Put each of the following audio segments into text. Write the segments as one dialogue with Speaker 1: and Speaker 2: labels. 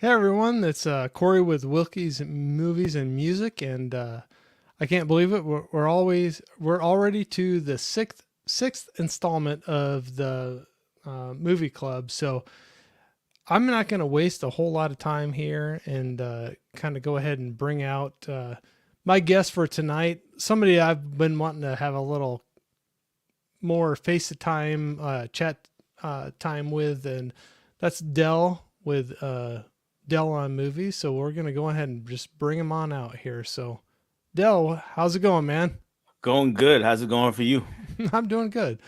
Speaker 1: Hey everyone, it's Corey with Wilkie's Movies and Music, and I can't believe it. We're already to the sixth installment of the movie club. So I'm not going to waste a whole lot of time here and kind of go ahead and bring out my guest for tonight. Somebody I've been wanting to have a little more face to time chat time with, and that's Dell with Dell on Movies. So we're gonna go ahead and just bring him on out here. So Dell, how's it going, man?
Speaker 2: Going good. How's it going for you?
Speaker 1: I'm doing good.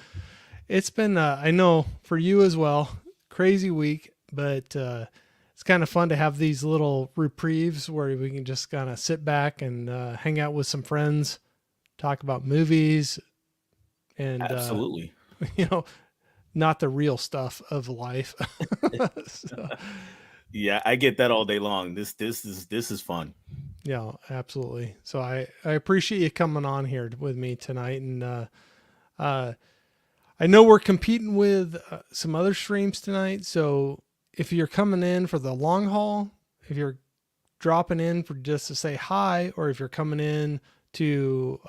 Speaker 1: It's been I know for you as well, crazy week, but it's kind of fun to have these little reprieves where we can just kind of sit back and hang out with some friends, talk about movies, and
Speaker 2: Absolutely.
Speaker 1: you know, not the real stuff of life. So,
Speaker 2: Yeah, I get that all day long. This is fun.
Speaker 1: yeah, absolutely. So I appreciate you coming on here with me tonight, and uh, I know we're competing with some other streams tonight. So if you're coming in for the long haul, if you're dropping in for just to say hi, or if you're coming in to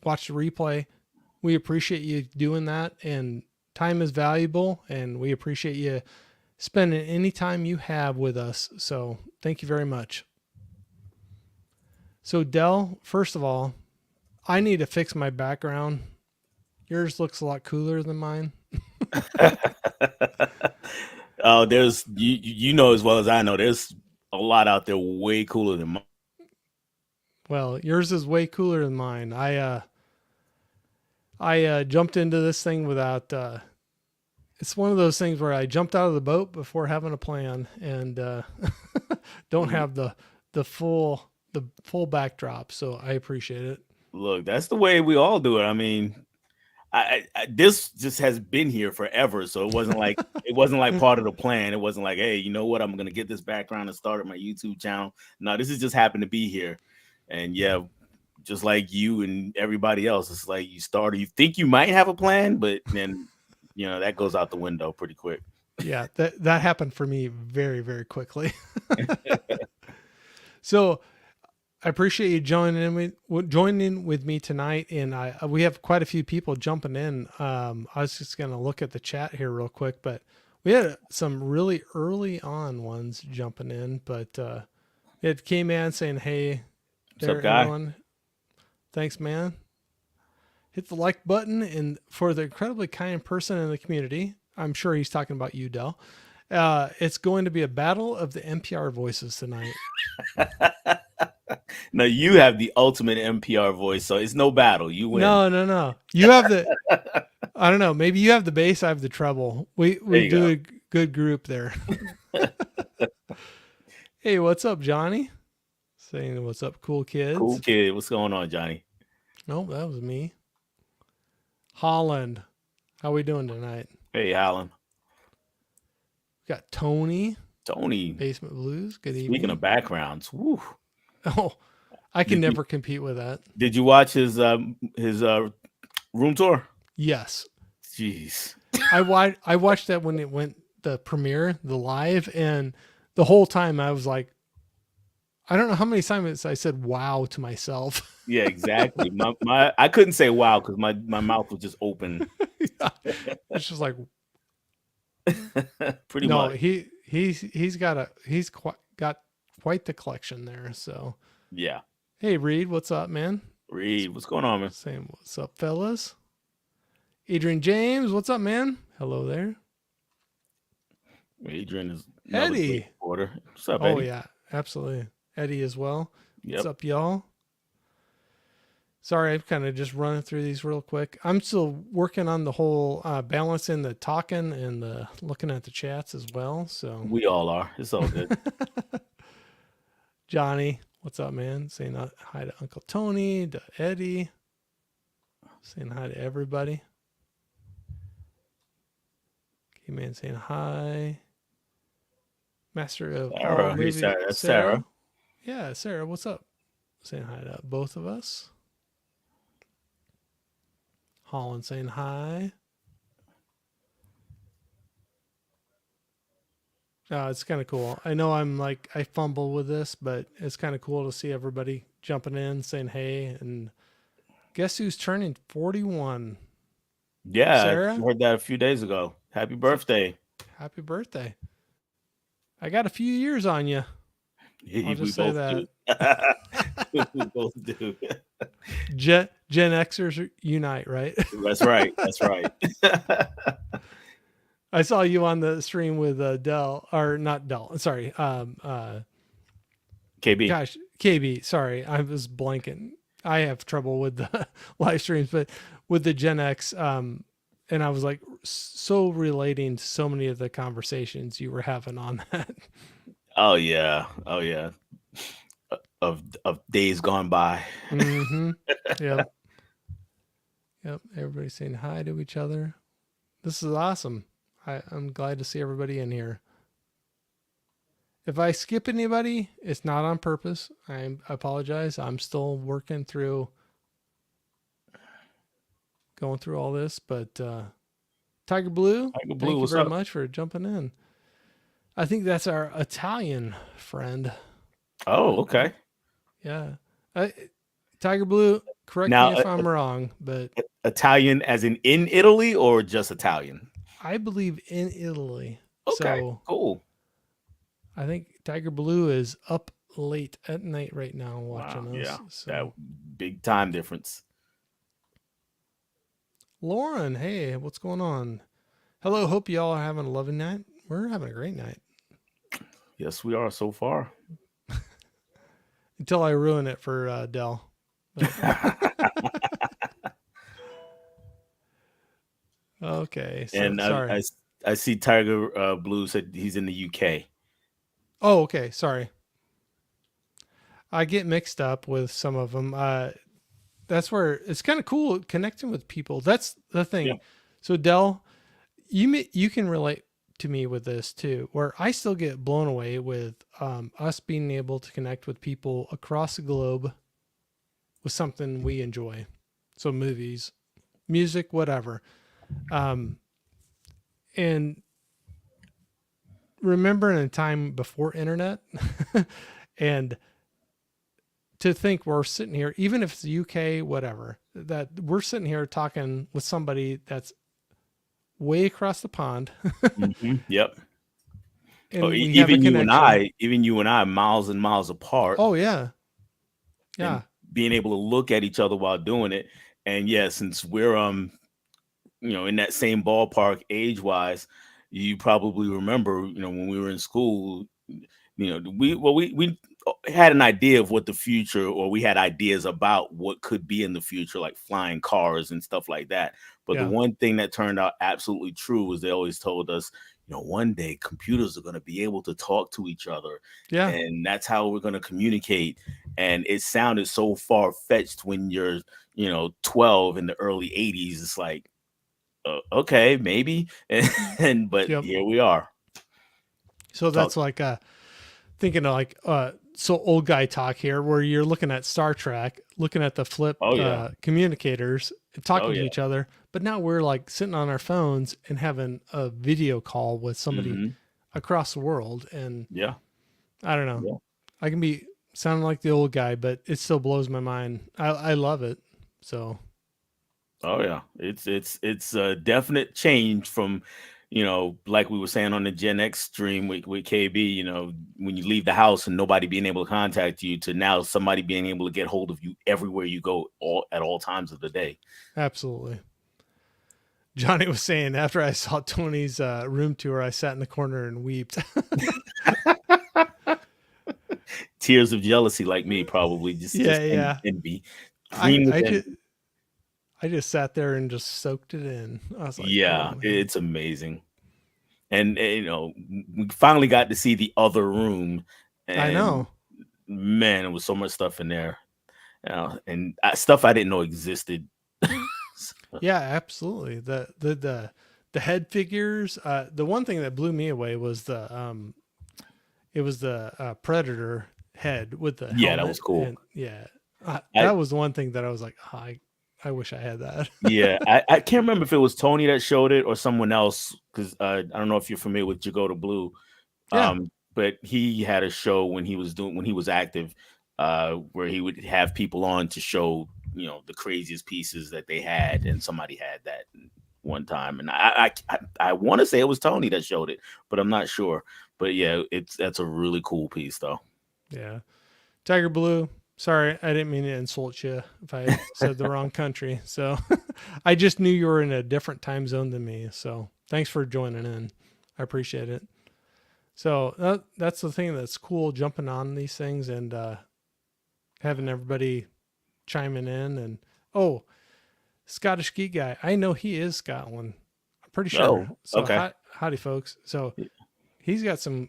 Speaker 1: watch the replay, we appreciate you doing that. And time is valuable, and we appreciate you spending any time you have with us. So thank you very much. So Dell, first of all, I need to fix my background. Yours looks a lot cooler than mine.
Speaker 2: Oh, there's you know as well as I know. There's a lot out there way cooler than mine.
Speaker 1: Well, yours is way cooler than mine. I jumped into this thing without. It's one of those things where I jumped out of the boat before having a plan, and don't have the full backdrop. So I appreciate it.
Speaker 2: Look, that's the way we all do it. I mean, this just has been here forever, so it wasn't like part of the plan. It wasn't like, hey, you know what? I'm gonna get this background and start my YouTube channel. No, this has just happened to be here, and yeah, just like you and everybody else, it's like you think you might have a plan, but then that goes out the window pretty quick.
Speaker 1: Yeah, that happened for me very very quickly. So I appreciate you joining with me tonight, and I we have quite a few people jumping in. I was just gonna look at the chat here real quick, but we had some really early on ones jumping in. But it came in saying, "Hey
Speaker 2: What's up,
Speaker 1: there,
Speaker 2: guy?
Speaker 1: everyone! Thanks, man. Hit the like button, and for the incredibly kind person in the community, I'm sure he's talking about you, Dell. It's going to be a battle of the NPR voices tonight.
Speaker 2: No, you have the ultimate NPR voice, so it's no battle. You win.
Speaker 1: No, no, no. You have the I don't know. Maybe you have the bass. I have the treble. We
Speaker 2: There
Speaker 1: we
Speaker 2: you
Speaker 1: do
Speaker 2: go.
Speaker 1: a good group there. Hey, what's up, Johnny? Saying what's up, cool
Speaker 2: Cool
Speaker 1: kids.
Speaker 2: kid. What's going on, Johnny?
Speaker 1: Nope, that was me. Holland, how we doing tonight?
Speaker 2: Hey, Alan.
Speaker 1: We got Tony,
Speaker 2: Tony.
Speaker 1: Basement Blues. Good
Speaker 2: Speaking
Speaker 1: evening.
Speaker 2: of backgrounds, woo.
Speaker 1: Oh, I can
Speaker 2: Did you
Speaker 1: never compete with that.
Speaker 2: did you watch his room tour?
Speaker 1: Yes,
Speaker 2: Jeez.
Speaker 1: I watched that when it went the premiere, the live, and the whole time I was like, I don't know how many times I said "wow" to myself.
Speaker 2: Yeah, exactly. My I couldn't say wow because my mouth was just open.
Speaker 1: Yeah. It's just like
Speaker 2: Pretty
Speaker 1: no,
Speaker 2: much.
Speaker 1: he's got quite the collection there. So
Speaker 2: Yeah.
Speaker 1: hey Reed, what's up, man?
Speaker 2: Reed, what's going on, man?
Speaker 1: Saying what's up, fellas. Adrian James, what's up, man? Hello there.
Speaker 2: Adrian is another great
Speaker 1: Eddie.
Speaker 2: supporter. What's up,
Speaker 1: Oh
Speaker 2: Eddie?
Speaker 1: yeah, absolutely. Eddie as well. What's
Speaker 2: Yep.
Speaker 1: up, y'all? Sorry, I'm kind of just running through these real quick. I'm still working on the whole balancing the talking and the looking at the chats as well. So,
Speaker 2: We all are. It's all good.
Speaker 1: Johnny, what's up, man? Saying hi to Uncle Tony, to Eddie, saying hi to everybody. Okay, man, saying hi. Master of all
Speaker 2: Sarah. Hey,
Speaker 1: movies,
Speaker 2: Sarah. That's Sarah.
Speaker 1: Sarah. Yeah, Sarah, what's up? Saying hi to both of us. Holland saying hi. It's kind of cool. I know I fumble with this, but it's kind of cool to see everybody jumping in, saying hey, and guess who's turning 41?
Speaker 2: Yeah, I
Speaker 1: Sarah.
Speaker 2: heard that a few days ago. Happy birthday.
Speaker 1: Happy birthday! I got a few years on you. I'll
Speaker 2: We
Speaker 1: just say
Speaker 2: both do.
Speaker 1: that.
Speaker 2: We both do.
Speaker 1: Gen Xers unite, right?
Speaker 2: That's right. That's right.
Speaker 1: I saw you on the stream with Dell, or not Dell. Sorry,
Speaker 2: KB.
Speaker 1: gosh, KB. Sorry, I was blanking. I have trouble with the live streams, but with the Gen X, and I was like so relating to so many of the conversations you were having on that.
Speaker 2: Oh yeah. Oh yeah. Of days gone by.
Speaker 1: Mm-hmm. Yep. Yep. Everybody's saying hi to each other. This is awesome. I'm glad to see everybody in here. If I skip anybody, it's not on purpose. I apologize. I'm still working through going through all this, but Tiger Blue,
Speaker 2: Tiger Blue,
Speaker 1: thank you
Speaker 2: what's
Speaker 1: very
Speaker 2: up?
Speaker 1: much for jumping in. I think that's our Italian friend.
Speaker 2: Oh, okay.
Speaker 1: Yeah. I, Tiger Blue, correct me
Speaker 2: Now,
Speaker 1: if I'm wrong, but
Speaker 2: Italian as in Italy or just Italian?
Speaker 1: I believe in Italy.
Speaker 2: Okay,
Speaker 1: So
Speaker 2: cool.
Speaker 1: I think Tiger Blue is up late at night right now
Speaker 2: Wow,
Speaker 1: watching
Speaker 2: yeah,
Speaker 1: us.
Speaker 2: that
Speaker 1: So
Speaker 2: big time difference.
Speaker 1: Lauren, hey, what's going on? Hello, hope y'all are having a loving night. We're having a great night.
Speaker 2: Yes, we are so far.
Speaker 1: Until I ruin it for Dell. Okay, so
Speaker 2: And
Speaker 1: sorry.
Speaker 2: I see Tiger Blue said he's in the UK.
Speaker 1: Oh, okay, sorry. I get mixed up with some of them. That's where it's kind of cool connecting with people. That's the
Speaker 2: Yeah.
Speaker 1: thing. So Dell, you can relate to me with this too, where I still get blown away with us being able to connect with people across the globe with something we enjoy. So movies, music, whatever. Um, and remembering a time before internet and to think we're sitting here, even if it's UK, whatever, that we're sitting here talking with somebody that's way across the pond
Speaker 2: Yep. Oh,
Speaker 1: and we have a connection.
Speaker 2: even you and I, miles and miles apart,
Speaker 1: Oh, yeah.
Speaker 2: and
Speaker 1: Yeah.
Speaker 2: being able to look at each other while doing it. And yeah, since we're in that same ballpark age wise, you probably remember, when we were in school, we had an idea of what the future, or we had ideas about what could be in the future, like flying cars and stuff like that. But the
Speaker 1: Yeah.
Speaker 2: one thing that turned out absolutely true was they always told us, one day computers are going to be able to talk to each other,
Speaker 1: Yeah.
Speaker 2: and that's how we're going to communicate. And it sounded so far fetched when you're 12 in the early 80s. It's like, okay, maybe. But
Speaker 1: Yep.
Speaker 2: here we are.
Speaker 1: So
Speaker 2: Talk.
Speaker 1: that's like thinking of like so old guy talk here where you're looking at Star Trek, looking at the flip
Speaker 2: Oh yeah.
Speaker 1: communicators
Speaker 2: Oh
Speaker 1: talking to
Speaker 2: yeah.
Speaker 1: each other, but now we're like sitting on our phones and having a video call with somebody
Speaker 2: Hmm.
Speaker 1: across the world. And
Speaker 2: Yeah.
Speaker 1: I don't know,
Speaker 2: Yeah.
Speaker 1: I can be sounding like the old guy, but it still blows my mind. I love it. So
Speaker 2: Oh yeah. It's a definite change from, like we were saying on the Gen X stream with KB, when you leave the house and nobody being able to contact you, to now somebody being able to get hold of you everywhere you go, at all times of the day.
Speaker 1: absolutely. Johnny was saying after I saw Tony's room tour, I sat in the corner and wept.
Speaker 2: Tears of jealousy, like me, probably just
Speaker 1: Yeah, yeah.
Speaker 2: envy.
Speaker 1: I
Speaker 2: Green with
Speaker 1: I just
Speaker 2: envy.
Speaker 1: I just sat there and just soaked it in. I was like, oh
Speaker 2: Yeah,
Speaker 1: man,
Speaker 2: it's amazing. And we finally got to see the other room,
Speaker 1: I
Speaker 2: and
Speaker 1: know.
Speaker 2: man, there was so much stuff in there, and stuff I didn't know existed.
Speaker 1: Yeah, absolutely. The head figures. The one thing that blew me away was the predator head with the
Speaker 2: Yeah, that was
Speaker 1: helmet,
Speaker 2: cool.
Speaker 1: and yeah,
Speaker 2: I
Speaker 1: that was the one thing that I was like, oh, I wish I had that.
Speaker 2: Yeah, I can't remember if it was Tony that showed it or someone else, because I don't know if you're familiar with Jagoda Blue.
Speaker 1: Yeah.
Speaker 2: But he had a show when he was active, where he would have people on to show the craziest pieces that they had, and somebody had that one time, and I want to say it was Tony that showed it, but I'm not sure. But yeah, that's a really cool piece though.
Speaker 1: Yeah. Tiger Blue. Sorry, I didn't mean to insult you if I said the wrong country. So I just knew you were in a different time zone than me. So thanks for joining in. I appreciate it. So that's the thing that's cool, jumping on these things and having everybody chiming in. And oh, Scottish Geek guy, I know he is Scotland. I'm pretty sure.
Speaker 2: Oh,
Speaker 1: So
Speaker 2: okay.
Speaker 1: howdy, folks. So he's got some.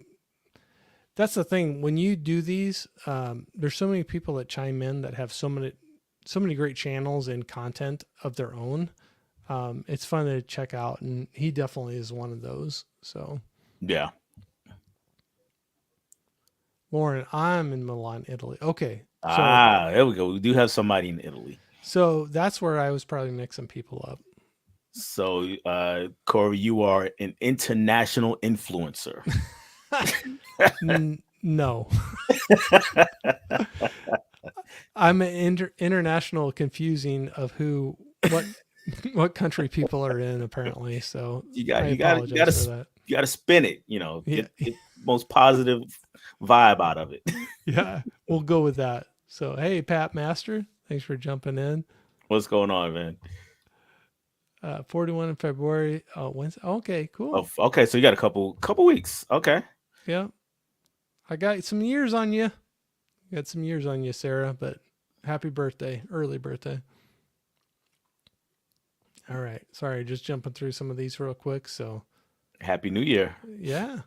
Speaker 1: That's the thing when you do these. There's so many people that chime in that have so many great channels and content of their own. It's fun to check out, and he definitely is one of those. So
Speaker 2: Yeah.
Speaker 1: Lauren, I'm in Milan, Italy. Okay,
Speaker 2: There we go. We do have somebody in Italy.
Speaker 1: so that's where I was probably mixing people up.
Speaker 2: So, Corey, you are an international influencer.
Speaker 1: No, I'm an international confusing of who what what country people are in apparently. So
Speaker 2: you got
Speaker 1: I
Speaker 2: you got you got
Speaker 1: apologize for
Speaker 2: to
Speaker 1: that.
Speaker 2: you got to spin it.
Speaker 1: Yeah,
Speaker 2: Get most positive vibe out of it.
Speaker 1: yeah, we'll go with that. So hey, Pat Master, thanks for jumping in.
Speaker 2: What's going on, man?
Speaker 1: 41 in February. Oh, Wednesday. Okay, cool.
Speaker 2: Oh, okay. So you got a couple weeks. Okay.
Speaker 1: Yeah, I got some years on you. Got some years on you, Sarah. But happy birthday, early birthday. All right. Sorry, just jumping through some of these real quick. So
Speaker 2: Happy New Year.
Speaker 1: yeah.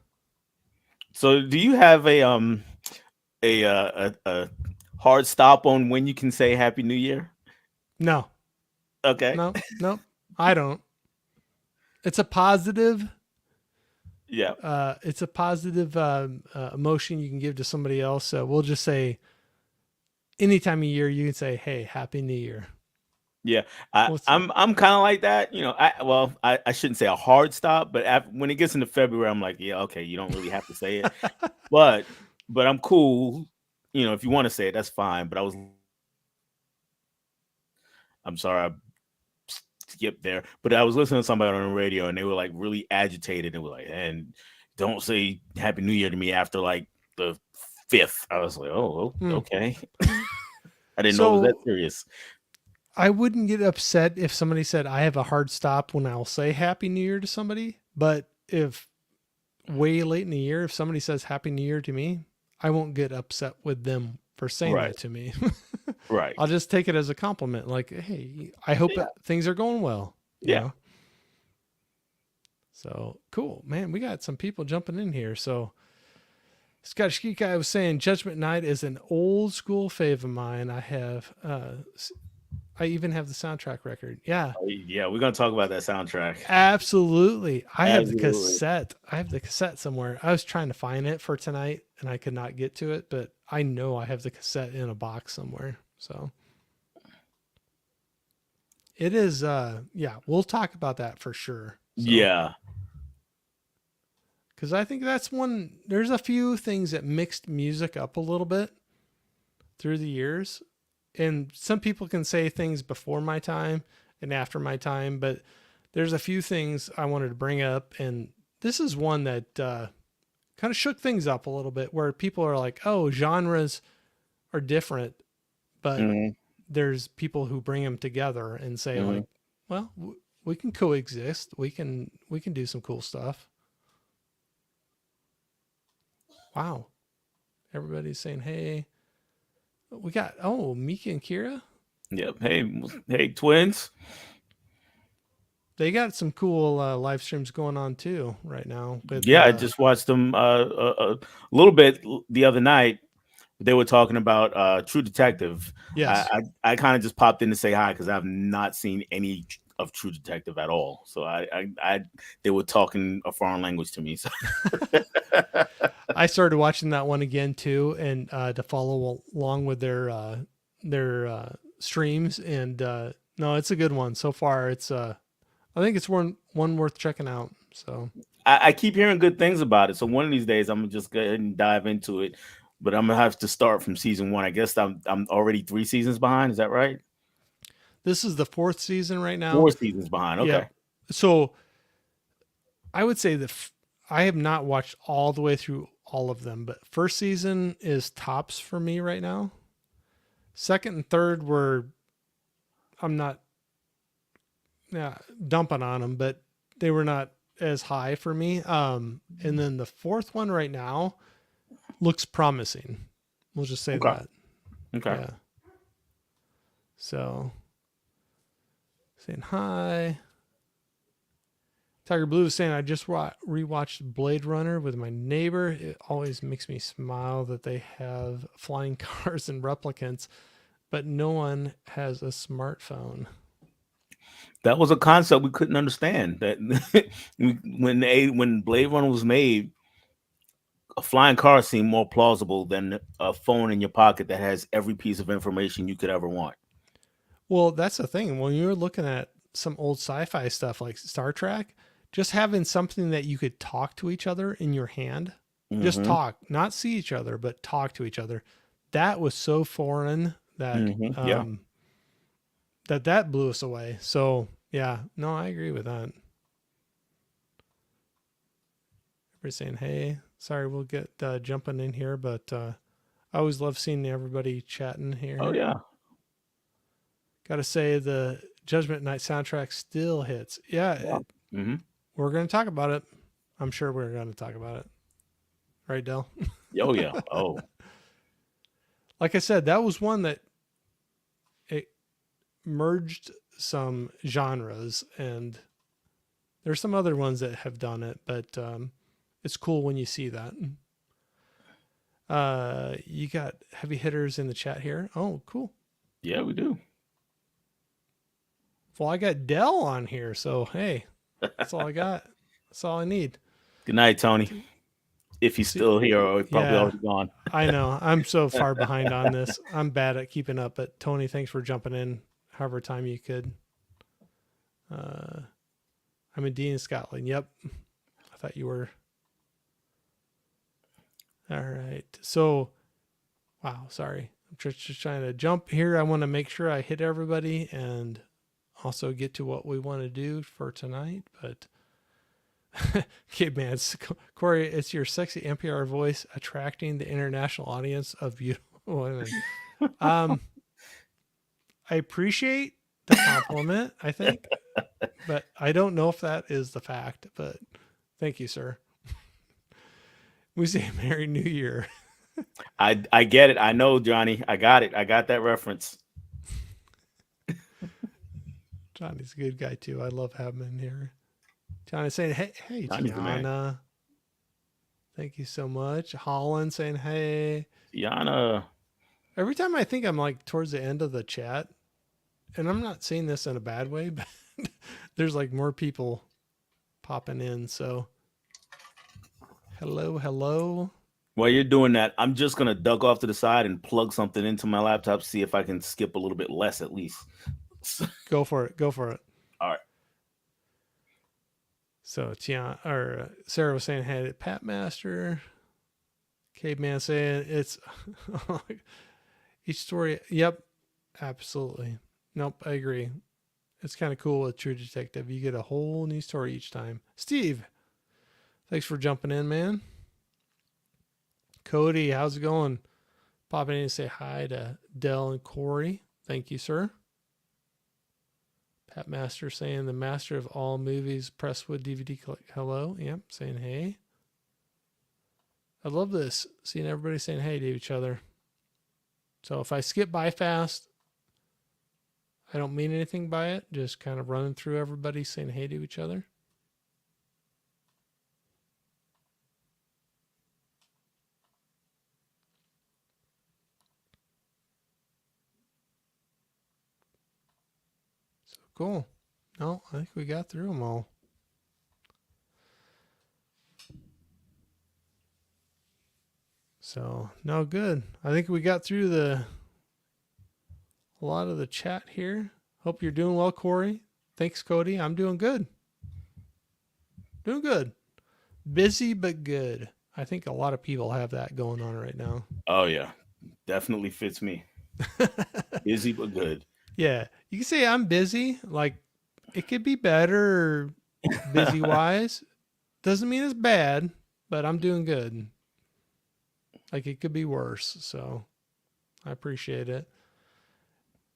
Speaker 2: So, do you have a hard stop on when you can say Happy New Year?
Speaker 1: No,
Speaker 2: Okay.
Speaker 1: no, no. I don't. It's a positive.
Speaker 2: Yeah.
Speaker 1: It's a positive emotion you can give to somebody else. So we'll just say, any time of year, you can say, "Hey, Happy New Year."
Speaker 2: Yeah, I,
Speaker 1: What's
Speaker 2: I'm I'm kind of like that, I shouldn't say a hard stop, but when it gets into February, I'm like, yeah, okay, you don't really have to say it, but I'm cool, if you want to say it, that's fine. But I'm sorry, I skipped there, but I was listening to somebody on the radio, and they were like really agitated, and were like, and don't say Happy New Year to me after like the fifth. I was like, oh,
Speaker 1: Hmm.
Speaker 2: okay, I didn't know it was that
Speaker 1: So
Speaker 2: serious.
Speaker 1: I wouldn't get upset if somebody said I have a hard stop when I'll say Happy New Year to somebody. But if way late in the year, if somebody says Happy New Year to me, I won't get upset with them for saying
Speaker 2: Right,
Speaker 1: that to me.
Speaker 2: right,
Speaker 1: I'll just take it as a compliment. Like, hey, I hope
Speaker 2: yeah,
Speaker 1: things are going well, you
Speaker 2: yeah.
Speaker 1: know? So cool, man. We got some people jumping in here. So Scottish Geek Guy was saying Judgment Night is an old school fave of mine. I even have the soundtrack record. Yeah,
Speaker 2: Yeah, we're gonna talk about that soundtrack.
Speaker 1: absolutely. I have the
Speaker 2: Absolutely.
Speaker 1: cassette. I have the cassette somewhere. I was trying to find it for tonight and I could not get to it, but I know I have the cassette in a box somewhere. So it is yeah, we'll talk about that for sure. So
Speaker 2: Yeah.
Speaker 1: cuz I think that's one there's a few things that mixed music up a little bit through the years. And some people can say things before my time and after my time, but there's a few things I wanted to bring up and this is one that kind of shook things up a little bit where people are like, "Oh, genres are different," but
Speaker 2: Mhm.
Speaker 1: there's people who bring them together and say
Speaker 2: Mhm.
Speaker 1: like, "Well, we can coexist. We can do some cool stuff." Wow. Everybody's saying, "Hey, we got Mika and Kira.
Speaker 2: Yep. Hey, twins.
Speaker 1: They got some cool live streams going on too right now with
Speaker 2: Yeah, I just watched them a little bit the other night. They were talking about True Detective.
Speaker 1: yes.
Speaker 2: I kind of just popped in to say hi because I've not seen any of True Detective at all. So they were talking a foreign language to me. So
Speaker 1: I started watching that one again too, and to follow along with their streams. And no, it's a good one so far. It's I think it's one worth checking out. So
Speaker 2: I keep hearing good things about it. So one of these days, I'm gonna just go ahead and dive into it. But I'm gonna have to start from season one. I guess I'm already 3 seasons behind. Is that right?
Speaker 1: This is the fourth season right now.
Speaker 2: 4 seasons behind.
Speaker 1: Yep.
Speaker 2: Okay.
Speaker 1: So I would say I have not watched all the way through all of them, but first season is tops for me right now. Second and third were I'm not dumping on them, but they were not as high for me. And then the fourth one right now looks promising. We'll just say
Speaker 2: Okay.
Speaker 1: that.
Speaker 2: Okay.
Speaker 1: Yeah. So saying hi. Tiger Blue is saying, I just rewatched Blade Runner with my neighbor. It always makes me smile that they have flying cars and replicants, but no one has a smartphone.
Speaker 2: That was a concept we couldn't understand. That when Blade Runner was made, a flying car seemed more plausible than a phone in your pocket that has every piece of information you could ever want.
Speaker 1: Well, that's the thing. When you're looking at some old sci-fi stuff like Star Trek, just having something that you could talk to each other in your hand, just
Speaker 2: Mm-hmm.
Speaker 1: talk, not see each other, but talk to each other. That was so foreign that
Speaker 2: Mm-hmm. Yeah.
Speaker 1: that blew us away. So yeah, no, I agree with that. Everybody's saying, hey, sorry, we'll get jumping in here, but I always love seeing everybody chatting
Speaker 2: Oh
Speaker 1: here.
Speaker 2: yeah.
Speaker 1: Gotta say, the Judgment Night soundtrack still hits. Yeah,
Speaker 2: Yeah. Mm-hmm.
Speaker 1: we're going to talk about it. I'm sure we're going to talk about it. Right, Dell?
Speaker 2: Oh yeah. Oh.
Speaker 1: Like I said, that was one that it merged some genres, and there's some other ones that have done it, but it's cool when you see that. You got heavy hitters in the chat here. Oh, cool.
Speaker 2: Yeah, we do.
Speaker 1: Well, I got Dell on here, so hey, that's all I got. That's all I need.
Speaker 2: Good night, Tony. If he's
Speaker 1: See,
Speaker 2: still here, or probably
Speaker 1: yeah,
Speaker 2: already gone.
Speaker 1: I know. I'm so far behind on this. I'm bad at keeping up, but Tony, thanks for jumping in however time you could. I'm in Dean, Scotland. Yep. I thought you were. All right. So, wow, sorry. I'm just trying to jump here. I want to make sure I hit everybody and also get to what we want to do for tonight. But, okay, man, Corey, it's your sexy NPR voice attracting the international audience of beautiful women. I appreciate the compliment, I think, but I don't know if that is the fact. But thank you, sir. We say Merry New Year.
Speaker 2: I get it. I know, Johnny. I got it. I got that reference.
Speaker 1: Johnny's a good guy too. I love having him in here. Johnny's saying, hey,
Speaker 2: Johnny's the man.
Speaker 1: Tiana. Thank you so much. Holland saying, hey.
Speaker 2: Tiana.
Speaker 1: Every time I think I'm like towards the end of the chat, and I'm not saying this in a bad way, but there's like more people popping in. So, hello.
Speaker 2: While you're doing that, I'm just gonna duck off to the side and plug something into my laptop, see if I can skip a little bit less at least.
Speaker 1: Go for it.
Speaker 2: All right.
Speaker 1: So Tiana or Sarah was saying, hey, Pat Master. Caveman saying it's each story. Yep, absolutely. Nope, I agree. It's kind of cool with True Detective. You get a whole new story each time. Steve, thanks for jumping in, man. Cody, how's it going? Popping in to say hi to Dell and Corey. Thank you, sir. Pat Master saying the master of all movies, Presswood DVD. Hello. Yep, saying hey. I love this, seeing everybody saying hey to each other. So if I skip by fast, I don't mean anything by it. Just kind of running through everybody saying hey to each other. So cool. No, I think we got through them all. So, no, good. I think we got through a lot of the chat here. Hope you're doing well, Corey. Thanks, Cody. I'm doing good. Busy but good. I think a lot of people have that going on right now.
Speaker 2: Oh yeah, definitely fits me. Busy but good.
Speaker 1: Yeah, you can say I'm busy. Like it could be better busy wise. Doesn't mean it's bad, but I'm doing good. Like it could be worse. So I appreciate it.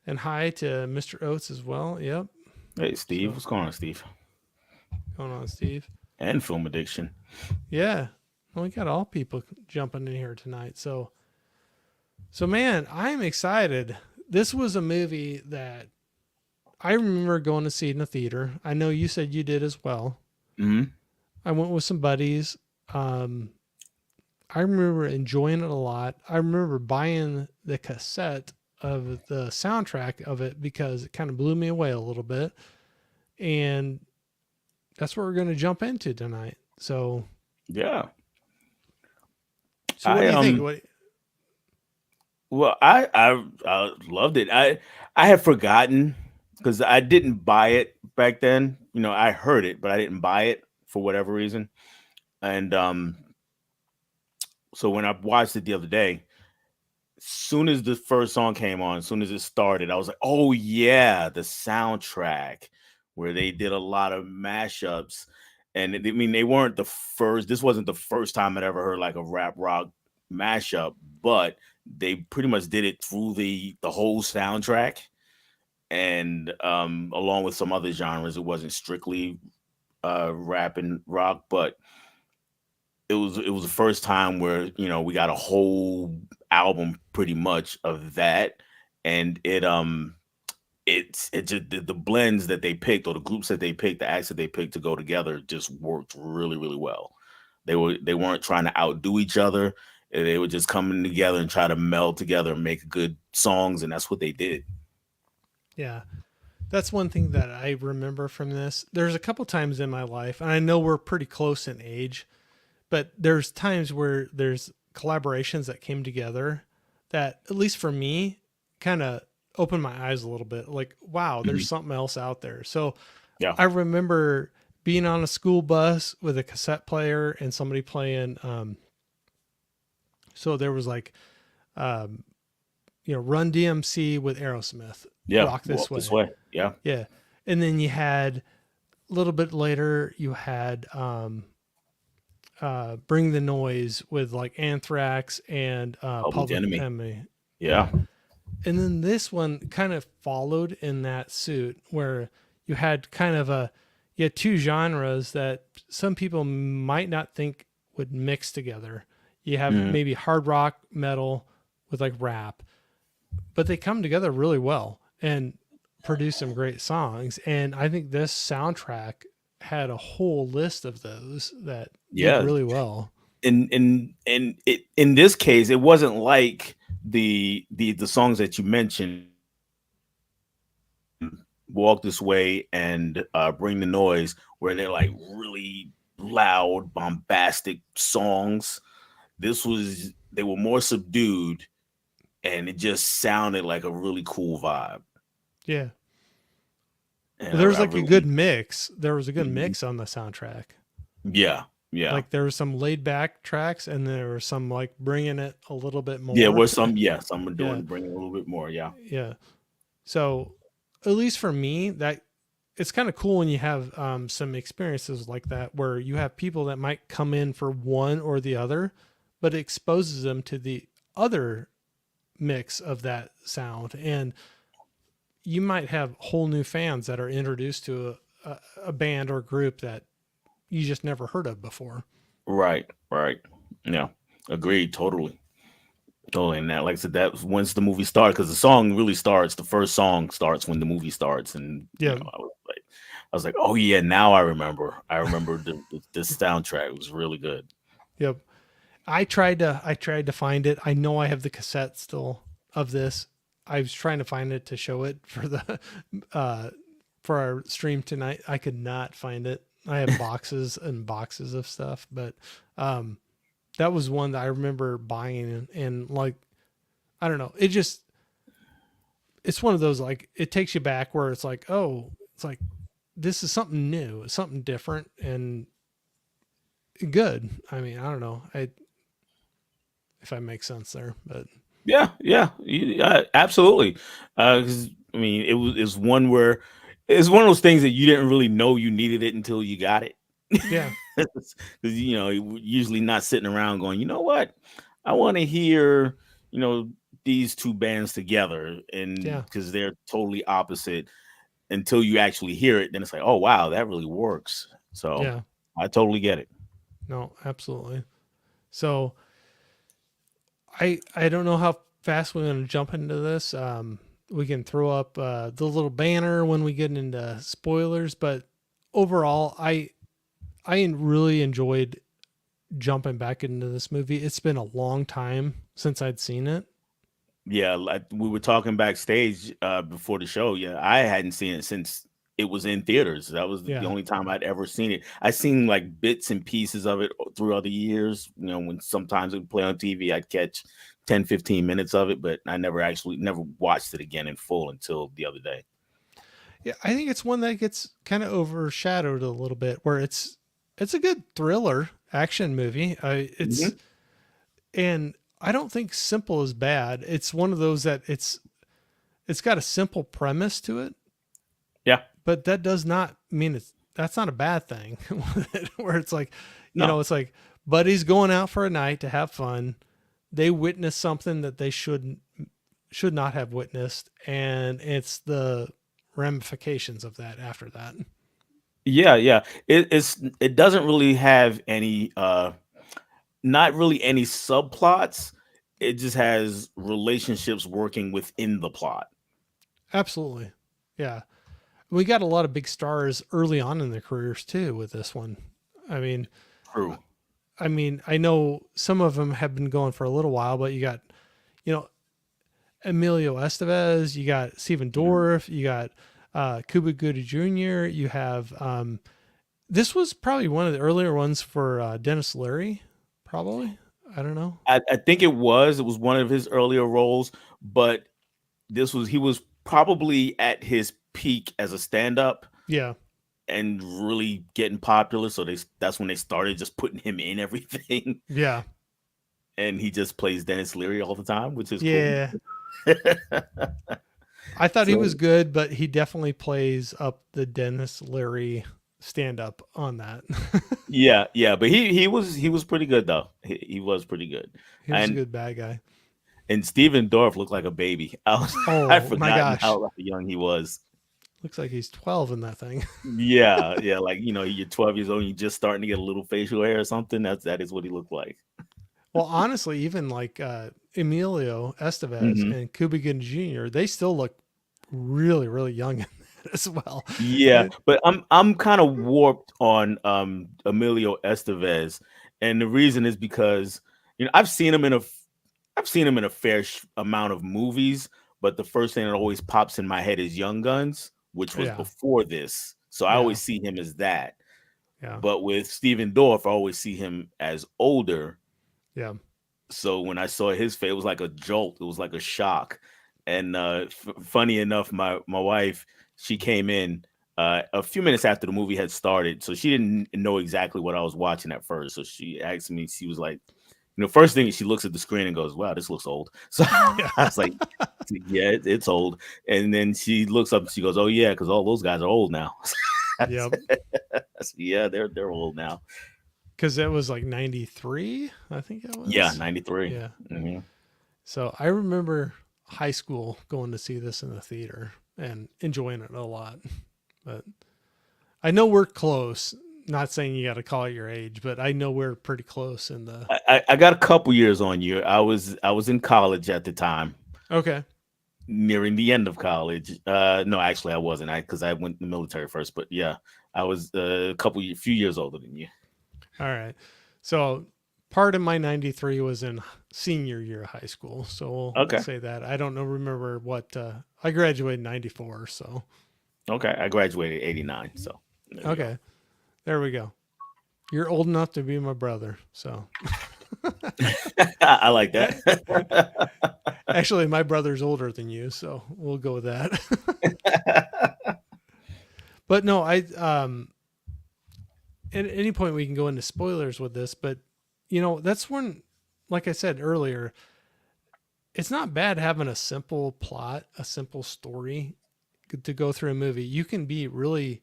Speaker 1: And hi to Mr. Oates as well. Yep.
Speaker 2: Hey Steve,
Speaker 1: So
Speaker 2: what's going on, Steve?
Speaker 1: going on, Steve.
Speaker 2: And film addiction.
Speaker 1: Yeah. Well, we got all people jumping in here tonight. So man, I'm excited. This was a movie that I remember going to see in the theater. I know you said you did as well.
Speaker 2: Hmm.
Speaker 1: I went with some buddies. Um, I remember enjoying it a lot. I remember buying the cassette of the soundtrack of it because it kind of blew me away a little bit. And that's what we're going to jump into tonight.
Speaker 2: Yeah.
Speaker 1: So what
Speaker 2: I
Speaker 1: do you think? What?
Speaker 2: well, I loved it. I had forgotten because I didn't buy it back then. You know, I heard it, but I didn't buy it for whatever reason. And so when I watched it the other day, soon as the first song came on, as soon as it started, I was like, "Oh yeah, the soundtrack," where they did a lot of mashups. And I mean, they weren't the first. This wasn't the first time I'd ever heard like a rap rock mashup, but they pretty much did it through the whole soundtrack, and along with some other genres. It wasn't strictly rap and rock, but it was the first time where we got a whole album pretty much of that. And it just the blends that they picked, or the groups that they picked, the acts that they picked to go together just worked really really well. They weren't trying to outdo each other. They were just coming together and try to meld together and make good songs, and that's what they did.
Speaker 1: Yeah. That's one thing that I remember from this. There's a couple times in my life, and I know we're pretty close in age, but there's times where there's collaborations that came together that, at least for me, kind of opened my eyes a little bit. Like, wow, there's
Speaker 2: Mhm.
Speaker 1: something else out there. So
Speaker 2: Yeah.
Speaker 1: I remember being on a school bus with a cassette player and somebody playing. So there was like, um, Run DMC with Aerosmith,
Speaker 2: Yeah,
Speaker 1: Walk This
Speaker 2: walk this
Speaker 1: Way.
Speaker 2: way. Yeah.
Speaker 1: Yeah. And then you had a little bit later, you had Bring the Noise with like Anthrax and
Speaker 2: Public
Speaker 1: Public
Speaker 2: Enemy.
Speaker 1: Enemy. Yeah.
Speaker 2: Yeah.
Speaker 1: And then this one kind of followed in that suit where you had kind of you had two genres that some people might not think would mix together. You have
Speaker 2: Mhm.
Speaker 1: maybe hard rock metal with like rap, but they come together really well and produce some great songs. And I think this soundtrack had a whole list of those that did
Speaker 2: Yeah.
Speaker 1: really well.
Speaker 2: In this case, it wasn't like the songs that you mentioned, "Walk This Way" and "Bring the Noise," where they're like really loud, bombastic songs. They were more subdued, and it just sounded like a really cool vibe.
Speaker 1: Yeah.
Speaker 2: And
Speaker 1: Well, there was
Speaker 2: I
Speaker 1: like a good
Speaker 2: really,
Speaker 1: mix. There was a good
Speaker 2: mhm.
Speaker 1: mix on the soundtrack.
Speaker 2: Yeah, yeah,
Speaker 1: Like there were some laid back tracks and there were some like bringing it a little bit
Speaker 2: yeah.
Speaker 1: more.
Speaker 2: Where some are
Speaker 1: Yeah.
Speaker 2: doing bringing a little bit more. Yeah,
Speaker 1: Yeah. So at least for me, that it's kind of cool when you have some experiences like that where you have people that might come in for one or the other, but it exposes them to the other mix of that sound. And you might have whole new fans that are introduced to a band or group that you just never heard of before.
Speaker 2: right, right. Yeah, agreed. Totally. Totally, and that, like I said, that once the movie starts, because the song really starts. The first song starts when the movie starts, and
Speaker 1: Yeah.
Speaker 2: I was like, oh yeah, now I remember. I remember this soundtrack was really good.
Speaker 1: Yep. I tried to find it. I know I have the cassette still of this. I was trying to find it to show it for the uh for our stream tonight. I could not find it. I have boxes and boxes of stuff, but um that was one that I remember buying and like I don't know. It's one of those like it takes you back where it's like, "Oh, it's like this is something new, it's something different and good. I mean, I don't know. If I make sense there, but
Speaker 2: Yeah, yeah, absolutely. 'Cause, I mean, it's one where it's one of those things that you didn't really know you needed it until you got it.
Speaker 1: yeah,
Speaker 2: Because you're usually not sitting around going, you know what, I want to hear, you know, these two bands together, and
Speaker 1: yeah,
Speaker 2: because they're totally opposite until you actually hear it, then it's like, oh wow, that really works. So
Speaker 1: yeah.
Speaker 2: I totally get it.
Speaker 1: No, absolutely. So I don't know how fast we're going to jump into this. We can throw up the little banner when we get into spoilers, but overall, I really enjoyed jumping back into this movie. It's been a long time since I'd seen it.
Speaker 2: Yeah, like we were talking backstage before the show. Yeah, I hadn't seen it since it was in theaters. That was the
Speaker 1: Yeah.
Speaker 2: only time I'd ever seen it. I seen like bits and pieces of it throughout the years. When sometimes it would play on TV, I'd catch 10, 15 minutes of it, but I never watched it again in full until the other day.
Speaker 1: Yeah, I think it's one that gets kind of overshadowed a little bit where it's a good thriller action movie. It's
Speaker 2: Hmm.
Speaker 1: and I don't think simple is bad. It's one of those that it's got a simple premise to it,
Speaker 2: Yeah,
Speaker 1: but that does not mean that's not a bad thing. Where it's like,
Speaker 2: no,
Speaker 1: it's like buddies going out for a night to have fun. They witness something that they should not have witnessed, and it's the ramifications of that after that.
Speaker 2: yeah, yeah. It doesn't really have any not really any subplots. It just has relationships working within the plot.
Speaker 1: Absolutely. Yeah. We got a lot of big stars early on in their careers too with this one. I mean,
Speaker 2: True.
Speaker 1: I know some of them have been going for a little while, but you got, you know, Emilio Estevez, you got Stephen
Speaker 2: Mhm.
Speaker 1: Dorff, you got Cuba Gooding Jr., you have this was probably one of the earlier ones for Dennis Leary, probably. I don't know.
Speaker 2: I think it was one of his earlier roles, but this was he was probably at his peak as a stand-up
Speaker 1: Yeah.
Speaker 2: and really getting popular. So that's when they started just putting him in everything,
Speaker 1: Yeah.
Speaker 2: and he just plays Dennis Leary all the time, which is cool.
Speaker 1: Yeah. I thought he was
Speaker 2: So
Speaker 1: good, but he definitely plays up the Dennis Leary stand up on that.
Speaker 2: yeah, yeah, but he was pretty good though. He was pretty good,
Speaker 1: He was a
Speaker 2: and
Speaker 1: good bad guy.
Speaker 2: Steven Dorff looked like a baby. I'd
Speaker 1: Oh my
Speaker 2: forgotten
Speaker 1: gosh.
Speaker 2: how young he was.
Speaker 1: Looks like he's 12 in that thing.
Speaker 2: Yeah, yeah, like you're 12 years old, and you're just starting to get a little facial hair or something. That is what he looked like.
Speaker 1: Well, honestly, even like Emilio Estevez
Speaker 2: Hmm.
Speaker 1: and Cuba Gooding Jr., they still look really, really young in that as well.
Speaker 2: Yeah,
Speaker 1: It-
Speaker 2: but I'm kind of warped on Emilio Estevez, and the reason is because I've seen him in a amount of movies, but the first thing that always pops in my head is Young Guns, which was
Speaker 1: yeah.
Speaker 2: before this. So I
Speaker 1: Yeah.
Speaker 2: always see him as that.
Speaker 1: Yeah.
Speaker 2: But with Steven Dorff, I always see him as older.
Speaker 1: Yeah.
Speaker 2: So when I saw his face, it was like a jolt. It was like a shock. And funny enough, my wife, she came in a few minutes after the movie had started, so she didn't know exactly what I was watching at first. So she asked me, she was like, first thing she looks at the screen and goes, "Wow, this looks old." So
Speaker 1: Yeah.
Speaker 2: I was like, "Yeah, it's old." And then she looks up and she goes, "Oh yeah, because all those guys are old now." I
Speaker 1: Yep.
Speaker 2: said, "Yeah, they're old now."
Speaker 1: Because it was like 93, I think it
Speaker 2: Yeah,
Speaker 1: was.
Speaker 2: 93.
Speaker 1: Yeah.
Speaker 2: Hmm.
Speaker 1: So I remember high school going to see this in the theater and enjoying it a lot. But I know we're close. Not saying you got to call it your age, but I know we're pretty close in the.
Speaker 2: I got a couple years on you. I was in college at the time,
Speaker 1: Okay.
Speaker 2: nearing the end of college. No, actually, I wasn't. Because I went in the military first. But yeah, I was few years older than you.
Speaker 1: All right. So part of my 93 was in senior year of high school. So we'll
Speaker 2: Okay,
Speaker 1: say that. I don't know, remember what, I graduated in 94. So,
Speaker 2: okay. I graduated '89, so there we go.
Speaker 1: okay. There we go. You're old enough to be my brother. So,
Speaker 2: I like that.
Speaker 1: actually, my brother's older than you. So we'll go with that. But no, at any point we can go into spoilers with this, but that's when, like I said earlier, it's not bad having a simple plot, a simple story to go through a movie. You can be really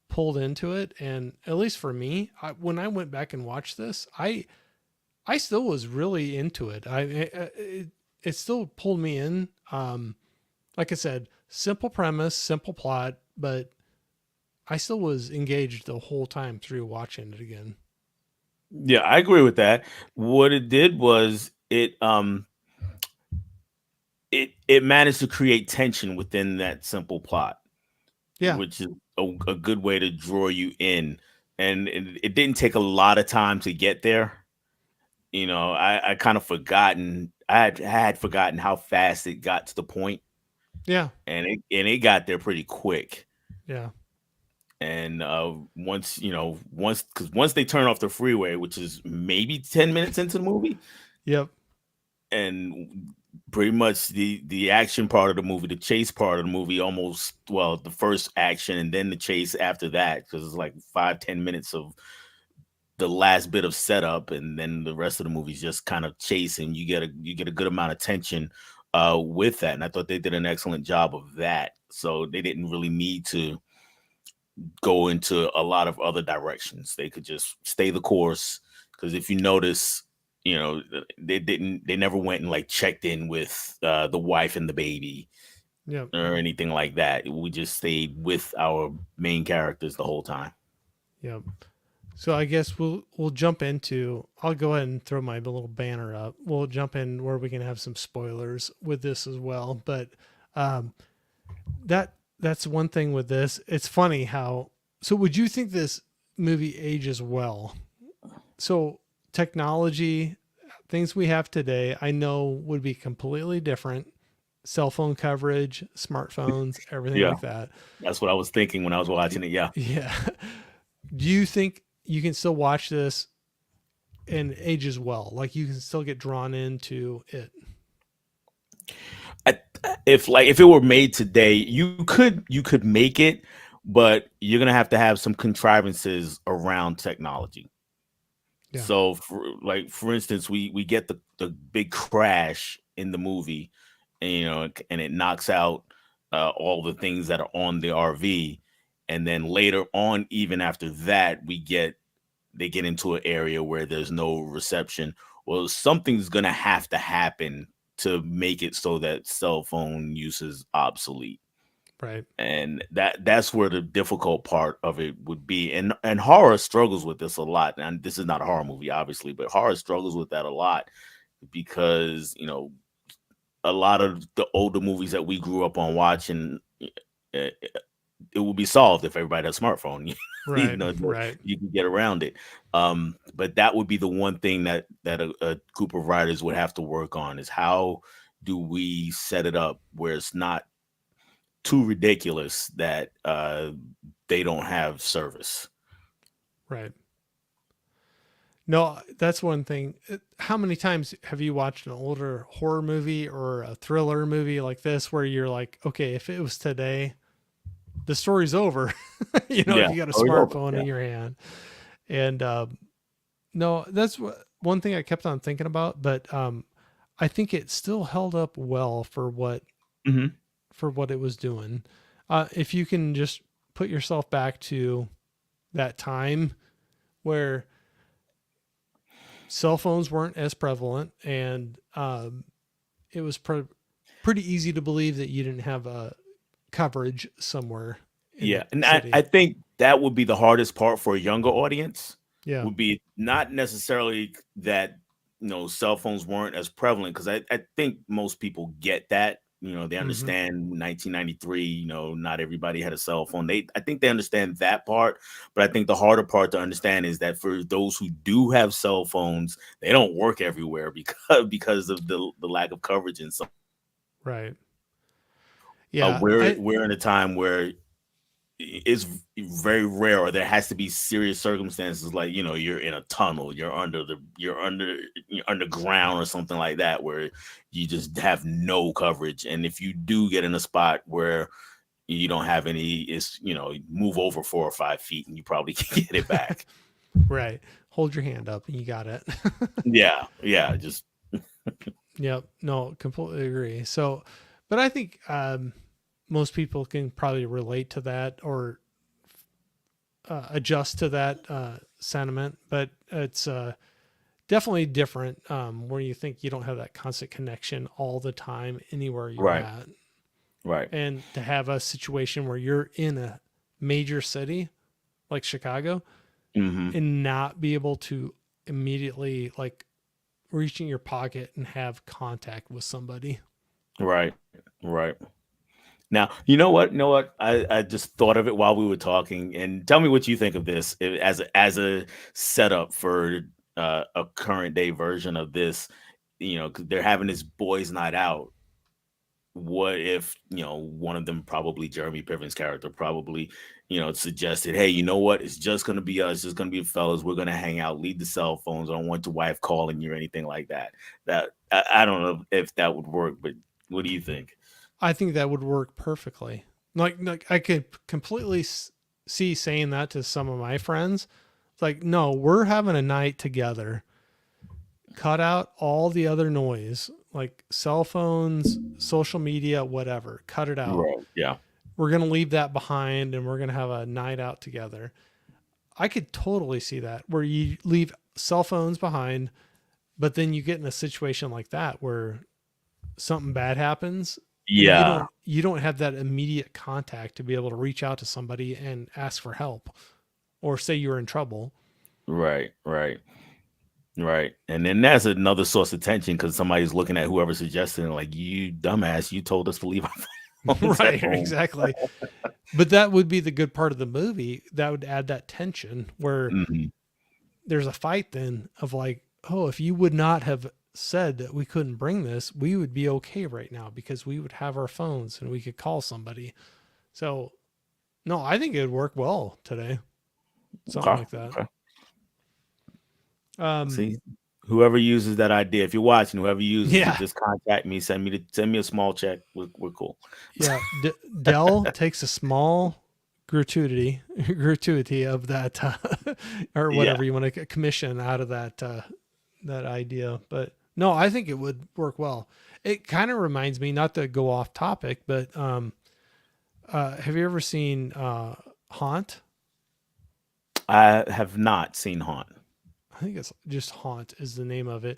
Speaker 1: pulled into it, and at least for me, when I went back and watched this, I still was really into it. It still pulled me in. Like I said, simple premise, simple plot, but I still was engaged the whole time through watching it again.
Speaker 2: Yeah, I agree with that. What it did was it managed to create tension within that simple plot,
Speaker 1: Yeah,
Speaker 2: which is a good way to draw you in. And it didn't take a lot of time to get there. I kind of forgotten. I had forgotten how fast it got to the point,
Speaker 1: yeah,
Speaker 2: and it got there pretty quick.
Speaker 1: yeah,
Speaker 2: And once they turn off the freeway, which is maybe 10 minutes into the movie,
Speaker 1: yep,
Speaker 2: and pretty much the action part of the movie, the chase part of the movie, almost, well, the first action and then the chase after that, because it's like 5-10 minutes of the last bit of setup, and then the rest of the movie is just kind of chasing. You get a good amount of tension with that, and I thought they did an excellent job of that. So they didn't really need to go into a lot of other directions. They could just stay the course, because if you notice, they never went and like checked in with the wife and the baby
Speaker 1: yep,
Speaker 2: or anything like that. We just stayed with our main characters the whole time.
Speaker 1: yep. So I guess we'll jump into. I'll go ahead and throw my little banner up. We'll jump in where we can have some spoilers with this as well. But um, that's one thing with this. It's funny how. So would you think this movie ages well? So technology, things we have today, I know would be completely different. Cell phone coverage, smartphones, everything
Speaker 2: Yeah,
Speaker 1: like that.
Speaker 2: that's what I was thinking when I was watching it. Yeah.
Speaker 1: Yeah. Do you think you can still watch this and ages well? Like you can still get drawn into it.
Speaker 2: I, if it were made today, you could make it, but you're gonna have to have some contrivances around technology.
Speaker 1: Yeah.
Speaker 2: So, for instance, we get the big crash in the movie, and and it knocks out all the things that are on the RV, and then later on, even after that, they get into an area where there's no reception. Well, something's gonna have to happen to make it so that cell phone use is obsolete,
Speaker 1: Right.
Speaker 2: and that's where the difficult part of it would be. And horror struggles with this a lot, and this is not a horror movie, obviously, but horror struggles with that a lot, because a lot of the older movies that we grew up on watching, eh, it will be solved if everybody had a smartphone. you
Speaker 1: Right.
Speaker 2: know
Speaker 1: Right.
Speaker 2: you can get around it. But that would be the one thing that a group of writers would have to work on, is how do we set it up where it's not too ridiculous that they don't have service.
Speaker 1: Right. No, that's one thing. How many times have you watched an older horror movie or a thriller movie like this where you're like, okay, if it was today, the story's over. If
Speaker 2: Yeah,
Speaker 1: you got a
Speaker 2: story's over.
Speaker 1: smartphone
Speaker 2: Yeah.
Speaker 1: in your hand. And no, that's one thing I kept on thinking about. But I think it still held up well
Speaker 2: Hmm.
Speaker 1: for what it was doing. If you can just put yourself back to that time where cell phones weren't as prevalent, and it was pretty easy to believe that you didn't have a coverage somewhere in
Speaker 2: Yeah,
Speaker 1: the
Speaker 2: and I
Speaker 1: city.
Speaker 2: think that would be the hardest part for a younger audience.
Speaker 1: Yeah.
Speaker 2: Would be not necessarily that cell phones weren't as prevalent, because I think most people get that. They
Speaker 1: Hmm.
Speaker 2: understand 1993. Not everybody had a cell phone. I think they understand that part, but I think the harder part to understand is that for those who do have cell phones, they don't work everywhere because of the lack of coverage. And so
Speaker 1: Right. Yeah.
Speaker 2: we're in a time where it's very rare, or there has to be serious circumstances, like you're in a tunnel, you're underground or something like that, where you just have no coverage. And if you do get in a spot where you don't have any, it's move over 4 or 5 feet and you probably can get it back.
Speaker 1: Right. Hold your hand up and you got it.
Speaker 2: Yeah, yeah, just
Speaker 1: Yep. No, completely agree. So, but I think most people can probably relate to that or adjust to that sentiment. But it's definitely different where you think you don't have that constant connection all the time anywhere you're
Speaker 2: right,
Speaker 1: at.
Speaker 2: right.
Speaker 1: And to have a situation where you're in a major city like Chicago
Speaker 2: Hmm.
Speaker 1: and not be able to immediately like reach in your pocket and have contact with somebody.
Speaker 2: Right, right. Now, you know what? You know what? I just thought of it while we were talking, and tell me what you think of this as a setup for a current day version of this. 'Cause they're having this boys' night out. What if one of them, probably Jeremy Piven's character, probably suggested, hey, you know what, it's just going to be us, it's going to be fellas, we're going to hang out, leave the cell phones, I don't want your wife calling you or anything like that. I don't know if that would work, but what do you think?
Speaker 1: I think that would work perfectly. Like I could completely see saying that to some of my friends. It's like, no, we're having a night together. Cut out all the other noise, like cell phones, social media, whatever. Cut it out.
Speaker 2: Right, yeah.
Speaker 1: We're going to leave that behind and we're going to have a night out together. I could totally see that where you leave cell phones behind, but then you get in a situation like that where something bad happens and you
Speaker 2: Yeah.
Speaker 1: don't have that immediate contact to be able to reach out to somebody and ask for help or say you're in trouble.
Speaker 2: Right, right. Right. And then that's another source of tension because somebody's looking at whoever suggested it, like, you dumbass, you told us to leave our phones at
Speaker 1: Right,
Speaker 2: home.
Speaker 1: exactly. But that would be the good part of the movie. That would add that tension where
Speaker 2: Hmm.
Speaker 1: there's a fight then of like, oh, if you would not have said that we couldn't bring this, we would be okay right now because we would have our phones and we could call somebody. So, no, I think it would work well today. Something
Speaker 2: Okay.
Speaker 1: like that.
Speaker 2: Okay.
Speaker 1: Um,
Speaker 2: See, whoever uses that idea, if you're watching, whoever uses it,
Speaker 1: yeah,
Speaker 2: just contact me. Send me a small check. We're cool.
Speaker 1: yeah. Dell takes a small gratuity of that, or
Speaker 2: Yeah.
Speaker 1: whatever you want to commission out of that that idea. But no, I think it would work well. It kind of reminds me, not to go off topic, but have you ever seen Haunt?
Speaker 2: I have not seen Haunt.
Speaker 1: I think it's just Haunt is the name of it,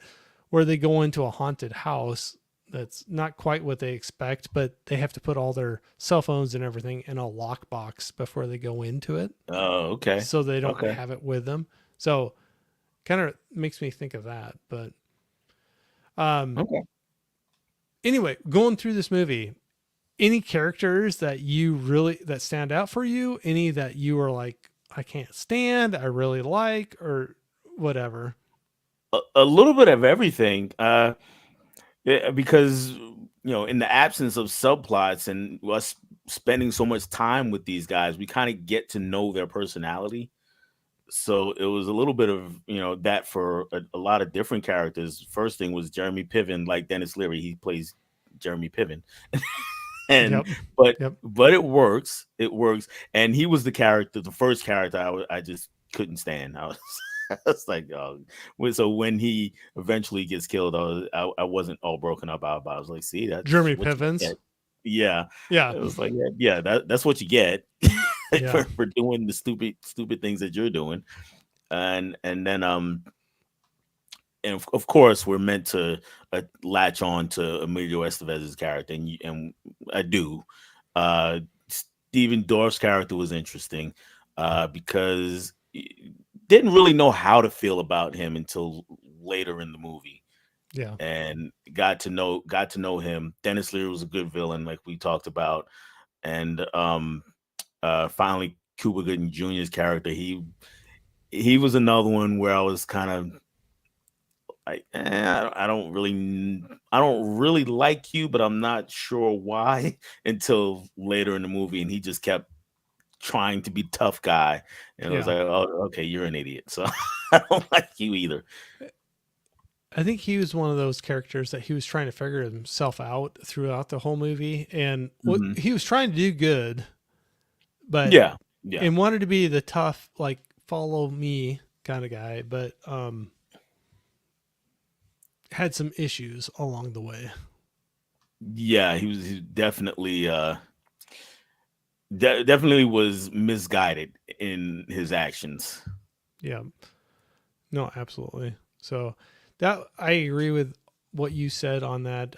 Speaker 1: where they go into a haunted house that's not quite what they expect, but they have to put all their cell phones and everything in a lockbox before they go into it,
Speaker 2: Oh, okay.
Speaker 1: so they don't
Speaker 2: Okay.
Speaker 1: have it with them. So kind of makes me think of that. But um,
Speaker 2: Okay.
Speaker 1: anyway, going through this movie, any characters that you really that stand out for you? Any that you are like, I can't stand, I really like, or whatever?
Speaker 2: A little bit of everything. Yeah, because in the absence of subplots and us spending so much time with these guys, we kind of get to know their personality. So it was a little bit of that for a lot of different characters. First thing was Jeremy Piven, like Dennis Leary. He plays Jeremy Piven, and
Speaker 1: Yep.
Speaker 2: but
Speaker 1: Yep.
Speaker 2: but it works. It works, and he was the character, the first character I just couldn't stand. I was, I was like, oh. So when he eventually gets killed, I wasn't all broken up about. I was like, see, that's
Speaker 1: Jeremy
Speaker 2: what you
Speaker 1: Pivens.
Speaker 2: get. Yeah,
Speaker 1: Yeah.
Speaker 2: it was like, yeah, yeah, that's what you get
Speaker 1: Yeah.
Speaker 2: for doing the stupid things that you're doing. And then and of course we're meant to latch on to Emilio Estevez's character, and I do. Stephen Dorff's character was interesting because didn't really know how to feel about him until later in the movie,
Speaker 1: Yeah.
Speaker 2: and got to know him. Dennis Leary was a good villain, like we talked about, and finally Cuba Gooding Jr.'s character, he was another one where I was kind of like, I don't really like you, but I'm not sure why until later in the movie, and he just kept trying to be tough guy, and I was
Speaker 1: Yeah.
Speaker 2: like, oh, okay, you're an idiot, so I don't like you either.
Speaker 1: I think he was one of those characters that he was trying to figure himself out throughout the whole movie. And what
Speaker 2: Hmm.
Speaker 1: he was trying to do good, but
Speaker 2: Yeah, yeah,
Speaker 1: and wanted to be the tough, like, follow me. kind of guy, but had some issues along the way.
Speaker 2: Yeah, he was definitely definitely was misguided in his actions.
Speaker 1: Yeah. No, absolutely. So that I agree with what you said on that.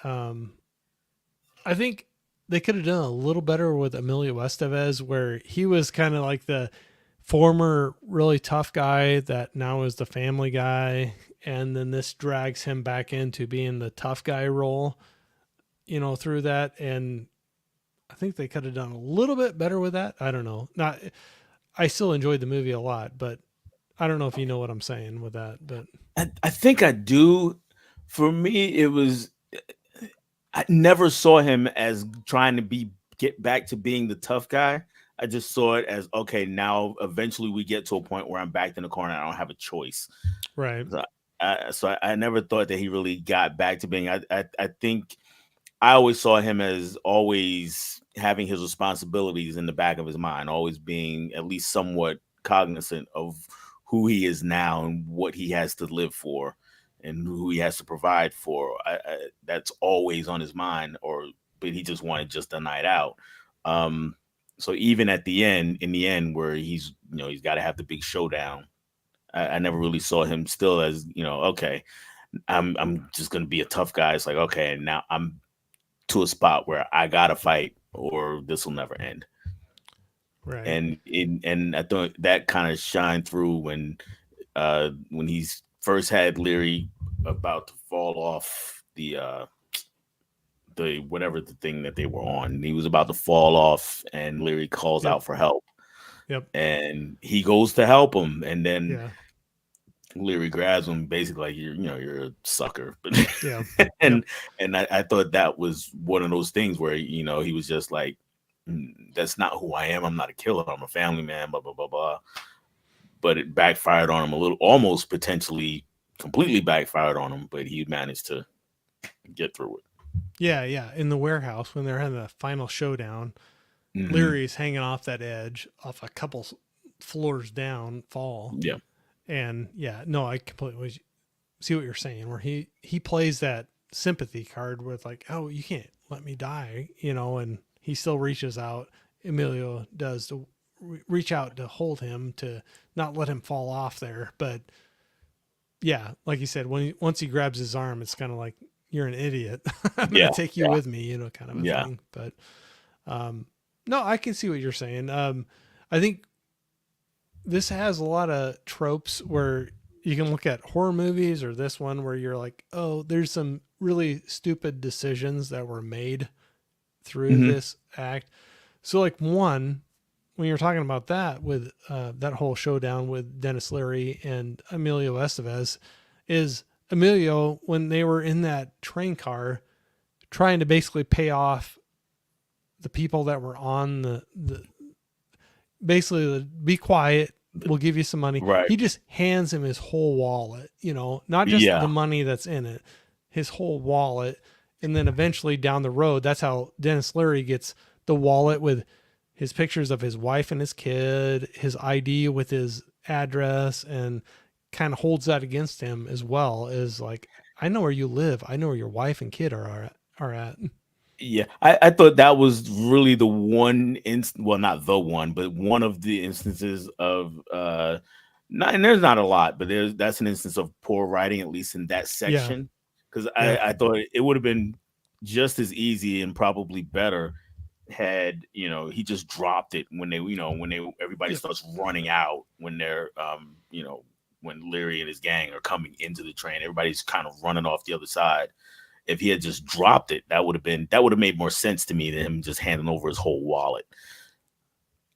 Speaker 1: I think they could have done a little better with Emilio Estevez, where he was kind of like the former really tough guy that now is the family guy, and then this drags him back into being the tough guy role, through that. And I think they could have done a little bit better with that. I don't know. Not, I still enjoyed the movie a lot, but I don't know if you know what I'm saying with that. But
Speaker 2: I think I do. For me, it was I never saw him as trying to get back to being the tough guy. I just saw it as okay. Now, eventually, we get to a point where I'm backed in the corner. I don't have a choice.
Speaker 1: right,
Speaker 2: So, I never thought that he really got back to being. I think I always saw him as always having his responsibilities in the back of his mind, always being at least somewhat cognizant of who he is now and what he has to live for and who he has to provide for. That's always on his mind, but he just wanted just a night out. Um, so even at the end, in the end, where he's got to have the big showdown. I never really saw him still as okay, I'm just gonna be a tough guy. It's like okay, now I'm to a spot where I gotta fight or this will never end.
Speaker 1: right.
Speaker 2: And I thought that kind of shined through when he's first had Leary about to fall off the whatever the thing that they were on. He was about to fall off and Leary calls
Speaker 1: Yep,
Speaker 2: out for help
Speaker 1: yep,
Speaker 2: and he goes to help him and then
Speaker 1: yeah,
Speaker 2: Leary grabs him basically like you're a sucker.
Speaker 1: yeah, yep,
Speaker 2: and I thought that was one of those things where he was just like that's not who I am. I'm not a killer. I'm a family man, blah blah blah blah. But it backfired on him a little, almost potentially completely backfired on him, but he managed to get through it.
Speaker 1: yeah, yeah. In the warehouse when they're having the final showdown,
Speaker 2: Hmm.
Speaker 1: Leary's hanging off that edge, off a couple floors down, fall,
Speaker 2: Yeah.
Speaker 1: and yeah, no, I completely see what you're saying. Where he plays that sympathy card with like, oh, you can't let me die, and he still reaches out. Emilio does to reach out to hold him to not let him fall off there, but yeah, like you said, once he grabs his arm, it's kind of like you're an idiot. I'm gonna
Speaker 2: Yeah.
Speaker 1: take you
Speaker 2: Yeah.
Speaker 1: with me, kind of a
Speaker 2: Yeah.
Speaker 1: thing. But no, I can see what you're saying. I think this has a lot of tropes where you can look at horror movies or this one where you're like, oh, there's some really stupid decisions that were made through
Speaker 2: Hmm.
Speaker 1: this act. So, like, one, when you're talking about that with that whole showdown with Dennis Leary and Emilio Estevez, is Emilio, when they were in that train car trying to basically pay off the people that were on the basically be quiet, we'll give you some money.
Speaker 2: Right.
Speaker 1: He just hands him his whole wallet, not just the
Speaker 2: Yeah.
Speaker 1: money that's in it, his whole wallet. And then eventually down the road, that's how Dennis Leary gets the wallet with his pictures of his wife and his kid, his ID with his address, and kind of holds that against him as well as like, I know where you live. I know where your wife and kid are at.
Speaker 2: Yeah, I thought that was really the one well, not the one, but one of the instances of not and there's not a lot, but that's an instance of poor writing, at least in that
Speaker 1: Yeah.
Speaker 2: section. Because
Speaker 1: Yep.
Speaker 2: I thought it would have been just as easy and probably better had he just dropped it when they everybody
Speaker 1: Yep.
Speaker 2: starts running out when they're when Leary and his gang are coming into the train, everybody's kind of running off the other side. If he had just dropped it, that would have made more sense to me than him just handing over his whole wallet.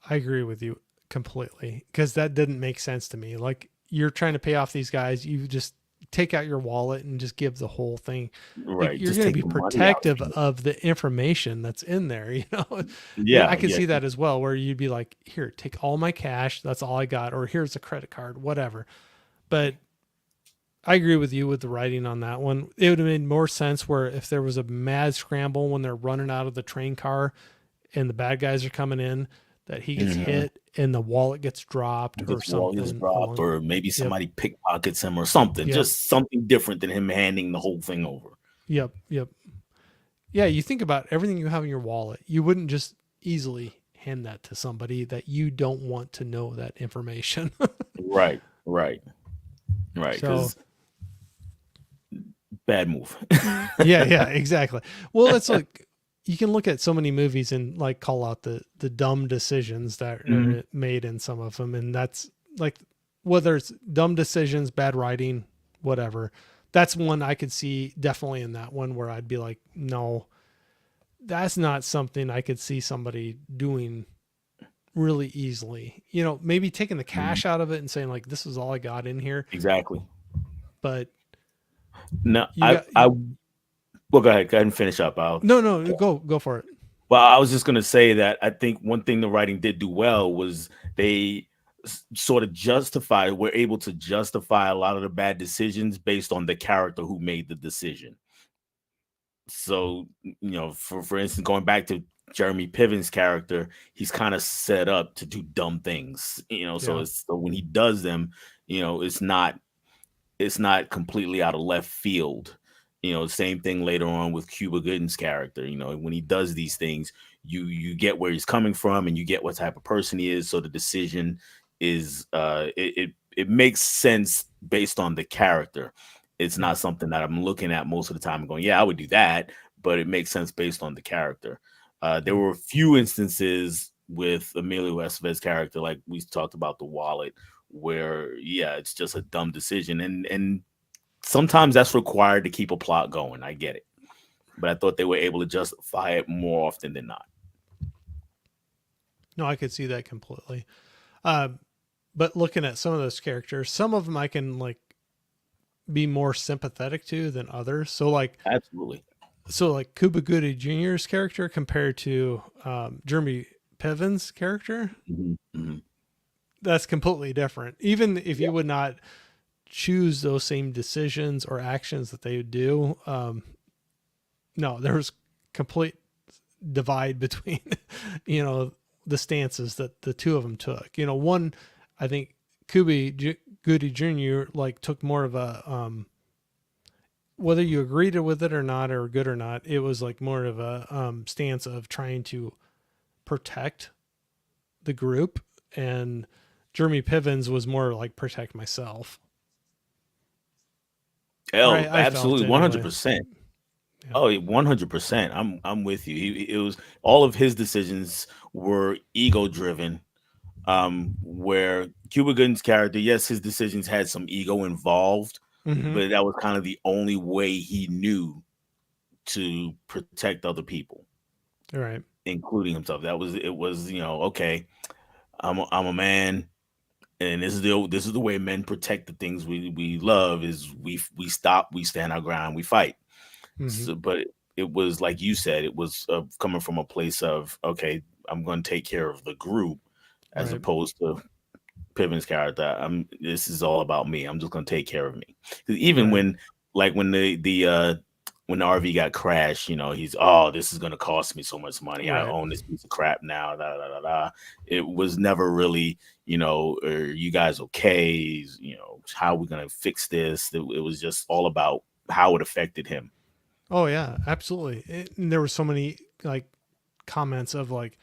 Speaker 1: I agree with you completely because that didn't make sense to me. Like you're trying to pay off these guys, you just take out your wallet and just give the whole thing. Like
Speaker 2: Right.
Speaker 1: you're
Speaker 2: Just
Speaker 1: going to
Speaker 2: take
Speaker 1: be
Speaker 2: the money out.
Speaker 1: protective of the information that's in there. Yeah,
Speaker 2: Yeah,
Speaker 1: I can
Speaker 2: yeah.
Speaker 1: see that as well. Where you'd be like, here, take all my cash. That's all I got. Or here's a credit card, whatever. But I agree with you with the writing on that one. It would have made more sense where if there was a mad scramble when they're running out of the train car and the bad guys are coming in, that he gets
Speaker 2: Mhm.
Speaker 1: hit and the wallet gets dropped or
Speaker 2: Gets wall gets
Speaker 1: something
Speaker 2: dropped,
Speaker 1: along.
Speaker 2: or maybe
Speaker 1: Yep.
Speaker 2: somebody pickpockets him or something.
Speaker 1: Yep.
Speaker 2: Just something different than him handing the whole thing over.
Speaker 1: Yep. Yep. Yeah, you think about everything you have in your wallet. You wouldn't just easily hand that to somebody that you don't want to know that information.
Speaker 2: Right, right, right.
Speaker 1: So,
Speaker 2: Because bad move.
Speaker 1: yeah, yeah, exactly. Well, it's like you can look at so many movies and like call out the dumb decisions that
Speaker 2: Mhm.
Speaker 1: are made in some of them, and that's like whether it's dumb decisions, bad writing, whatever. That's one I could see definitely in that one where I'd be like, no, that's not something I could see somebody doing really easily. You know, maybe taking the
Speaker 2: Mhm.
Speaker 1: cash out of it and saying like, this is all I got in here,
Speaker 2: Exactly.
Speaker 1: but
Speaker 2: No,
Speaker 1: you got
Speaker 2: I well, go ahead and finish up. I'll.
Speaker 1: no, go for it.
Speaker 2: Well, I was just going to say that I think one thing the writing did do well was they sort of were able to justify a lot of the bad decisions based on the character who made the decision. So, for instance, going back to Jeremy Piven's character, he's kind of set up to do dumb things, so
Speaker 1: Yeah.
Speaker 2: so when he does them, it's not completely out of left field. Same thing later on with Cuba Gooding's character. When he does these things, you get where he's coming from and you get what type of person he is. So the decision is it makes sense based on the character. It's
Speaker 1: Yeah.
Speaker 2: not something that I'm looking at most of the time and going, yeah, I would do that, but it makes sense based on the character. There
Speaker 1: Yeah.
Speaker 2: were a few instances with Emilio Estevez's character, like we talked about the wallet, where yeah, it's just a dumb decision, and sometimes that's required to keep a plot going. I get it, but I thought they were able to justify it more often than not.
Speaker 1: No, I could see that completely. Uh, but looking at some of those characters, some of them I can like be more sympathetic to than others.
Speaker 2: Absolutely.
Speaker 1: So like Cuba Goody Jr.'s character compared to Jeremy Piven's character,
Speaker 2: Hmm.
Speaker 1: that's completely different. Even if
Speaker 2: Yeah.
Speaker 1: you would not choose those same decisions or actions that they would do, no, there's complete divide between you know the stances that the two of them took. One, I think Goody Jr. like took more of a whether you agreed with it or not or good or not, it was like more of a stance of trying to protect the group, and Jeremy Pivens was more like protect myself. Or
Speaker 2: Oh,
Speaker 1: I felt
Speaker 2: absolutely,
Speaker 1: anyway.
Speaker 2: 100%.
Speaker 1: Yeah.
Speaker 2: Oh, 100%. I'm with you. It was all of his decisions were ego driven. Where Cuba Gooding's character, yes, his decisions had some ego involved,
Speaker 1: Mm-hmm.
Speaker 2: but that was kind of the only way he knew to protect other people,
Speaker 1: All right.
Speaker 2: including himself. It was okay. I'm a man, and this is the way men protect the things we love is we stop, we stand our ground, we fight.
Speaker 1: Mm-hmm.
Speaker 2: So, but it was like you said, it was coming from a place of okay, I'm going to take care of the group as
Speaker 1: Right.
Speaker 2: opposed to Piven's character. This is all about me. I'm just going to take care of me. 'Cause even
Speaker 1: Right.
Speaker 2: when like when the RV got crashed, he's, oh, this is going to cost me so much money. I
Speaker 1: Right.
Speaker 2: own this piece of crap now. Da, da, da, da. It was never really, are you guys okay? How are we going to fix this? It was just all about how it affected him.
Speaker 1: Oh yeah, absolutely. And there were so many like comments of like,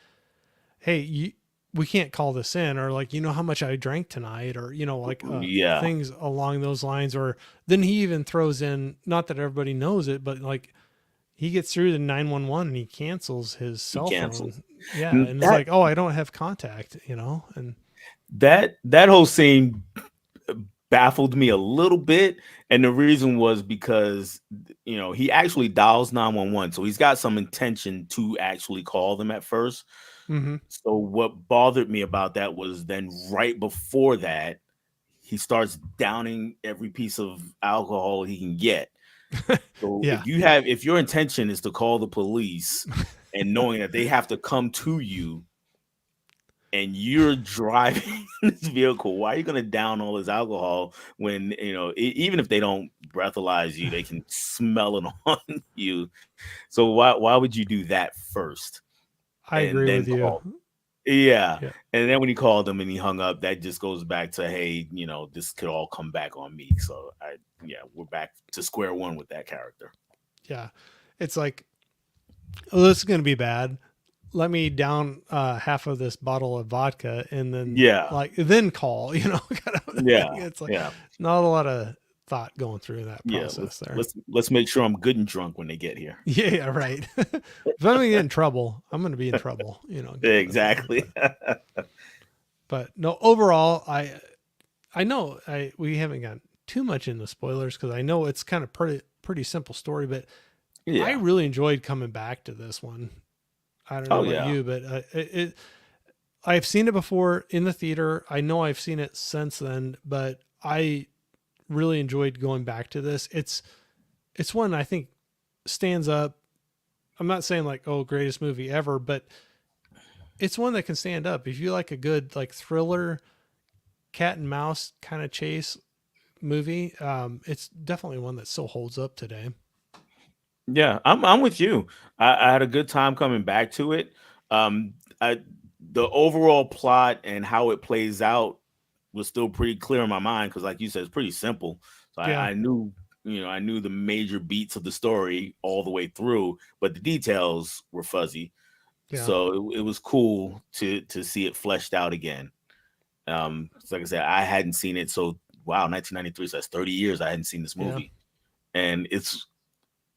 Speaker 1: "Hey, we can't call this in," or like, how how much I drank tonight, or like
Speaker 2: Yeah,
Speaker 1: things along those lines. Or then he even throws in, not that everybody knows it, but like he gets through to 911 and he cancels his
Speaker 2: he
Speaker 1: cell
Speaker 2: cancels.
Speaker 1: phone. Yeah,
Speaker 2: And
Speaker 1: and it's
Speaker 2: that
Speaker 1: like, oh, I don't have contact, and
Speaker 2: that whole scene baffled me a little bit, and the reason was because he actually dials 911, so he's got some intention to actually call them at first.
Speaker 1: mm-hmm.
Speaker 2: So what bothered me about that was then right before that he starts downing every piece of alcohol he can get. So
Speaker 1: Yeah,
Speaker 2: if your intention is to call the police and knowing that they have to come to you and you're driving this vehicle, why are you going to down all this alcohol when even if they don't breathalyze you, they can smell it on you? So why would you do that first
Speaker 1: I
Speaker 2: and
Speaker 1: agree
Speaker 2: then
Speaker 1: with you.
Speaker 2: call? Yeah.
Speaker 1: Yeah.
Speaker 2: And then when he called him and he hung up, that just goes back to, hey, this could all come back on me. So yeah, we're back to square one with that character.
Speaker 1: Yeah. It's like, oh, this is going to be bad. Let me down half of this bottle of vodka and then
Speaker 2: Yeah.
Speaker 1: then call, kind of thing.
Speaker 2: Yeah.
Speaker 1: It's like
Speaker 2: Yeah.
Speaker 1: not a lot of thought going through that
Speaker 2: Yeah.
Speaker 1: process there.
Speaker 2: Let's make sure I'm good and drunk when they get here.
Speaker 1: Yeah, yeah, right. If I'm gonna get in trouble, I'm gonna be in trouble, kind of thing.
Speaker 2: Exactly.
Speaker 1: But no, overall, I know we haven't gotten too much into spoilers because I know it's kind of pretty simple story, but I
Speaker 2: Yeah.
Speaker 1: really enjoyed coming back to this one. I don't know
Speaker 2: Oh
Speaker 1: about
Speaker 2: yeah.
Speaker 1: you, but I've seen it before in the theater. I know I've seen it since then, but I really enjoyed going back to this. It's one I think stands up. I'm not saying like, oh, greatest movie ever, but it's one that can stand up. If you like a good like thriller, cat and mouse kind of chase movie, it's definitely one that still holds up today.
Speaker 2: Yeah, I'm with you. I had a good time coming back to it. I The overall plot and how it plays out was still pretty clear in my mind because, like you said, it's pretty simple. So
Speaker 1: Yeah,
Speaker 2: I knew the major beats of the story all the way through, but the details were fuzzy.
Speaker 1: yeah,
Speaker 2: So it was cool to see it fleshed out again. So like I said, I hadn't seen it. So wow, 1993. So that's 30 years I hadn't seen this
Speaker 1: yeah,
Speaker 2: movie, and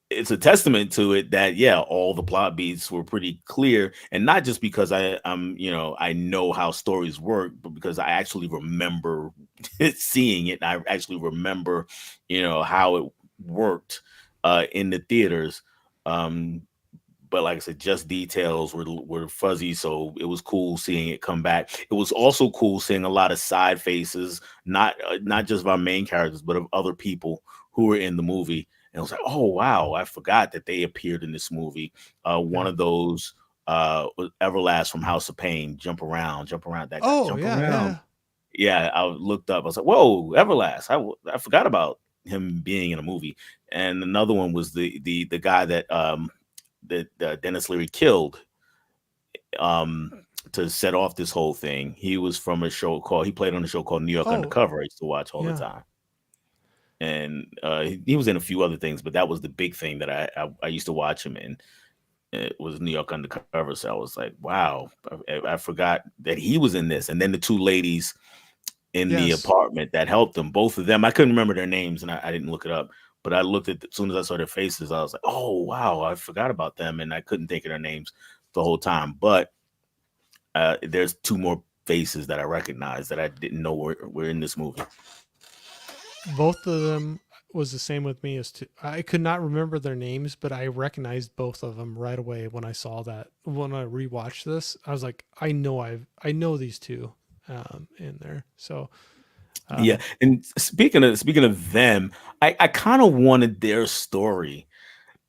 Speaker 2: it's a testament to it that yeah, all the plot beats were pretty clear, and not just because I know how stories work, but because I actually remember seeing it. And I actually remember how it worked in the theaters. Um, but like I said, just details were fuzzy, so it was cool seeing it come back. It was also cool seeing a lot of side faces, not just of our main characters, but of other people who were in the movie. And I was like, oh wow, I forgot that they appeared in this movie. One
Speaker 1: yeah.
Speaker 2: of those was Everlast from House of Pain. Jump around that guy,
Speaker 1: Oh,
Speaker 2: jump
Speaker 1: yeah,
Speaker 2: around.
Speaker 1: yeah.
Speaker 2: Yeah, I looked up. I was like, whoa, Everlast. I forgot about him being in a movie. And another one was the guy that Dennis Leary killed um to set off this whole thing. He was from a show called he played on a show called New York
Speaker 1: Oh,
Speaker 2: Undercover. I used to watch all the
Speaker 1: yeah.
Speaker 2: time. And he was in a few other things, but that was the big thing that I used to watch him in. It was New York Undercover. So I was like, wow, I forgot that he was in this. And then the two ladies in the
Speaker 1: Yes.
Speaker 2: apartment that helped them, both of them, I couldn't remember their names and I didn't look it up. But I looked at as soon as I saw their faces, I was like, "Oh wow, I forgot about them," and I couldn't think of their names the whole time. But there's two more faces that I recognize that I didn't know were in this movie.
Speaker 1: Both of them was the same with me as to I could not remember their names, but I recognized both of them right away when I saw that. When I rewatched this, I was like, I know these two in there. So,
Speaker 2: Yeah,
Speaker 1: um
Speaker 2: and speaking of them, I kind of wanted their story,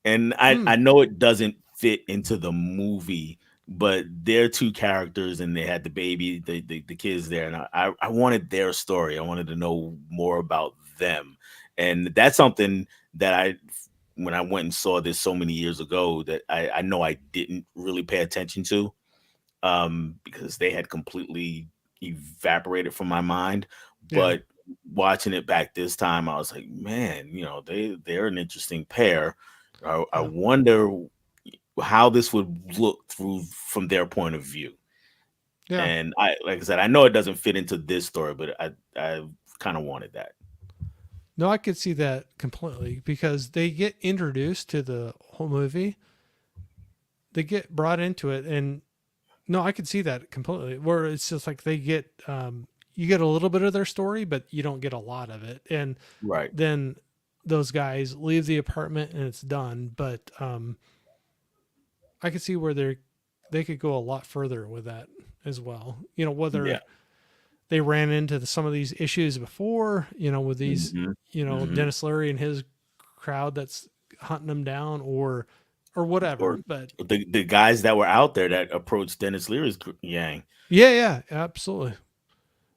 Speaker 2: and I
Speaker 1: mm,
Speaker 2: know it doesn't fit into the movie, but they're two characters, and they had the baby, the kids there, and I wanted their story. I wanted to know more about them, and that's something that when I went and saw this so many years ago that I know I didn't really pay attention to because they had completely evaporated from my mind.
Speaker 1: yeah.
Speaker 2: But watching it back this time, I was like, man, they're an interesting pair. I
Speaker 1: Yeah.
Speaker 2: wonder how this would look through from their point of view.
Speaker 1: Yeah.
Speaker 2: And like I said, I know it doesn't fit into this story, but I kind of wanted that.
Speaker 1: No, I could see that completely because they get introduced to the whole movie. They get brought into it and no, I could see that completely. Where it's just like they get you get a little bit of their story, but you don't get a lot of it. And
Speaker 2: Right.
Speaker 1: then those guys leave the apartment and it's done. But I could see where they could go a lot further with that as well.
Speaker 2: Yeah.
Speaker 1: Whether they ran into some of these issues before, with these,
Speaker 2: Hmm. Hmm.
Speaker 1: Dennis Leary and his crowd that's hunting them down or whatever.
Speaker 2: Or
Speaker 1: But
Speaker 2: the guys that were out there that approached Dennis Leary's gang.
Speaker 1: yeah, yeah, absolutely.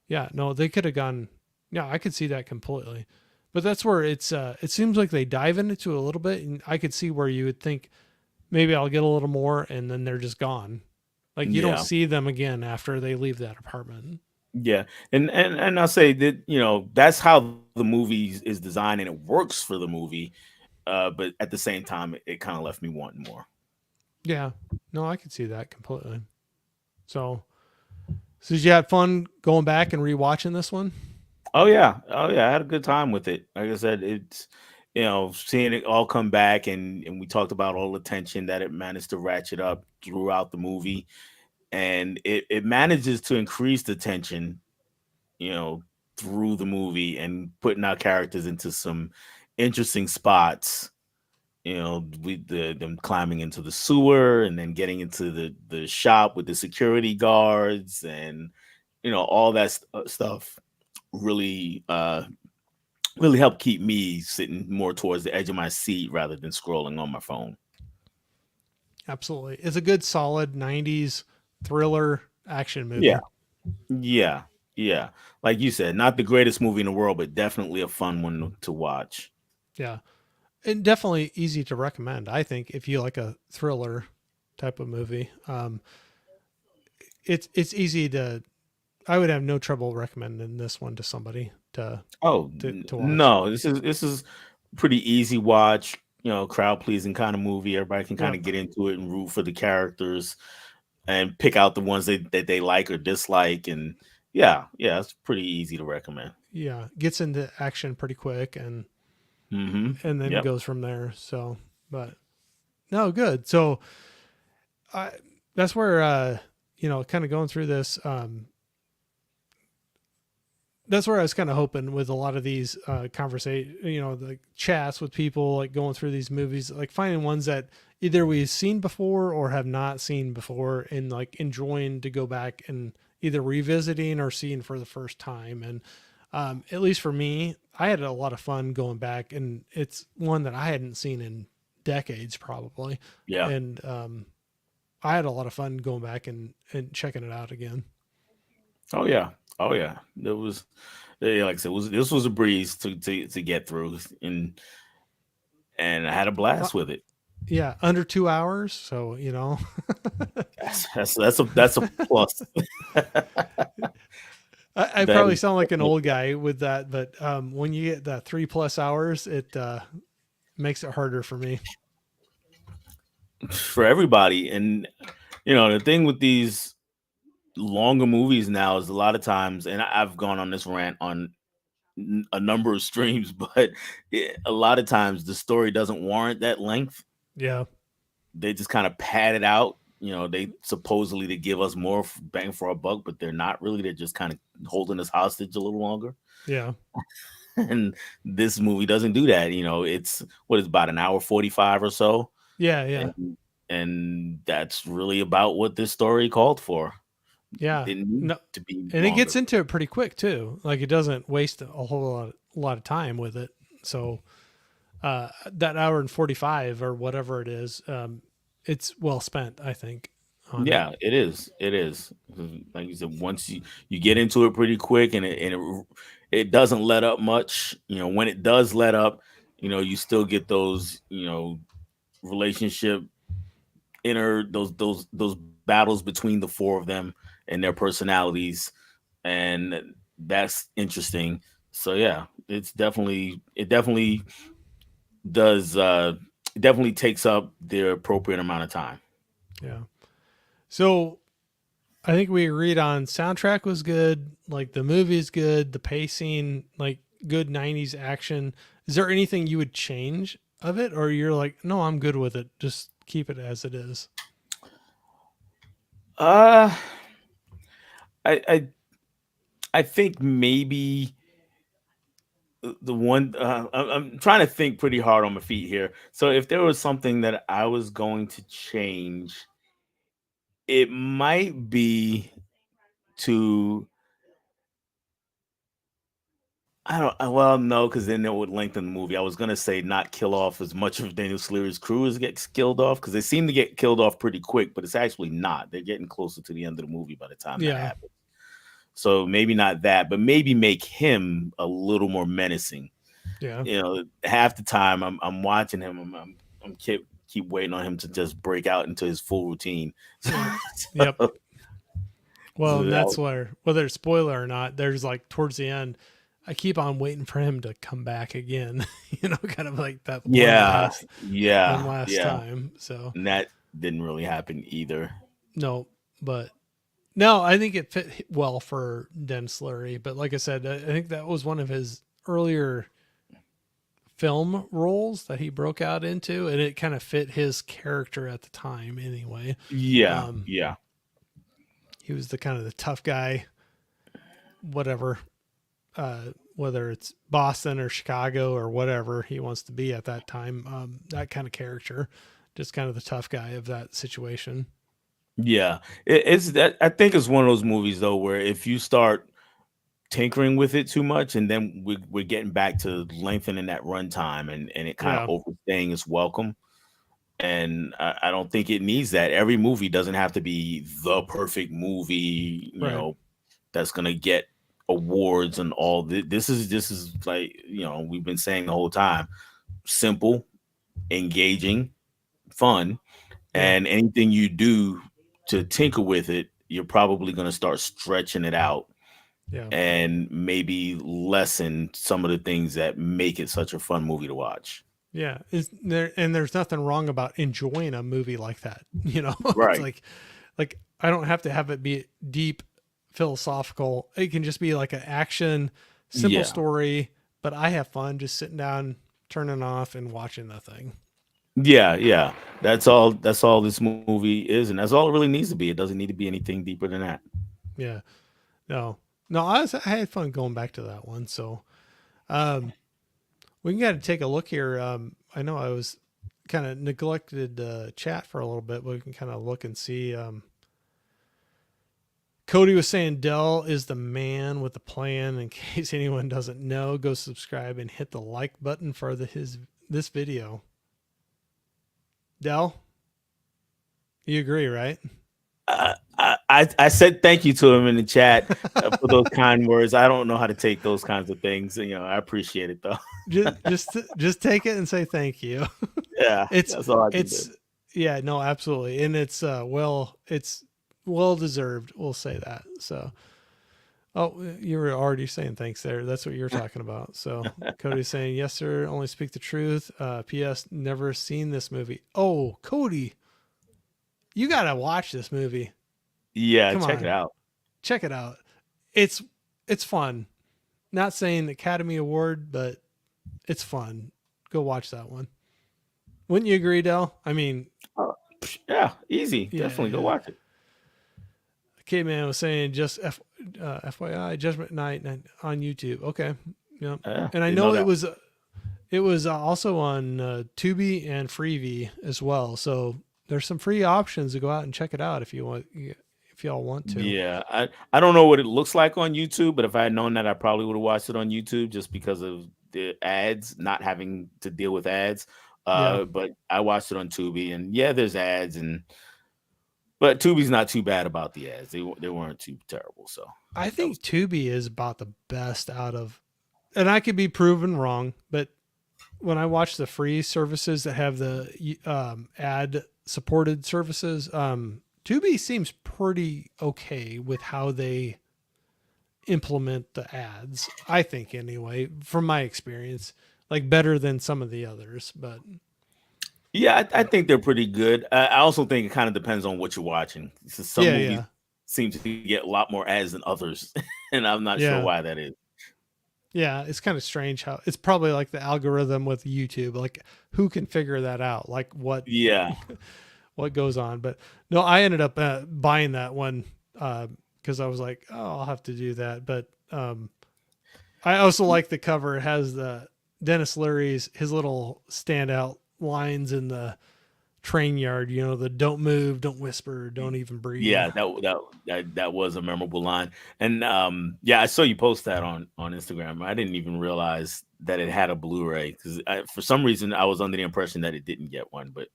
Speaker 1: Yeah, no, they could have gone. Yeah, I could see that completely. But that's where it seems like they dive into it a little bit and I could see where you would think maybe I'll get a little more and then they're just gone. Like you don't
Speaker 2: Yeah.
Speaker 1: see them again after they leave that apartment.
Speaker 2: Yeah. And I'll say that, that's how the movie is designed and it works for the movie. But at the same time, it kind of left me wanting more.
Speaker 1: Yeah. No, I could see that completely. So, so did you have fun going back and rewatching this one?
Speaker 2: Oh yeah. Oh yeah. I had a good time with it. Like I said, it's seeing it all come back, and we talked about all the tension that it managed to ratchet up throughout the movie. And it manages to increase the tension, you know, through the movie and putting our characters into some interesting spots. With them climbing into the sewer and then getting into the shop with the security guards, and all that stuff really really helped keep me sitting more towards the edge of my seat rather than scrolling on my phone.
Speaker 1: Absolutely. It's a good solid 90s thriller action
Speaker 2: Yeah,
Speaker 1: movie.
Speaker 2: yeah, yeah. Like you said, not the greatest movie in the world, but definitely a fun one to watch.
Speaker 1: Yeah. And definitely easy to recommend, I think, if you like a thriller type of movie. It's easy to I would have no trouble recommending this one to somebody
Speaker 2: Oh
Speaker 1: to watch.
Speaker 2: no, this is pretty easy watch. Crowd pleasing kind of movie. Everybody can kind
Speaker 1: Yep.
Speaker 2: of get into it and root for the characters and pick out the ones that they like or dislike. And yeah, yeah, it's pretty easy to recommend.
Speaker 1: Yeah. Gets into action pretty quick
Speaker 2: Hmm.
Speaker 1: and then
Speaker 2: Yep.
Speaker 1: goes from there. So, but no, good. So, I that's where kind of going through this that's where I was kind of hoping with a lot of these conversation, the chats with people, like going through these movies, like finding ones that either we've seen before or have not seen before, and like enjoying to go back and either revisiting or seeing for the first time. And at least for me, I had a lot of fun going back, and it's one that I hadn't seen in decades probably,
Speaker 2: Yeah.
Speaker 1: and I had a lot of fun going back and checking it out again.
Speaker 2: Oh yeah. Oh yeah. It was, yeah, like I said, this was a breeze to get through, and I had a
Speaker 1: Uh,
Speaker 2: blast with it.
Speaker 1: yeah, under 2 hours. So,
Speaker 2: That's a plus.
Speaker 1: I
Speaker 2: That
Speaker 1: probably
Speaker 2: is
Speaker 1: sound like an
Speaker 2: definitely a
Speaker 1: old
Speaker 2: plus.
Speaker 1: guy with that, but when you get the 3+ hours, it makes it harder for me.
Speaker 2: For everybody. And the thing with these longer movies now is a lot of times, and I've gone on this rant on a number of streams, but a lot of times the story doesn't warrant that length.
Speaker 1: Yeah,
Speaker 2: They just kind of pad it out. They supposedly to give us more bang for our buck, but they're not really. They're just kind of holding us hostage a little longer.
Speaker 1: yeah,
Speaker 2: And this movie doesn't do that. It's what is about an hour 45 or so,
Speaker 1: yeah, yeah,
Speaker 2: and that's really about what this story called for.
Speaker 1: yeah.
Speaker 2: Didn't need
Speaker 1: No,
Speaker 2: to be
Speaker 1: and it gets
Speaker 2: longer.
Speaker 1: into it pretty quick too. Like it doesn't waste a whole lot of time with it. So that hour and 45 or whatever it is, it's well spent, I think, on it.
Speaker 2: Yeah, it is. It is. Like you said, once you get into it pretty quick, and it doesn't let up much. When it does let up, you still get those relationship inner those battles between the four of them and their personalities, and that's interesting. So yeah, it definitely does it definitely takes up the appropriate amount of time.
Speaker 1: Yeah. So I think we agreed on soundtrack was good, like the movie's good, the pacing, like good 90s action. Is there anything you would change of it, or you're like, no, I'm good with it. Just keep it as it is?
Speaker 2: Uh I I think maybe the one I'm trying to think pretty hard on my feet here. So if there was something that I was going to change, it might be to I don't well no, because then it would lengthen the movie. I was gonna say not kill off as much of Daniel Sleary's crew as gets killed off, because they seem to get killed off pretty quick, but it's actually not. They're getting closer to the end of the movie by the time that
Speaker 1: Yeah.
Speaker 2: happens. So maybe not that, but maybe make him a little more menacing.
Speaker 1: Yeah.
Speaker 2: Half the time I'm watching him, I'm keep waiting on him to just break out into his full routine.
Speaker 1: Yeah. Yep.
Speaker 2: So,
Speaker 1: Well,
Speaker 2: so
Speaker 1: and
Speaker 2: that
Speaker 1: that's
Speaker 2: was-
Speaker 1: where, whether it's spoiler or not, there's like towards the end, I keep on waiting for him to come back again, kind of like that
Speaker 2: yeah,
Speaker 1: one
Speaker 2: yeah,
Speaker 1: last
Speaker 2: yeah.
Speaker 1: time. So
Speaker 2: And that didn't really happen either.
Speaker 1: no, but no, I think it fit well for Dennis Leary. But like I said, I think that was one of his earlier film roles that he broke out into, and it kind of fit his character at the time anyway.
Speaker 2: Yeah,
Speaker 1: Um,
Speaker 2: yeah,
Speaker 1: he was the kind of the tough guy, whatever, whether it's Boston or Chicago or whatever he wants to be at that time. That kind of character, just kind of the tough guy of that situation.
Speaker 2: yeah. It's that I think it's one of those movies though where if you start tinkering with it too much, and then we're getting back to lengthening that runtime and it kind of
Speaker 1: Yeah,
Speaker 2: overstaying its welcome. And I don't think it needs that. Every movie doesn't have to be the perfect movie,
Speaker 1: right.
Speaker 2: that's gonna get awards and all. This is like we've been saying the whole time: simple, engaging, fun,
Speaker 1: Yeah,
Speaker 2: and anything you do to tinker with it, you're probably gonna start stretching it out
Speaker 1: yeah,
Speaker 2: and maybe lessen some of the things that make it such a fun movie to watch.
Speaker 1: yeah. Is there, and there's nothing wrong about enjoying a movie like that. It's
Speaker 2: Right.
Speaker 1: like I don't have to have it be deep philosophical. It can just be like an action, simple
Speaker 2: Yeah.
Speaker 1: story, but I have fun just sitting down, turning off and watching the thing.
Speaker 2: Yeah, yeah. That's all this movie is, and that's all it really needs to be. It doesn't need to be anything deeper than that.
Speaker 1: Yeah. No. No, I had fun going back to that one. So, um we can got to take a look here. I know I was kind of neglected chat for a little bit, but we can kind of look and see. Cody was saying Dell is the man with the plan. In case anyone doesn't know, go subscribe and hit the like button for his this video. Dell, you agree, right?
Speaker 2: I said thank you to him in the chat for those kind words. I don't know how to take those kinds of things. I appreciate it though.
Speaker 1: Just take it and say thank you.
Speaker 2: Yeah,
Speaker 1: It's
Speaker 2: that's all I can
Speaker 1: it's
Speaker 2: do.
Speaker 1: yeah, no, absolutely, and it's well deserved. We'll say that. So, oh, you were already saying thanks there. That's what you're talking about. So, Cody's saying yes, sir. Only speak the truth. P.S. Never seen this movie. Oh, Cody, you gotta watch this movie.
Speaker 2: Yeah,
Speaker 1: Come
Speaker 2: check it
Speaker 1: on,
Speaker 2: out.
Speaker 1: check it out. It's fun. Not saying Academy Award, but it's fun. Go watch that one. Wouldn't you agree, Dell? I mean,
Speaker 2: Yeah, easy.
Speaker 1: yeah,
Speaker 2: Definitely go
Speaker 1: yeah.
Speaker 2: watch it.
Speaker 1: K-Man was saying just FYI, Judgment Night on YouTube. Okay. Yeah.
Speaker 2: Yeah,
Speaker 1: And I
Speaker 2: didn't know
Speaker 1: know
Speaker 2: that.
Speaker 1: it was also on Tubi and Freevee as well. So there's some free options to go out and check it out if y'all want to.
Speaker 2: Yeah, I don't know what it looks like on YouTube, but if I had known that, I probably would have watched it on YouTube just because of the ads, not having to deal with ads.
Speaker 1: Yeah.
Speaker 2: But I watched it on Tubi, and yeah, there's ads, but Tubi's not too bad about the ads. They weren't too terrible. So
Speaker 1: I
Speaker 2: that was
Speaker 1: think Tubi is about the best out of, and I could be proven wrong, but when I watch the free services that have the ad supported services, Tubi seems pretty okay with how they implement the ads. I think anyway, from my experience, like better than some of the others. But
Speaker 2: yeah, I think they're pretty good. I also think it kind of depends on what you're watching. So some
Speaker 1: yeah,
Speaker 2: movies
Speaker 1: yeah,
Speaker 2: seem to get a lot more ads than others, and I'm not sure
Speaker 1: yeah,
Speaker 2: why that is.
Speaker 1: yeah. It's kind of strange how it's probably like the algorithm with YouTube. Like who can figure that out? Like
Speaker 2: Yeah,
Speaker 1: what goes on? But no, I ended up buying that one because I was like, oh, I'll have to do that. But I also like the cover. It has the Dennis Leary's his little standout lines in the train yard. The don't move, don't whisper, don't even breathe.
Speaker 2: yeah, that was a memorable line. And yeah, I saw you post that on Instagram. I didn't even realize that it had a Blu-ray because for some reason I was under the impression that it didn't get one. But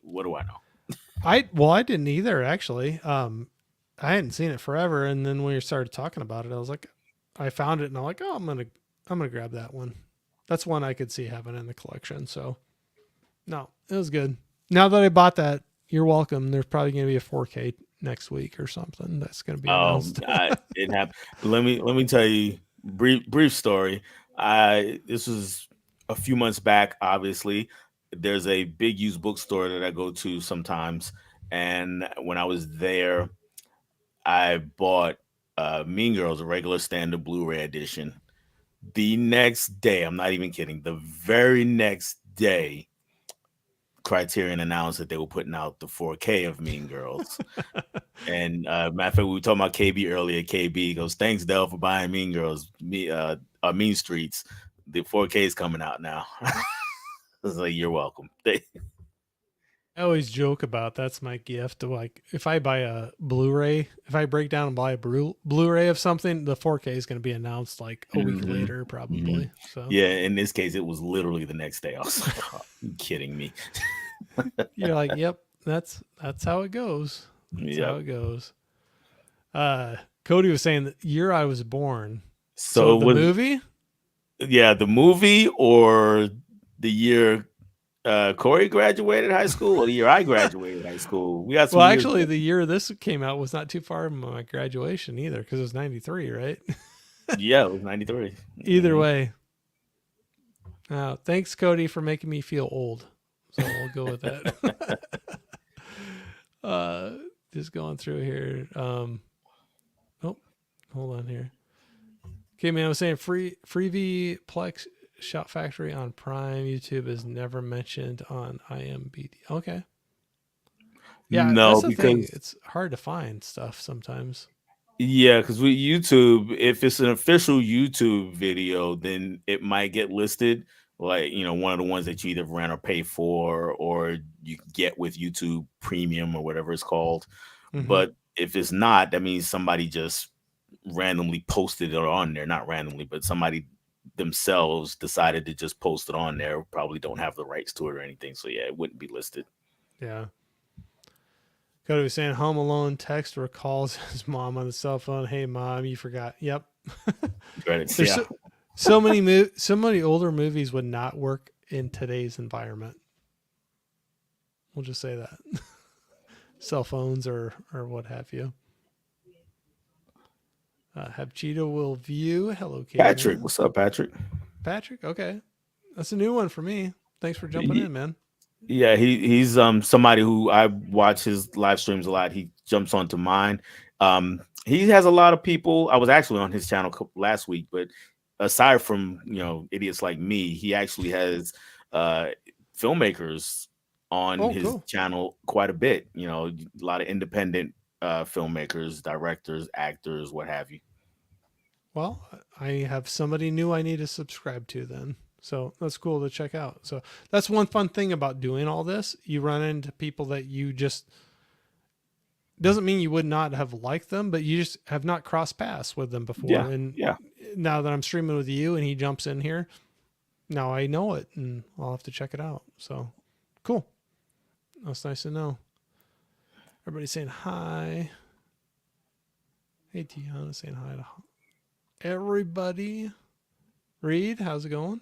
Speaker 2: what do I know?
Speaker 1: I didn't either actually. I hadn't seen it forever, and then when we started talking about it, I was like, I found it, and I'm like, oh, I'm gonna grab that one. That's one I could see having in the collection. So No, it was good. Now that I bought that, you're welcome. There's probably going to be a 4K next week or something that's going to be announced.
Speaker 2: It happened. Let me tell you brief story. I This was a few months back. Obviously, there's a big used bookstore that I go to sometimes, and when I was there, I bought Mean Girls, a regular standard Blu-ray edition. The next day, I'm not even kidding. The very next day, Criterion announced that they were putting out the 4K of Mean Girls. And matter of fact, we were talking about KB earlier. KB goes, "Thanks, Dell, for buying Mean Girls, Mean Streets. The 4K is coming out now." I was like, "You're welcome."
Speaker 1: I always joke about that's my gift. Like if I buy a Blu-ray, if I break down and buy a Blu-ray of something, the 4K is going to be announced like a week
Speaker 2: hmm
Speaker 1: later,
Speaker 2: hmm
Speaker 1: probably. So
Speaker 2: Yeah, in this case, it was literally the next day. I was like, "Oh, you kidding me?"
Speaker 1: you're like, yep, that's how it goes. That's how
Speaker 2: Yep.
Speaker 1: it goes. Cody was saying the year I was born. So
Speaker 2: So
Speaker 1: the
Speaker 2: was
Speaker 1: movie,
Speaker 2: yeah, the movie or the year Corey graduated high school or the year I graduated high school? We got
Speaker 1: well,
Speaker 2: some years.
Speaker 1: actually, the year this came out was not too far from my graduation either, because it was '93, right?
Speaker 2: Yeah, it was 93.
Speaker 1: Either
Speaker 2: hmm
Speaker 1: way, thanks, Cody, for making me feel old. So we'll go with that. uh, just going through here. Oh, hold on here. Okay, man. I was saying Freevee Plex Shot Factory on Prime. YouTube is never mentioned on IMBD. Okay. Yeah, that's
Speaker 2: No,
Speaker 1: the thing.
Speaker 2: because
Speaker 1: It's hard to find stuff sometimes.
Speaker 2: yeah, because with YouTube, if it's an official YouTube video, then it might get listed like, one of the ones that you either rent or pay for, or you get with YouTube Premium or whatever it's called.
Speaker 1: Mm-hmm.
Speaker 2: But if it's not, that means somebody just randomly posted it on there. Not randomly, but somebody themselves decided to just post it on there. Probably don't have the rights to it or anything. So yeah, it wouldn't be listed.
Speaker 1: Yeah. Cody was saying Home Alone text recalls his mom on the cell phone. Hey, mom, you forgot. Yep.
Speaker 2: Credits,
Speaker 1: There's
Speaker 2: yeah.
Speaker 1: so many older movies would not work in today's environment. We'll just say that. Cell phones or what have you. Habchito will view. Hello,
Speaker 2: Patrick,
Speaker 1: caveman.
Speaker 2: what's up, Patrick?
Speaker 1: Patrick. Okay, that's a new one for me. Thanks for jumping in, man.
Speaker 2: Yeah, he's somebody who I watch his live streams a lot. He jumps onto mine. He has a lot of people. I was actually on his channel last week, but aside from idiots like me, he actually has uh filmmakers on
Speaker 1: Oh,
Speaker 2: his
Speaker 1: cool.
Speaker 2: channel quite a bit. A lot of independent filmmakers, directors, actors, what have you.
Speaker 1: Well, I have somebody new I need to subscribe to then. So that's cool to check out. So that's one fun thing about doing all this. You run into people that you just doesn't mean you would not have liked them, but you just have not crossed paths with them before.
Speaker 2: Yeah,
Speaker 1: And
Speaker 2: yeah.
Speaker 1: now that I'm streaming with you and he jumps in here, now I know it and I'll have to check it out. So cool. That's nice to know. Everybody's saying hi. Hey, Tiana saying hi to everybody. Reed, how's it going?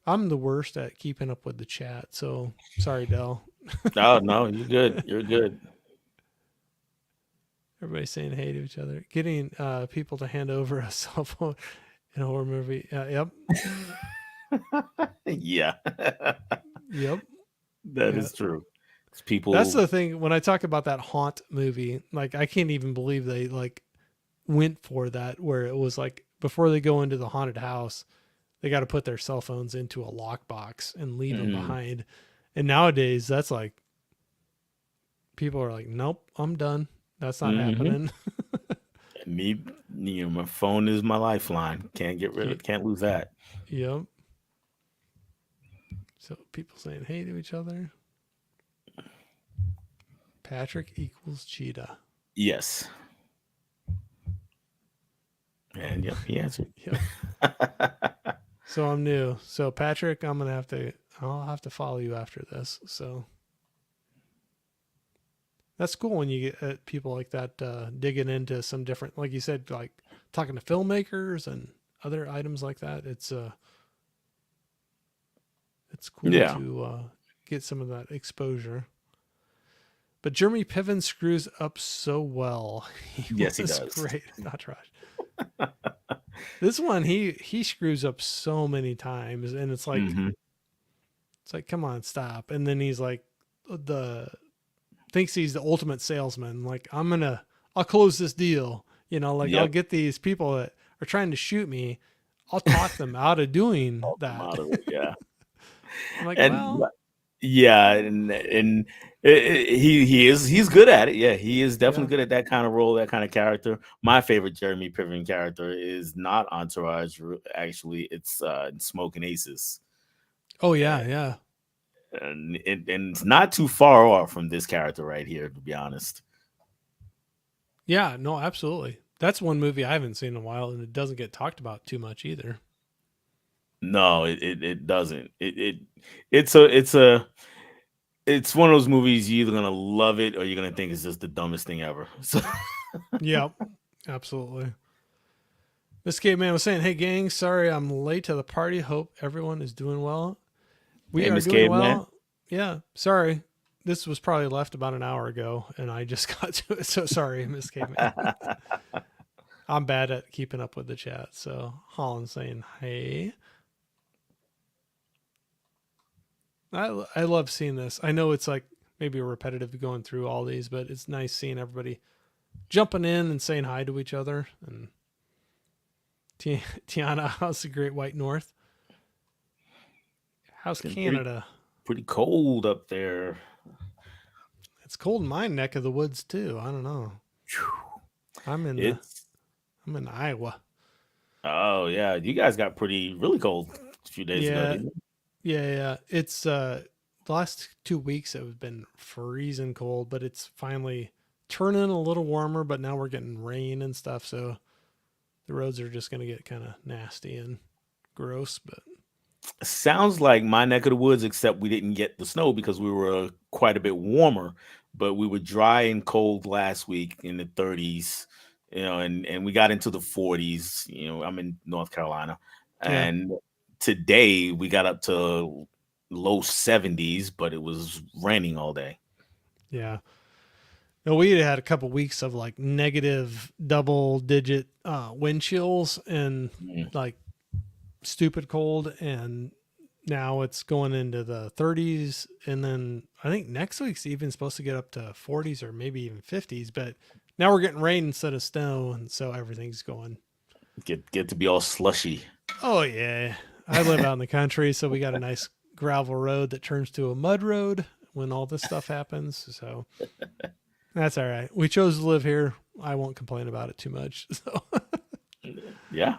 Speaker 1: I'm the worst at keeping up with the chat, so sorry, Dell.
Speaker 2: Oh no, you're good. You're good.
Speaker 1: Everybody's saying hey to each other. Getting people to hand over a cell phone in a horror movie. Yep.
Speaker 2: Yeah.
Speaker 1: Yep.
Speaker 2: That
Speaker 1: Yeah.
Speaker 2: is true. It's
Speaker 1: That's
Speaker 2: people.
Speaker 1: the thing. When I talk about that Haunt movie, like I can't even believe they like went for that, where it was like before they go into the haunted house, they got to put their cell phones into a lockbox and leave them
Speaker 2: Mhm.
Speaker 1: behind. And nowadays, that's like people are like, nope, I'm done. That's not
Speaker 2: Mhm.
Speaker 1: happening.
Speaker 2: Me, my phone is my lifeline. Can't get rid of. Can't lose that.
Speaker 1: Yep. So people saying hey to each other. Patrick equals cheetah.
Speaker 2: Yes. And yep, he answered.
Speaker 1: Yep. So I'm new. So Patrick, I'll have to follow you after this. So that's cool when you get people like that digging into some different, like you said, like talking to filmmakers and other items like that. It's It's cool
Speaker 2: Yeah.
Speaker 1: to get some of that exposure. But Jeremy Piven screws up so well. He
Speaker 2: Yes, he
Speaker 1: was
Speaker 2: does.
Speaker 1: great in Entourage. This one, he screws up so many times, and
Speaker 2: Hmm.
Speaker 1: it's like, come on, stop. And then he's like, the thinks he's the ultimate salesman. Like, I'll close this deal. Like, I'll
Speaker 2: Yep.
Speaker 1: get these people that are trying to shoot me. I'll talk them out of doing
Speaker 2: Help him
Speaker 1: that.
Speaker 2: out of it. Yeah.
Speaker 1: I'm like,
Speaker 2: And
Speaker 1: well,
Speaker 2: yeah, and he's good at it. Yeah, he is definitely
Speaker 1: yeah.
Speaker 2: good at that kind of role, that kind of character. My favorite Jeremy Piven character is not Entourage. Actually, it's Smoking Aces,
Speaker 1: Oh
Speaker 2: and
Speaker 1: yeah, yeah,
Speaker 2: and it's not too far off from this character right here, to be honest.
Speaker 1: yeah. No, absolutely. That's one movie I haven't seen in a while, and it doesn't get talked about too much either.
Speaker 2: No, it doesn't. It's one of those movies you're either gonna love it or you're gonna think it's just the dumbest thing ever. So,
Speaker 1: Yep, absolutely. This caveman was saying, "Hey gang, sorry I'm late to the party. Hope everyone is doing well. We
Speaker 2: hey,
Speaker 1: are
Speaker 2: Miss
Speaker 1: doing
Speaker 2: Caveman.
Speaker 1: well. Yeah, sorry. This was probably left about an hour ago, and I just got to it. So sorry, Miss Caveman. I'm bad at keeping up with the chat. So Holland saying, "Hey, I love seeing this. I know it's like maybe repetitive going through all these, but it's nice seeing everybody jumping in and saying hi to each other. And Tiana, how's the Great White North?
Speaker 2: It's
Speaker 1: How's
Speaker 2: getting
Speaker 1: Canada?
Speaker 2: pretty cold up there.
Speaker 1: It's cold in my neck of the woods too. I don't know.
Speaker 2: Phew.
Speaker 1: I'm in uh,
Speaker 2: It's
Speaker 1: I'm in Iowa.
Speaker 2: oh yeah, you guys got pretty really cold a few days ago,
Speaker 1: Yeah,
Speaker 2: didn't you?
Speaker 1: yeah. It's the last 2 weeks have been freezing cold, but it's finally turning a little warmer. But now we're getting rain and stuff, so the roads are just gonna get kind of nasty and gross. But
Speaker 2: Sounds like my neck of the woods, except we didn't get the snow because we were quite a bit warmer, but we were dry and cold last week in the 30s, and we got into the 40s. I'm in North Carolina,
Speaker 1: yeah,
Speaker 2: and today we got up to low 70s, but it was raining all day.
Speaker 1: yeah. No, we had a couple weeks of like negative double digit wind chills and
Speaker 2: Mm.
Speaker 1: like stupid cold, and now it's going into the 30s, and then I think next week's even supposed to get up to 40s or maybe even 50s, but now we're getting rain instead of snow, and so everything's going,
Speaker 2: Get to be all slushy.
Speaker 1: oh yeah. I live out in the country, so we got a nice gravel road that turns to a mud road when all this stuff happens, so that's all right. We chose to live here. I won't complain about it too much.
Speaker 2: Yeah.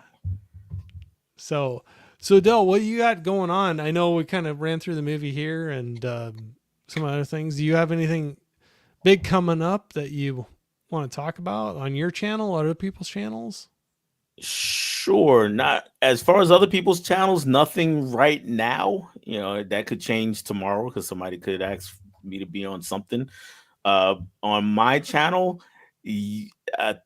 Speaker 1: So, so Dell, what you got going on? I know we kind of ran through the movie here and some other things. Do you have anything big coming up that you want to talk about on your channel or other people's channels?
Speaker 2: Sure. Not as far as other people's channels, nothing right now. That could change tomorrow because somebody could ask me to be on something. On my channel,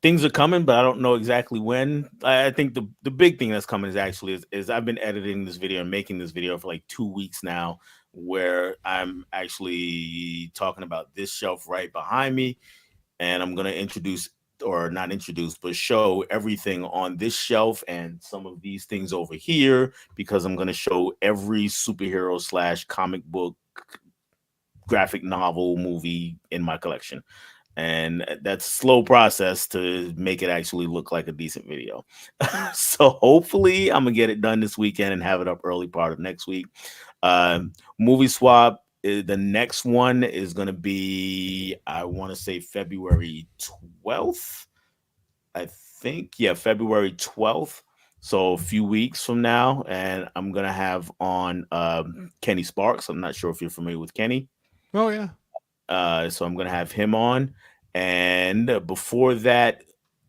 Speaker 2: things are coming, but I don't know exactly when. I think the big thing that's coming is I've been editing this video and making this video for like 2 weeks now, where I'm actually talking about this shelf right behind me, and I'm gonna introduce or not introduce, but show everything on this shelf and some of these things over here because I'm gonna show every superhero slash comic book, graphic novel, movie in my collection. And that's slow process to make it actually look like a decent video. So hopefully I'm gonna get it done this weekend and have it up early part of next week. Movie swap. The next one is gonna be, I want to say February 12th. I think, yeah, February 12th. So a few weeks from now, and I'm gonna have on Kenny Sparks. I'm not sure if you're familiar with Kenny.
Speaker 1: Oh yeah.
Speaker 2: So I'm gonna have him on, and before that,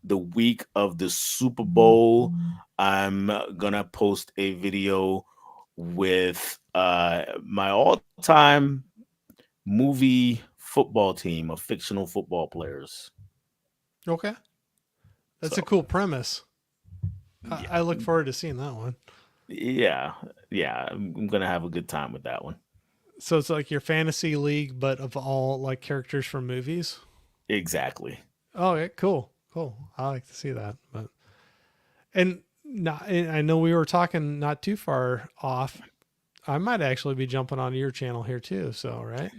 Speaker 2: the week of the Super Bowl, I'm gonna post a video with my all-time movie football team of fictional football players.
Speaker 1: Okay. That's a
Speaker 2: So
Speaker 1: cool premise.
Speaker 2: yeah,
Speaker 1: I look forward to seeing that one.
Speaker 2: yeah, yeah, I'm gonna have a good time with that one.
Speaker 1: So it's like your fantasy league, but of all like characters from movies.
Speaker 2: Exactly.
Speaker 1: Oh, yeah, cool, cool. I like to see that. But and not, and I know we were talking not too far off. I might actually be jumping onto your channel here too. So right.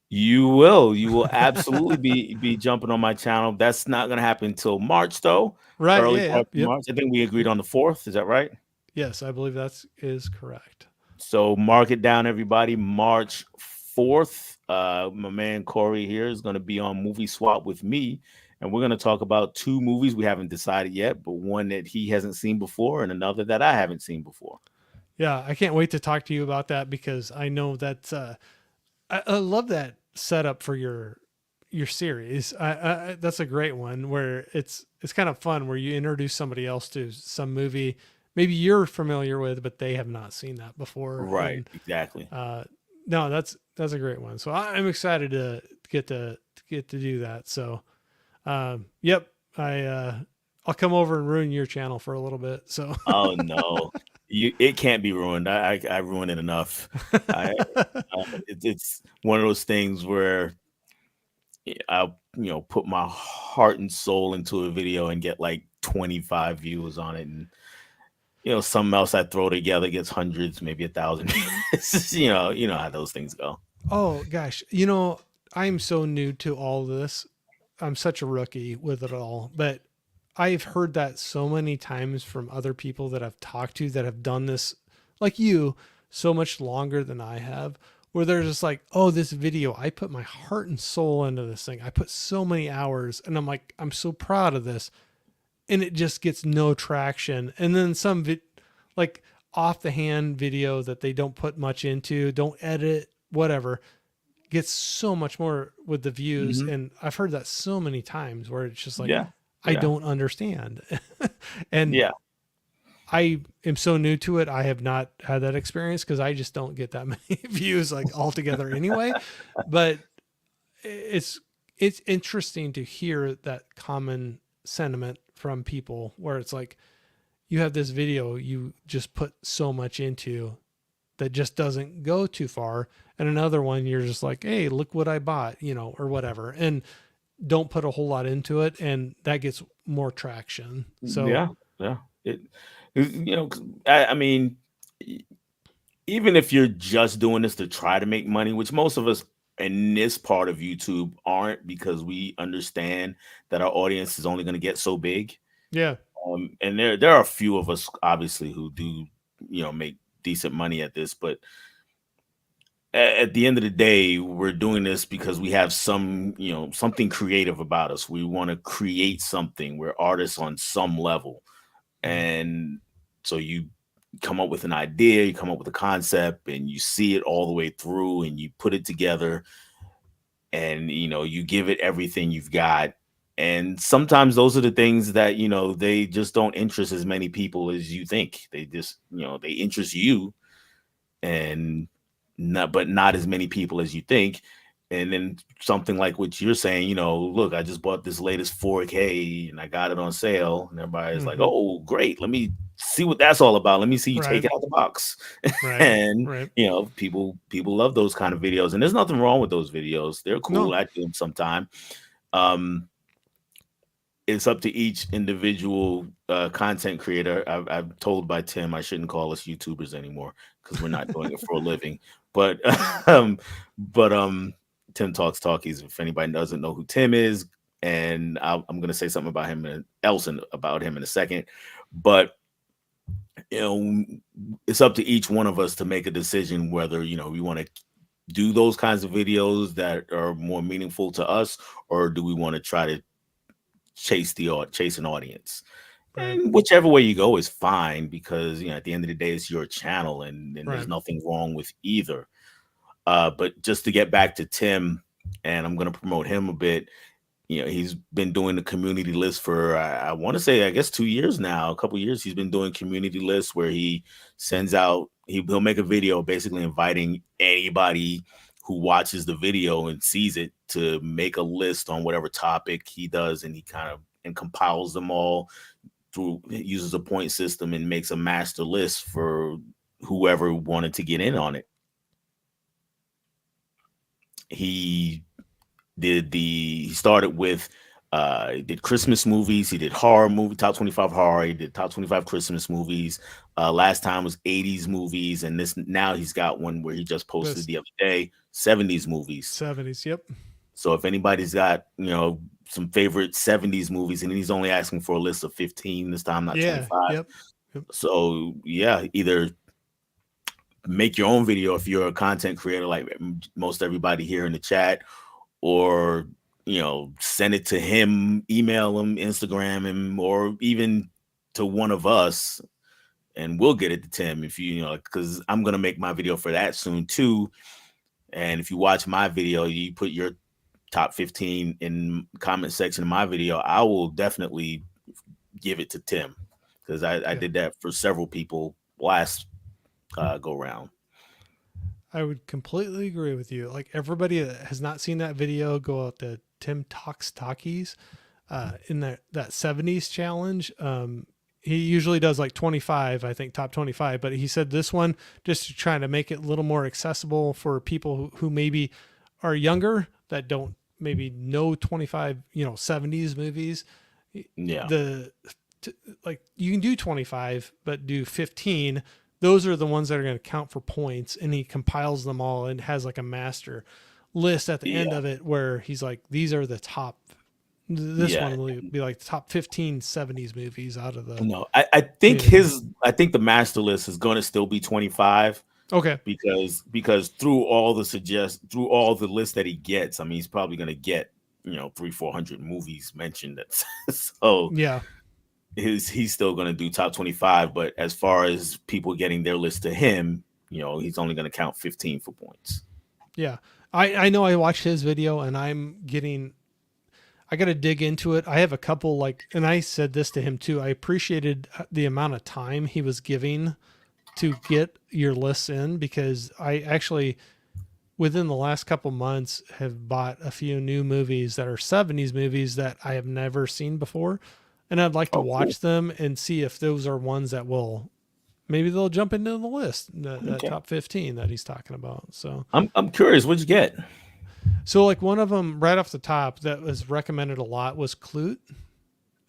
Speaker 2: You will. You will absolutely be jumping on my channel. That's not gonna happen until March though.
Speaker 1: Right.
Speaker 2: Early
Speaker 1: Yeah.
Speaker 2: part
Speaker 1: Yep.
Speaker 2: of
Speaker 1: Yep.
Speaker 2: March. I think we agreed on the 4th. Is that right?
Speaker 1: Yes, I believe that is correct.
Speaker 2: So mark it down, everybody. March 4th. My man Corey here is gonna be on Movie Swap with me. And we're gonna talk about two movies we haven't decided yet, but one that he hasn't seen before and another that I haven't seen before.
Speaker 1: Yeah, I can't wait to talk to you about that because I know that I love that setup for your series. That's a great one where it's kind of fun where you introduce somebody else to some movie maybe you're familiar with, but they have not seen that before.
Speaker 2: Right,
Speaker 1: And
Speaker 2: exactly.
Speaker 1: uh, no, that's a great one. So I'm excited to get to do that. So yep, I'll come over and ruin your channel for a little bit. So
Speaker 2: Oh no, it can't be ruined. I ruined it enough. I it's one of those things where I'll put my heart and soul into a video and get like 25 views on it, and something else I throw together gets hundreds, maybe 1,000. You know how those things go.
Speaker 1: oh gosh, I'm so new to all this. I'm such a rookie with it all, but I've heard that so many times from other people that I've talked to that have done this, like you, so much longer than I have, where they're just like, oh, this video, I put my heart and soul into this thing. I put so many hours, and I'm like, I'm so proud of this. And it just gets no traction. And then like off the hand video that they don't put much into, don't edit, whatever, gets so much more with the views.
Speaker 2: Hmm.
Speaker 1: And I've heard that so many times where it's just like,
Speaker 2: Yeah,
Speaker 1: I
Speaker 2: yeah,
Speaker 1: don't understand. And
Speaker 2: yeah.
Speaker 1: I am so new to it. I have not had that experience because I just don't get that many views like altogether anyway. But it's it's interesting to hear that common sentiment from people where it's like you have this video you just put so much into that just doesn't go too far, and another one you're just like, hey, look what I bought, or whatever, and don't put a whole lot into it, and that gets more traction. So
Speaker 2: Yeah, yeah. It, 'cause I mean, e- even if you're just doing this to try to make money, which most of us in this part of YouTube aren't, because we understand that our audience is only going to get so big.
Speaker 1: yeah,
Speaker 2: And there are a few of us, obviously, who do make decent money at this, but at the end of the day, we're doing this because we have something creative about us. We want to create something. We're artists on some level.
Speaker 1: mhm,
Speaker 2: And so you come up with an idea, you come up with a concept, and you see it all the way through, and you put it together, and you give it everything you've got. And sometimes those are the things that they just don't interest as many people as you think. They just they interest you, and not as many people as you think. And then something like what you're saying, look, I just bought this latest 4K and I got it on sale, and everybody's like,
Speaker 1: mhm,
Speaker 2: oh, great, let me see what that's all about. Let me see you take
Speaker 1: right,
Speaker 2: it out the box.
Speaker 1: right,
Speaker 2: And
Speaker 1: right.
Speaker 2: people love those kind of videos, and there's nothing wrong with those videos. They're cool.
Speaker 1: No,
Speaker 2: I do them sometime. Um, it's up to each individual content creator. I'm told by Tim I shouldn't call us YouTubers anymore because we're not doing it for a living. But but Tim Talks Talkies. If anybody doesn't know who Tim is, and I'm going to say something about him about him in a second. But you know, it's up to each one of us to make a decision whether we want to do those kinds of videos that are more meaningful to us, or do we want to try to chase an audience.
Speaker 1: right,
Speaker 2: And whichever way you go is fine, because at the end of the day it's your channel, and there's
Speaker 1: right.
Speaker 2: nothing wrong with either. But just to get back to Tim, and I'm going to promote him a bit. He's been doing the community list for I want to say, I guess, 2 years now. A couple years he's been doing community lists where he sends out he'll make a video basically inviting anybody who watches the video and sees it to make a list on whatever topic he does, and he kind of and compiles them all through, uses a point system, and makes a master list for whoever wanted to get in on it. He he started with he did Christmas movies, he did horror movie, top 25 horror, he did top 25 Christmas movies. Last time was 80s movies, and this now he's got one where he just posted the other day 70s movies.
Speaker 1: 70s, yep.
Speaker 2: So if anybody's got, some favorite 70s movies, and he's only asking for a list of 15 this time, not 25.
Speaker 1: Yep.
Speaker 2: So yeah, either make your own video if you're a content creator like most everybody here in the chat, or send it to him, email him, Instagram him, or even to one of us, and we'll get it to Tim. If because I'm gonna make my video for that soon too. And if you watch my video, you put your top 15 in comment section of my video, I will definitely give it to Tim, because I did that for several people last go round.
Speaker 1: I would completely agree with you. Like, everybody that has not seen that video, go out to Tim Talks Talkies in that 70s challenge. He usually does like 25, I think, top 25, but he said this one just to try to make it a little more accessible for people who maybe are younger, that don't maybe know 25, 70s movies.
Speaker 2: Yeah.
Speaker 1: Like, you can do 25, but do 15. Those are the ones that are going to count for points, and he compiles them all and has like a master list at the end of it where he's like, these are the top. This one will be like the top 15 70s movies out of the.
Speaker 2: No, I think the master list is going to still be 25.
Speaker 1: Okay.
Speaker 2: Because through all the lists that he gets, I mean, he's probably going to get 300-400 movies mentioned. So
Speaker 1: yeah.
Speaker 2: He's still going to do top 25, but as far as people getting their list to him, he's only going to count 15 for points.
Speaker 1: Yeah. I know I watched his video, and I got to dig into it. I have a couple and I said this to him too. I appreciated the amount of time he was giving to get your lists in, because I actually, within the last couple months, have bought a few new movies that are 70s movies that I have never seen before. And I'd like to watch them and see if those are ones that maybe they'll jump into the list, that top 15 that he's talking about. So
Speaker 2: I'm curious, what'd you get?
Speaker 1: So like one of them right off the top that was recommended a lot was Clute.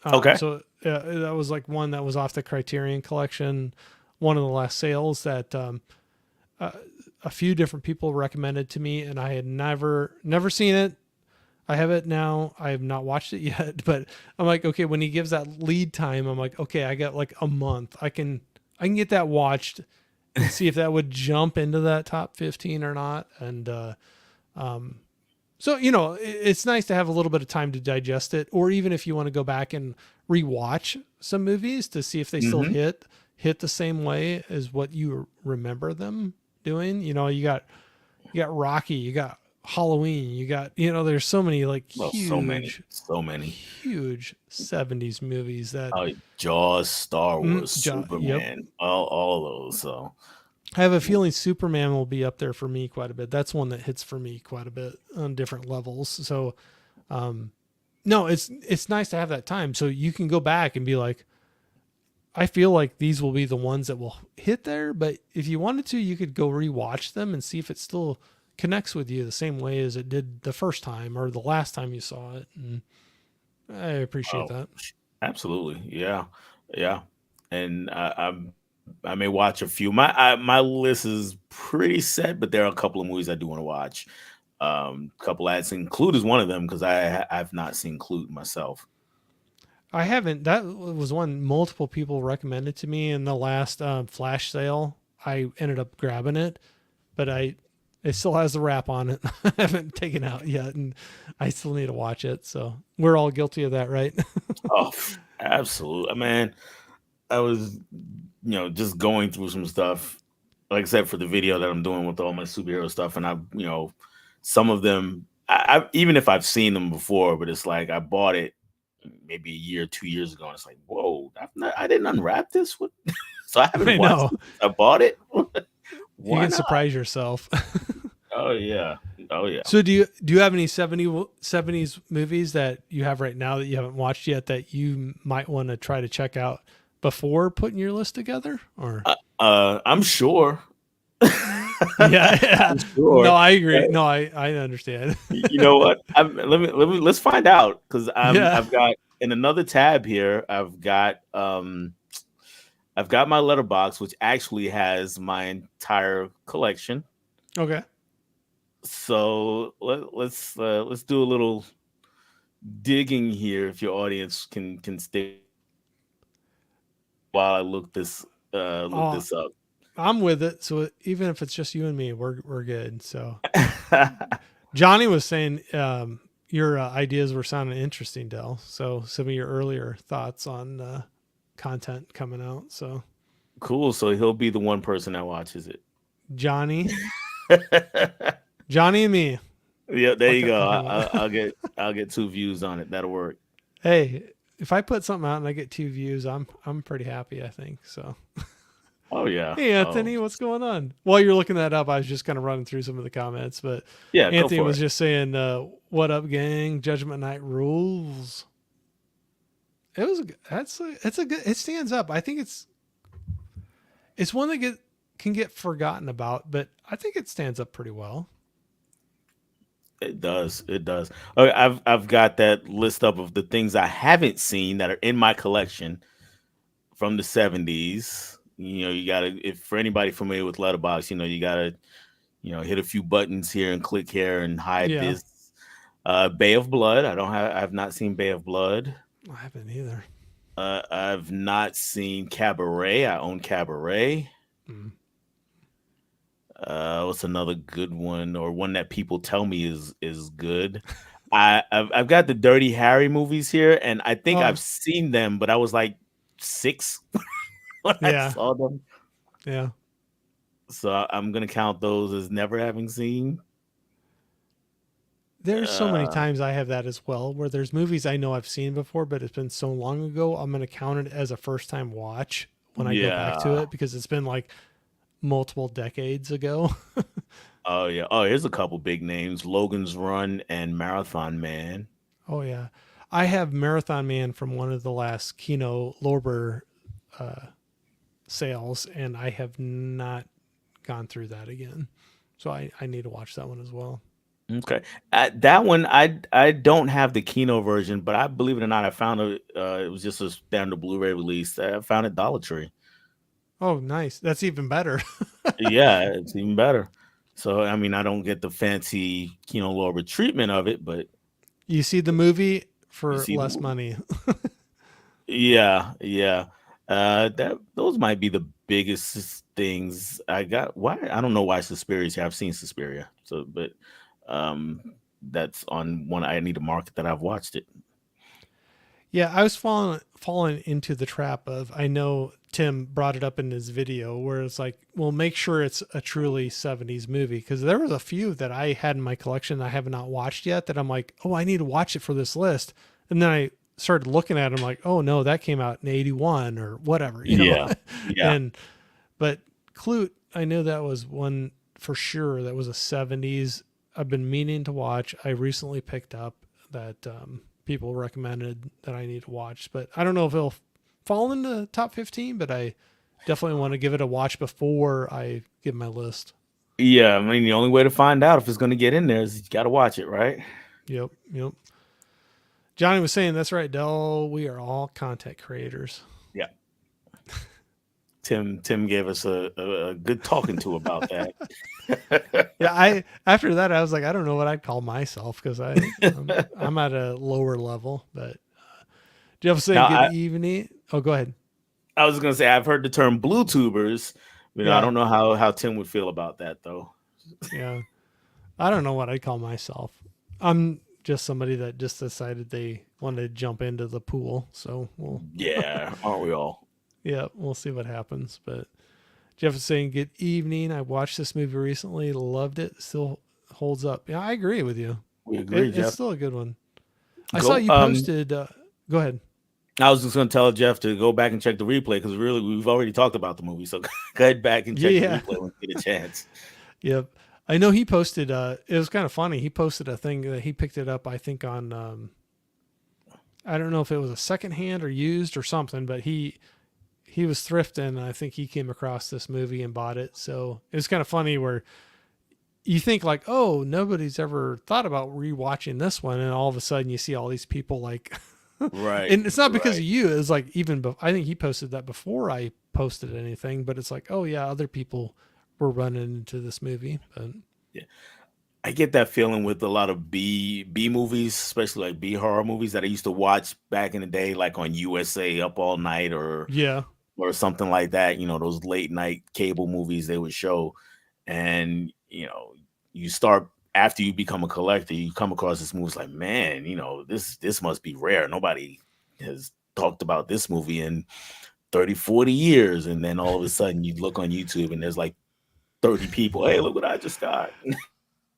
Speaker 2: Okay.
Speaker 1: So that was like one that was off the Criterion Collection, one of the last sales that a few different people recommended to me, and I had never seen it. I have it now. I have not watched it yet, but I'm like, okay, when he gives that lead time, I'm like, okay, I got like a month. I can get that watched and see if that would jump into that top 15 or not. And so, it's nice to have a little bit of time to digest it, or even if you want to go back and rewatch some movies to see if they still hit the same way as what you remember them doing. You got Rocky, you got Halloween, you got, there's so many huge 70s movies that
Speaker 2: Jaws, Star Wars, Superman, all those. So
Speaker 1: I have a feeling Superman will be up there for me quite a bit. That's one that hits for me quite a bit on different levels. So, no, it's nice to have that time. So you can go back and be like, I feel like these will be the ones that will hit there. But if you wanted to, you could go rewatch them and see if it still connects with you the same way as it did the first time or the last time you saw it. And I appreciate that.
Speaker 2: Absolutely. Yeah. Yeah. And I may watch a few. My list is pretty set, but there are a couple of movies I do want to watch. Couple ads. Clute is one of them, because I've not seen Clute myself.
Speaker 1: I haven't. That was one multiple people recommended to me in the last flash sale. I ended up grabbing it, but it still has the wrap on it. I haven't taken out yet, and I still need to watch it. So we're all guilty of that, right?
Speaker 2: Oh, absolutely, man. I was, just going through some stuff, like I said, for the video that I'm doing with all my superhero stuff, and some of them, I even if I've seen them before, but it's like I bought it maybe a year, 2 years ago, and it's like, whoa, I didn't unwrap this. So I haven't watched it. I bought it.
Speaker 1: You can surprise yourself.
Speaker 2: Oh yeah.
Speaker 1: So do you have any 70s movies that you have right now that you haven't watched yet that you might want to try to check out before putting your list together? Or
Speaker 2: I'm sure.
Speaker 1: Yeah, yeah.
Speaker 2: I'm
Speaker 1: No,
Speaker 2: sure.
Speaker 1: I agree. No, I understand.
Speaker 2: You know what? Let's find out because
Speaker 1: Yeah.
Speaker 2: I've got in another tab here. I've got my letterbox, which actually has my entire collection.
Speaker 1: Okay.
Speaker 2: So let's do a little digging here. If your audience can stay while I look
Speaker 1: Oh,
Speaker 2: this up.
Speaker 1: I'm with it. So even if it's just you and me, we're good. So Johnny was saying your ideas were sounding interesting, Dell. So some of your earlier thoughts on content coming out. So
Speaker 2: Cool. So he'll be the one person that watches it.
Speaker 1: Johnny, Johnny and me.
Speaker 2: Yeah, there you go.
Speaker 1: Okay, well,
Speaker 2: I'll get two views on it. That'll work.
Speaker 1: hey, if I put something out and I get 2 views, I'm pretty happy. I think so.
Speaker 2: Oh yeah.
Speaker 1: Hey
Speaker 2: Oh
Speaker 1: Anthony, what's going on? While you're looking that up, I was just kind of running through some of the comments, but
Speaker 2: yeah. Go
Speaker 1: Anthony
Speaker 2: for
Speaker 1: was
Speaker 2: it.
Speaker 1: just saying, "What up, gang? Judgment Night rules." It was it's a good, it stands up. I think it's one that can get forgotten about, but I think it stands up pretty well.
Speaker 2: It does. It does. Okay, I've got that list up of the things I haven't seen that are in my collection from the 70s. You gotta if for anybody familiar with Letterbox, you gotta hit a few buttons here and click here and hide
Speaker 1: Yeah,
Speaker 2: this. Bay of Blood. I have not seen Bay of Blood.
Speaker 1: I haven't either.
Speaker 2: I've not seen Cabaret. I own Cabaret.
Speaker 1: Mm.
Speaker 2: What's another good one or one that people tell me is good? I've got the Dirty Harry movies here, and I think
Speaker 1: Oh,
Speaker 2: I've seen them, but I was like 6 when I
Speaker 1: yeah,
Speaker 2: saw them,
Speaker 1: yeah.
Speaker 2: so I'm gonna count those as never having seen.
Speaker 1: There's so many
Speaker 2: Uh,
Speaker 1: times I have that as well, where there's movies I know I've seen before, but it's been so long ago. I'm gonna count it as a first time watch when I go back to
Speaker 2: yeah.
Speaker 1: it because it's been like multiple decades ago.
Speaker 2: Oh yeah. Oh, here's a couple big names: Logan's Run and Marathon Man.
Speaker 1: Oh yeah, I have Marathon Man from one of the last Kino Lorber uh, sales, and I have not gone through that again. So I need to watch that one as well.
Speaker 2: Okay, that one I don't have the Kino version, but I believe it or not, I found it. It was just a standard Blu-ray release. I found it Dollar Tree.
Speaker 1: Oh, nice. That's even better.
Speaker 2: Yeah, it's even better. So I mean, I don't get the fancy Kino Lorber treatment of it, but
Speaker 1: You see the movie
Speaker 2: you
Speaker 1: for
Speaker 2: see the
Speaker 1: less
Speaker 2: movie.
Speaker 1: money.
Speaker 2: Yeah, yeah. That those might be the biggest things I got. Why I don't know why Suspiria's here. I've seen Suspiria, so but um, that's on one I need to market that I've watched it.
Speaker 1: Yeah, I was falling into the trap of I know Tim brought it up in his video where it's like, well, make sure it's a truly 70s movie because there was a few that I had in my collection that I have not watched yet that I'm like, oh, I need to watch it for this list. And then I started looking at them like, oh no, that came out in 81 or whatever, you know.
Speaker 2: Yeah, yeah.
Speaker 1: And but Clute, I knew that was one for sure that was a 70s. I've been meaning to watch. I recently picked up that people recommended that I need to watch, but I don't know if it'll fall into top 15, but I definitely want to give it a watch before I give my list.
Speaker 2: Yeah, I mean, the only way to find out if it's going to get in there is you got to watch it, right?
Speaker 1: Yep. Yep. Johnny was saying that's right, Dell. We are all content creators.
Speaker 2: Yeah. Tim gave us a good talking to about that.
Speaker 1: Yeah, I after that I was like, I don't know what I'd call myself because I'm at a lower level. But Jeff was saying
Speaker 2: Now,
Speaker 1: good evening. Oh, go ahead.
Speaker 2: I was going to say I've heard the term blue tubers. I
Speaker 1: Yeah,
Speaker 2: don't know how Tim would feel about that though.
Speaker 1: yeah. I don't know what I'd call myself. I'm just somebody that just decided they wanted to jump into the pool. So
Speaker 2: Yeah, aren't we all?
Speaker 1: yeah, we'll see what happens. But Jeff is saying good evening. I watched this movie recently, loved it. Still holds up. Yeah, I agree with you.
Speaker 2: We agree,
Speaker 1: It's
Speaker 2: Jeff.
Speaker 1: still a good one. I saw
Speaker 2: Go.
Speaker 1: you posted. Go ahead.
Speaker 2: I was just going to tell Jeff to go back and check the replay because really we've already talked about the movie. So go ahead back and check the
Speaker 1: Yeah.
Speaker 2: replay when you get a chance.
Speaker 1: Yep. I know he posted. It was kind of funny. He posted a thing that he picked it up. I think on. I don't know if it was a secondhand or used or something, but he he was thrifting, and I think he came across this movie and bought it. So it was kind of funny where you think like, oh, nobody's ever thought about rewatching this one, and all of a sudden you see all these people like,
Speaker 2: Right,
Speaker 1: and it's not because of
Speaker 2: right.
Speaker 1: you. It's like I think he posted that before I posted anything, but it's like, oh yeah, other people were running into this movie. But
Speaker 2: Yeah. I get that feeling with a lot of B movies, especially like B horror movies that I used to watch back in the day, like on USA Up All Night
Speaker 1: yeah,
Speaker 2: or something like that. Those late night cable movies they would show, and you start after you become a collector, you come across this movie. It's like, man, this must be rare. Nobody has talked about this movie in 30, 40 years, and then all of a sudden you look on YouTube and there's like 30 people. Hey, look what I just got.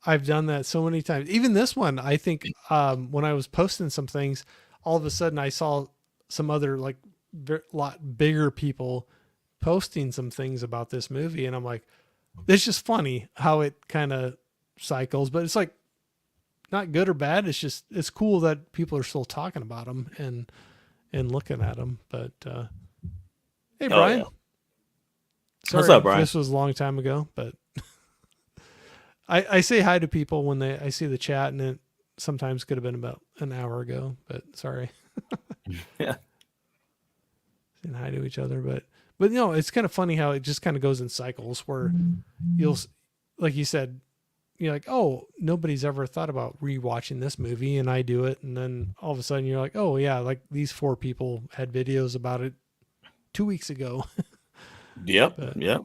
Speaker 1: I've done that so many times. Even this one, I think when I was posting some things, all of a sudden I saw some other like lot bigger people posting some things about this movie, and I'm like, it's just funny how it kind of cycles, but it's like not good or bad. It's just it's cool that people are still talking about them and looking at them. But hey,
Speaker 2: Oh yeah.
Speaker 1: Brian,
Speaker 2: What's
Speaker 1: sorry
Speaker 2: up,
Speaker 1: if
Speaker 2: Brian?
Speaker 1: this was a long time ago, but I say hi to people when I see the chat, and it sometimes could have been about an hour ago, but sorry.
Speaker 2: Yeah.
Speaker 1: Saying hi to each other, but it's kind of funny how it just kind of goes in cycles where you'll, like you said, you're like, oh, nobody's ever thought about rewatching this movie, and I do it, and then all of a sudden you're like, oh yeah, like these 4 people had videos about it 2 weeks ago.
Speaker 2: Yep.
Speaker 1: But
Speaker 2: Yep.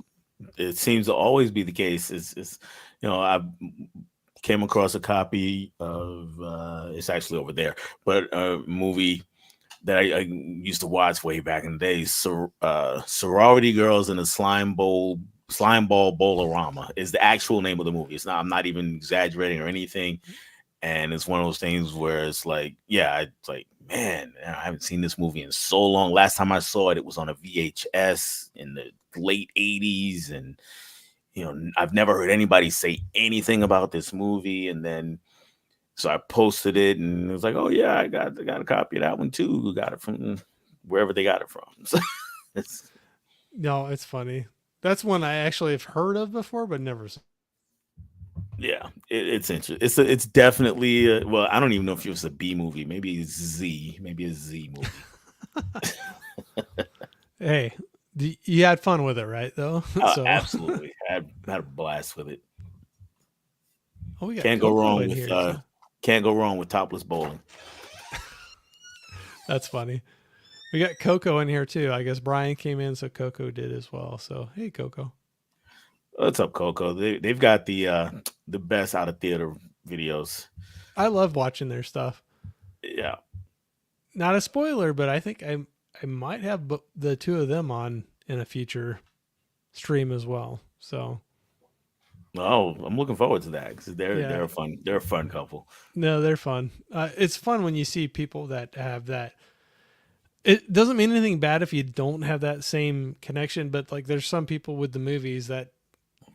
Speaker 2: It seems to always be the case. I came across a copy of it's actually over there, but a movie that I used to watch way back in the day, Sorority Girls in a Slime Ball Bolorama is the actual name of the movie. It's not. I'm not even exaggerating or anything. And it's one of those things where it's like, yeah, it's like, man, I haven't seen this movie in so long. Last time I saw it, it was on a VHS in the late '80s, and I've never heard anybody say anything about this movie. And then so I posted it, and it was like, oh yeah, I got a copy of that one too. Who got it from wherever they got it from? So it's,
Speaker 1: no, it's funny. That's one I actually have heard of before, but never.
Speaker 2: yeah, it's interesting. It's definitely well, I don't even know if it was a B movie, maybe maybe a Z movie.
Speaker 1: Hey, you had fun with it, right? Though, so
Speaker 2: Absolutely, I had a blast with it.
Speaker 1: oh, we got
Speaker 2: Can't go
Speaker 1: Coco
Speaker 2: wrong
Speaker 1: in
Speaker 2: with
Speaker 1: here too.
Speaker 2: topless bowling.
Speaker 1: That's funny. We got Coco in here too. I guess Brian came in, so Coco did as well. So hey, Coco.
Speaker 2: What's up, Coco? They've got the best out of theater videos.
Speaker 1: I love watching their stuff.
Speaker 2: Yeah.
Speaker 1: Not a spoiler, but I think I might have the two of them on in a future stream as well. So
Speaker 2: Oh, I'm looking forward to that because
Speaker 1: yeah,
Speaker 2: they're a fun couple.
Speaker 1: no, they're fun. It's fun when you see people that have that. It doesn't mean anything bad if you don't have that same connection, but like there's some people with the movies that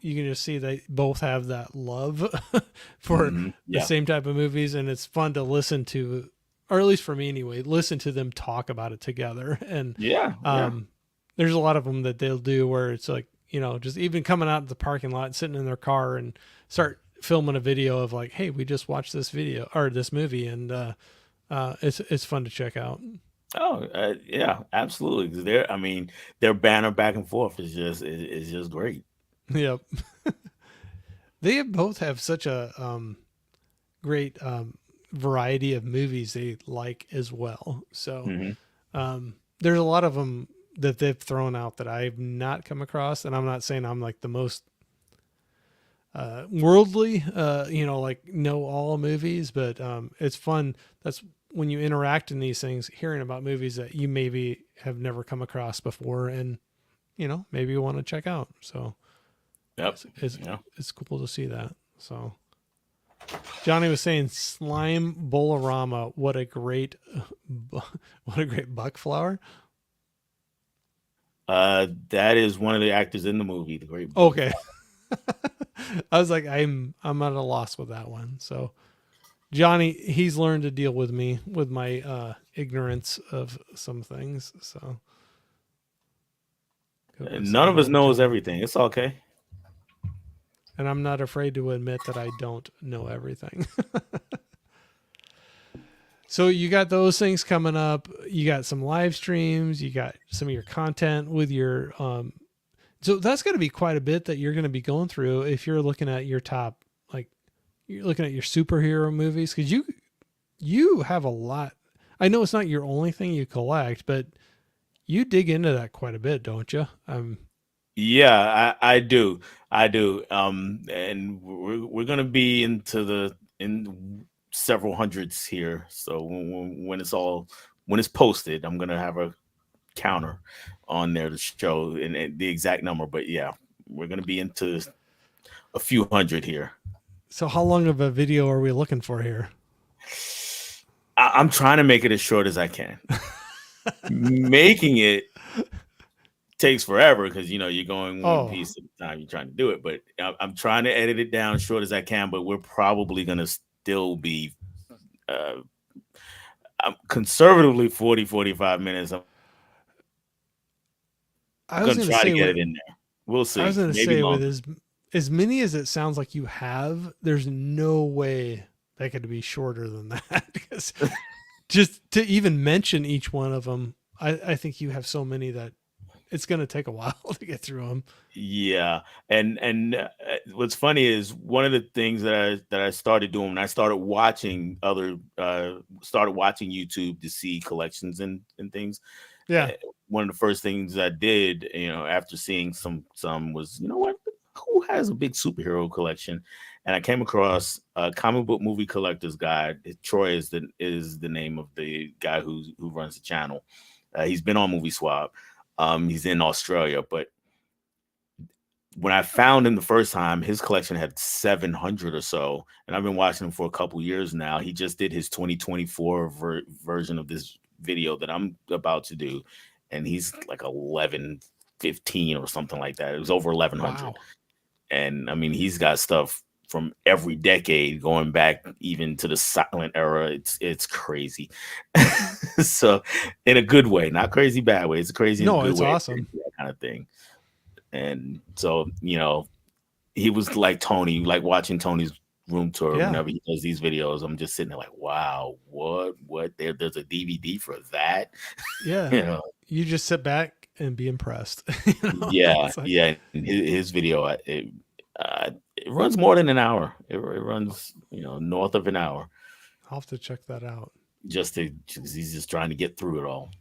Speaker 1: you can just see they both have that love for the
Speaker 2: Yeah.
Speaker 1: same type of movies, and it's fun to listen to, or at least for me anyway, listen to them talk about it together. And
Speaker 2: Yeah. Yeah.
Speaker 1: um, there's a lot of them that they'll do where it's like, just even coming out of the parking lot, sitting in their car and start filming a video of like, hey, we just watched this video or this movie, and it's fun to check out.
Speaker 2: Oh, yeah, absolutely. 'Cause I mean, their banner back and forth is just great.
Speaker 1: Yep. They both have such a great variety of movies they like as well. So
Speaker 2: Hmm.
Speaker 1: there's a lot of them that they've thrown out that I've not come across, and I'm not saying I'm like the most worldly, like know all movies, but it's fun. That's when you interact in these things, hearing about movies that you maybe have never come across before, and maybe you want to check out. So
Speaker 2: Yep.
Speaker 1: it's, it's
Speaker 2: Yeah.
Speaker 1: it's cool to see that. So Johnny was saying slime bolorama. What a great buck flower.
Speaker 2: That is one of the actors in the movie, the great Buck.
Speaker 1: Okay. I was like, I'm at a loss with that one. So Johnny, he's learned to deal with me, with my ignorance of some things. So, Coco
Speaker 2: None
Speaker 1: saying
Speaker 2: of us
Speaker 1: hi,
Speaker 2: knows
Speaker 1: Johnny.
Speaker 2: everything. It's okay.
Speaker 1: And I'm not afraid to admit that I don't know everything. So you got those things coming up. You got some live streams. You got some of your content with your. So that's going to be quite a bit that you're going to be going through if you're looking at your top, like you're looking at your superhero movies, because you have a lot. I know it's not your only thing you collect, but you dig into that quite a bit, don't you?
Speaker 2: Yeah, I do. I do. And we're gonna be into the in several hundreds here. So when it's all when it's posted, I'm gonna have a counter on there to show and the exact number. But yeah, we're gonna be into a few hundred here.
Speaker 1: So how long of a video are we looking for here?
Speaker 2: I'm trying to make it as short as I can. Making it takes forever because you're going one
Speaker 1: Oh,
Speaker 2: piece at a time. You're trying to do it, but I'm trying to edit it down short as I can. But we're probably gonna still be uh, conservatively 40-45 minutes. I'm
Speaker 1: I was
Speaker 2: gonna
Speaker 1: going to
Speaker 2: try to
Speaker 1: say
Speaker 2: get
Speaker 1: with
Speaker 2: it in there. We'll
Speaker 1: I was
Speaker 2: see.
Speaker 1: going to
Speaker 2: Maybe
Speaker 1: say with
Speaker 2: longer.
Speaker 1: as many as it sounds like you have, there's no way that could be shorter than that. Because just to even mention each one of them, I think you have so many that it's going to take a while to get through them.
Speaker 2: Yeah, and what's funny is one of the things that I started doing when I started watching YouTube to see collections and things.
Speaker 1: Yeah.
Speaker 2: uh, One of the first things I did, after seeing some was, what, who has a big superhero collection, and I came across a comic book movie collector's guide. Troy is the name of the guy who runs the channel. He's been on Movie Swap. He's in Australia, but when I found him the first time, his collection had 700 or so, and I've been watching him for a couple years now. He just did his 2024 version of this video that I'm about to do, and he's like 1115 or something like that. It was over 1100,
Speaker 1: Wow.
Speaker 2: and I mean he's got stuff from every decade going back even to the silent era. It's crazy. So in a good way, not crazy bad way. It's crazy in a
Speaker 1: No,
Speaker 2: good
Speaker 1: it's
Speaker 2: way,
Speaker 1: awesome.
Speaker 2: that kind of thing. And so, he was like Tony, like watching Tony's room tour
Speaker 1: Yeah.
Speaker 2: whenever he does these videos. I'm just sitting there like, wow, what? There's a DVD for that,
Speaker 1: Yeah.
Speaker 2: you know?
Speaker 1: You just sit back and be impressed. You know,
Speaker 2: Yeah,
Speaker 1: it's like,
Speaker 2: yeah. And his video, it runs more than an hour. It runs, north of an hour,
Speaker 1: I'll have to check that out.
Speaker 2: he's just trying to get through it all.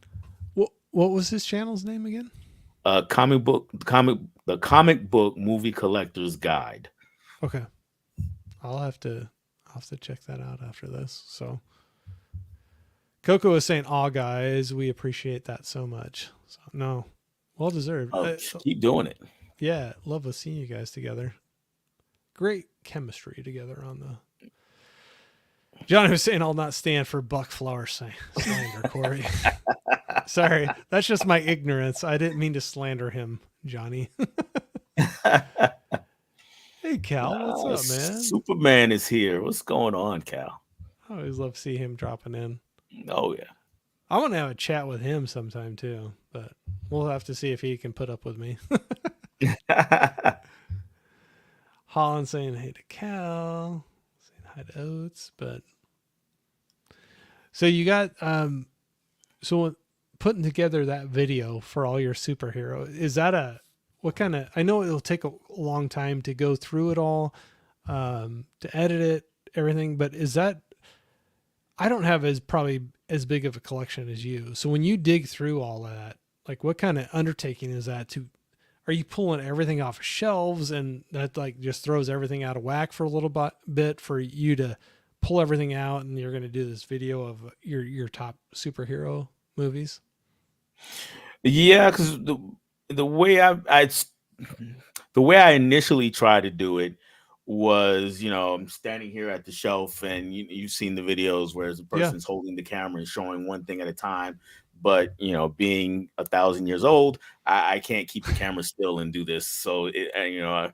Speaker 1: What was his channel's name again?
Speaker 2: The comic book movie collector's guide.
Speaker 1: Okay. I'll have to check that out after this. So Coco is saying, "Aw, guys, we appreciate that so much." So no, well deserved.
Speaker 2: Oh, keep doing it.
Speaker 1: Yeah, love seeing you guys together. Great chemistry together on the. Johnny was saying, "I'll not stand for Buck Flower slander, Corey." Sorry, that's just my ignorance. I didn't mean to slander him, Johnny. Hey, Cal, what's up, man?
Speaker 2: Superman is here. What's going on, Cal?
Speaker 1: I always love to see him dropping in.
Speaker 2: Oh yeah.
Speaker 1: I want to have a chat with him sometime too, but we'll have to see if he can put up with me. Holland saying hey to Cal, saying hi to Oates, but so you got so putting together that video for all your superhero, is that what kind of, I know it'll take a long time to go through it all, to edit it, everything, but is that, I don't have as probably as big of a collection as you. So when you dig through all that, like what kind of undertaking is that to, are you pulling everything off of shelves and that like just throws everything out of whack for a little bit for you to pull everything out and you're going to do this video of your top superhero movies?
Speaker 2: Yeah, because the way the way I initially tried to do it was, I'm standing here at the shelf, and you've seen the videos where the
Speaker 1: Yeah.
Speaker 2: person's holding the camera and showing one thing at a time. But being 1,000 years old, I can't keep the camera still and do this. So the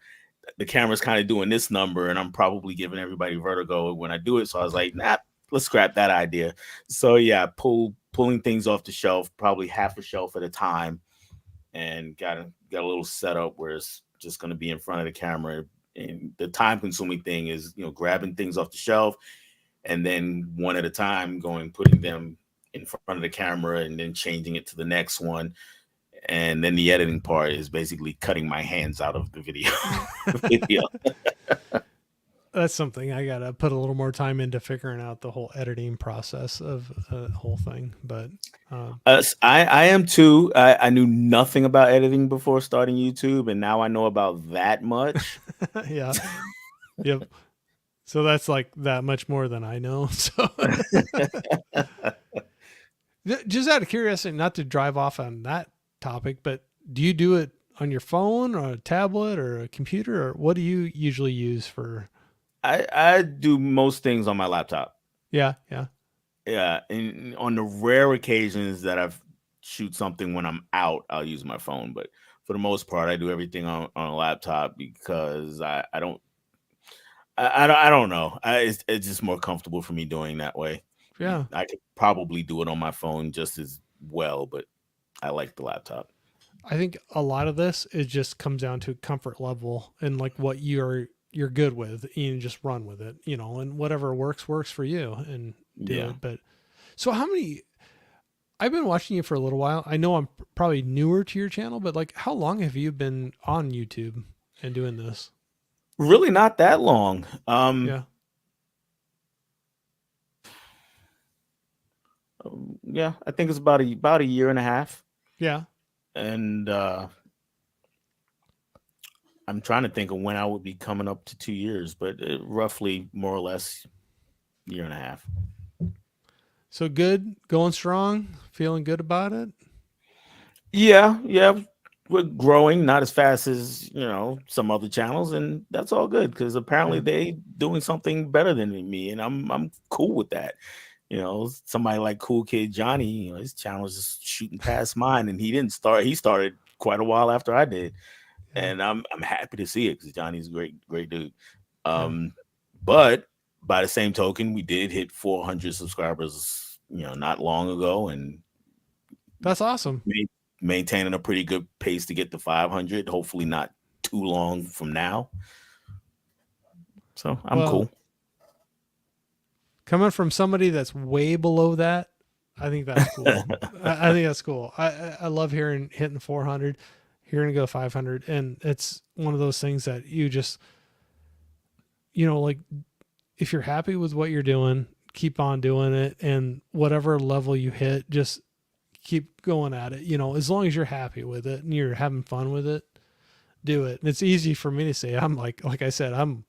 Speaker 2: camera's kind of doing this number, and I'm probably giving everybody vertigo when I do it. So I was like, nah, let's scrap that idea. So yeah, pulling things off the shelf, probably half a shelf at a time, and got a little setup where it's just going to be in front of the camera. And the time consuming thing is, grabbing things off the shelf and then one at a time going, putting them in front of the camera and then changing it to the next one. And then the editing part is basically cutting my hands out of the video. video.
Speaker 1: That's something I gotta put a little more time into figuring out the whole editing process of the whole thing. But
Speaker 2: I am too. I knew nothing about editing before starting YouTube, and now I know about that much.
Speaker 1: yeah, yep. So that's like that much more than I know. So just out of curiosity, not to drive off on that topic, but do you do it on your phone or a tablet or a computer, or what do you usually use for?
Speaker 2: I do most things on my laptop.
Speaker 1: Yeah, yeah.
Speaker 2: Yeah, and on the rare occasions that I've shoot something when I'm out, I'll use my phone. But for the most part, I do everything on a laptop because I don't know. It's just more comfortable for me doing that way.
Speaker 1: Yeah.
Speaker 2: I could probably do it on my phone just as well, but I like the laptop.
Speaker 1: I think a lot of this it just comes down to comfort level and like what you're good with. You just run with it, and whatever works for you and do
Speaker 2: Yeah.
Speaker 1: it. But so how many? I've been watching you for a little while. I know I'm probably newer to your channel, but like, how long have you been on YouTube and doing this?
Speaker 2: Really not that long.
Speaker 1: Yeah.
Speaker 2: Yeah, I think it's about a year and a half.
Speaker 1: Yeah.
Speaker 2: And I'm trying to think of when I would be coming up to 2 years, but roughly more or less year and a half.
Speaker 1: So good, going strong, feeling good about it.
Speaker 2: Yeah, we're growing, not as fast as some other channels, and that's all good because apparently
Speaker 1: Yeah.
Speaker 2: they doing something better than me, and I'm cool with that. Somebody like Cool Kid Johnny, his channel is just shooting past mine, and he didn't start. He started quite a while after I did,
Speaker 1: Yeah.
Speaker 2: and I'm happy to see it because Johnny's a great dude.
Speaker 1: Yeah.
Speaker 2: But by the same token, we did hit 400 subscribers, not long ago, and
Speaker 1: That's awesome.
Speaker 2: maintaining a pretty good pace to get to 500. Hopefully, not too long from now. So I'm
Speaker 1: Well,
Speaker 2: cool.
Speaker 1: coming from somebody that's way below that, I think that's cool. I think that's cool. I love hearing hitting 400, hearing to go 500, and it's one of those things that you just, like if you're happy with what you're doing, keep on doing it, and whatever level you hit, just keep going at it. As long as you're happy with it and you're having fun with it, do it. And it's easy for me to say. I'm like I said, I'm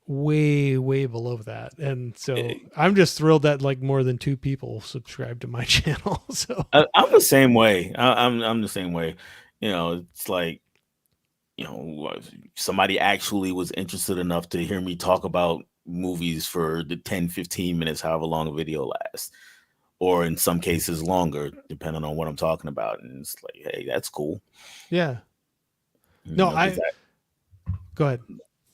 Speaker 1: way below that, and so I'm just thrilled that like more than 2 people subscribe to my channel. So
Speaker 2: I'm the same way. I'm the same way. It's like somebody actually was interested enough to hear me talk about movies for the 10-15 minutes, however long a video lasts, or in some cases longer, depending on what I'm talking about. And it's like, hey, that's cool.
Speaker 1: yeah.
Speaker 2: Go
Speaker 1: ahead.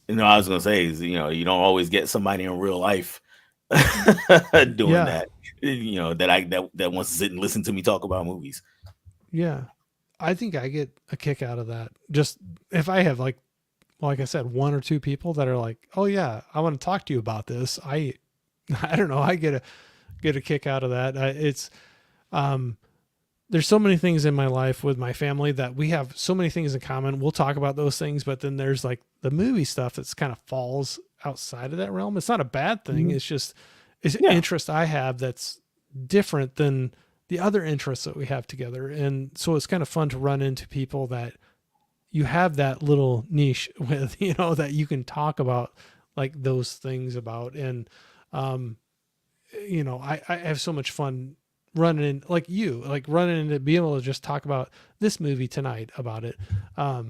Speaker 2: I was gonna say is you don't always get somebody in real life doing that. That wants to sit and listen to me talk about movies.
Speaker 1: Yeah. I think I get a kick out of that. Just if I have like I said, 1 or 2 people that are like, oh yeah, I want to talk to you about this. I don't know. I get a kick out of that. It's, there's so many things in my life with my family that we have so many things in common. We'll talk about those things, but then there's like the movie stuff that's kind of falls outside of that realm. It's not a bad thing. It's just, it's an interest I have that's different than the other interests that we have together. And so it's kind of fun to run into people that you have that little niche with, that you can talk about like those things about. And, I have so much fun running in like you, like running into being able to just talk about this movie tonight about it. I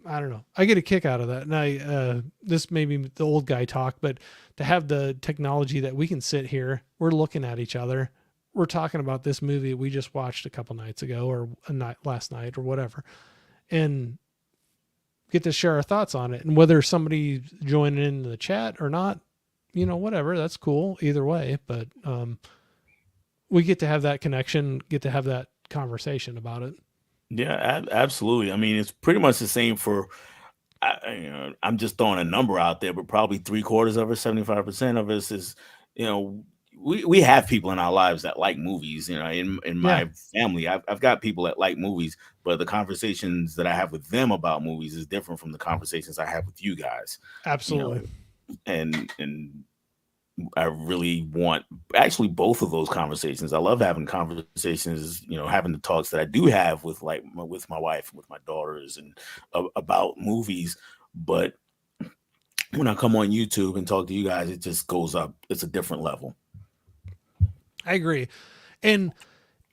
Speaker 1: don't know. I get a kick out of that. And this may be the old guy talk, but to have the technology that we can sit here, we're looking at each other. We're talking about this movie we just watched a couple nights ago or last night or whatever, and get to share our thoughts on it. And whether somebody joining in the chat or not, whatever, that's cool either way. But we get to have that connection, get to have that conversation about it.
Speaker 2: Yeah, absolutely. I mean, it's pretty much the same for. I'm just throwing a number out there, but probably three quarters of us, 75% of us is, you know, we have people in our lives that like movies. You know, in
Speaker 1: Yeah,
Speaker 2: my family, I've got people that like movies, but the conversations that I have with them about movies is different from the conversations I have with you guys. You know,
Speaker 1: absolutely.
Speaker 2: and I really want actually both of those conversations. I love having conversations, having the talks that I do have with with my wife, with my daughters, and about movies. But when I come on YouTube and talk to you guys, it just goes up. It's a different level.
Speaker 1: I agree. And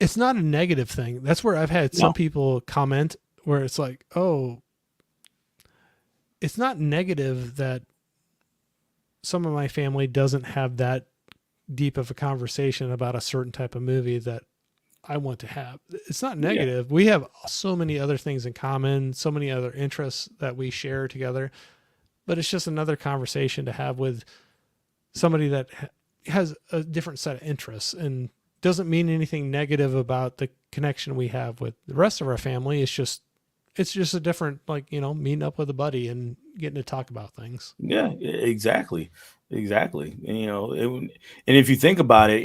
Speaker 1: it's not a negative thing. That's where I've had some
Speaker 2: No,
Speaker 1: people comment where it's like, oh, it's not negative that some of my family doesn't have that deep of a conversation about a certain type of movie that I want to have. It's not
Speaker 2: yeah,
Speaker 1: negative. We have so many other things in common, so many other interests that we share together, but it's just another conversation to have with somebody that has a different set of interests and doesn't mean anything negative about the connection we have with the rest of our family. It's just a different, like, meeting up with a buddy and getting to talk about things.
Speaker 2: yeah, exactly, exactly. And, and if you think about it,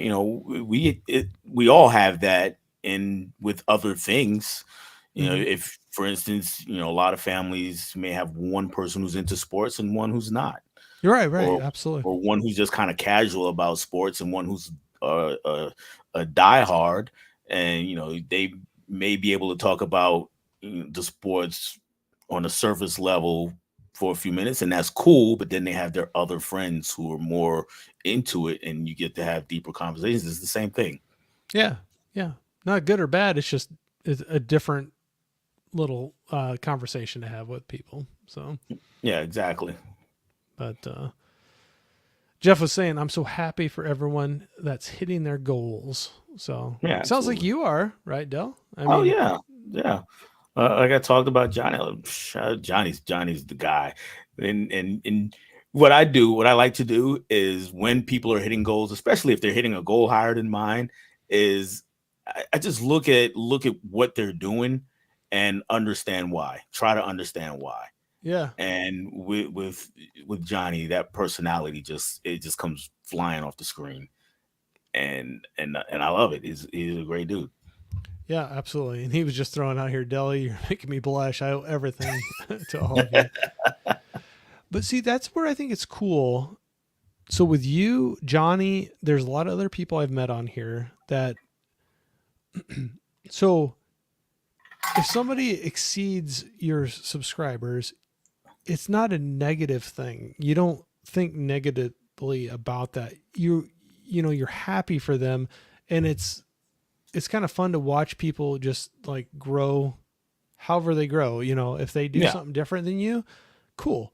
Speaker 2: we all have that in with other things.
Speaker 1: Hmm.
Speaker 2: If for instance, a lot of families may have one person who's into sports and one who's not,
Speaker 1: You're right, right,
Speaker 2: or
Speaker 1: absolutely.
Speaker 2: one who's just kind of casual about sports and one who's a diehard, and they may be able to talk about the sports on a surface level for a few minutes, and that's cool. But then they have their other friends who are more into it, and you get to have deeper conversations. It's the same thing.
Speaker 1: Yeah, yeah, not good or bad. It's a different little conversation to have with people. So,
Speaker 2: Yeah, exactly.
Speaker 1: but Jeff was saying, I'm so happy for everyone that's hitting their goals. So
Speaker 2: Yeah,
Speaker 1: sounds like
Speaker 2: absolutely.
Speaker 1: you are, right, Dell? I
Speaker 2: Oh
Speaker 1: mean,
Speaker 2: yeah, yeah. Like I talked about Johnny. Johnny's the guy, and what I like to do is when people are hitting goals, especially if they're hitting a goal higher than mine, is I just look at what they're doing and understand why. Try to understand why.
Speaker 1: yeah,
Speaker 2: And with Johnny, that personality just comes flying off the screen, and I love it. He's a great dude.
Speaker 1: yeah, absolutely. And he was just throwing out here, Deli, you're making me blush. I owe everything to all of you. But see, that's where I think it's cool. So with you, Johnny, there's a lot of other people I've met on here that, so if somebody exceeds your subscribers, it's not a negative thing. You don't think negatively about that. You're happy for them, and it's kind of fun to watch people just like grow however they grow. If they do
Speaker 2: Yeah,
Speaker 1: something different than you, cool.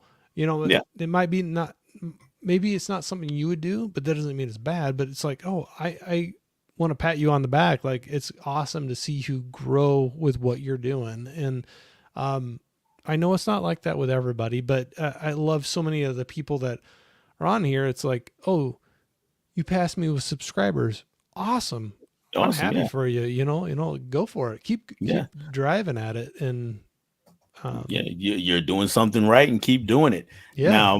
Speaker 2: yeah,
Speaker 1: It might be not, maybe it's not something you would do, but that doesn't mean it's bad. But it's like, oh, I want to pat you on the back. Like, it's awesome to see you grow with what you're doing. And um, I know it's not like that with everybody, but I love so many of the people that are on here. It's like, oh, you passed me with subscribers. Awesome. I'm
Speaker 2: awesome.
Speaker 1: happy
Speaker 2: Yeah,
Speaker 1: for you. Go for it. Keep
Speaker 2: yeah.
Speaker 1: driving at it. And
Speaker 2: Yeah,
Speaker 1: um,
Speaker 2: you're doing something right and keep doing it.
Speaker 1: yeah,
Speaker 2: Now,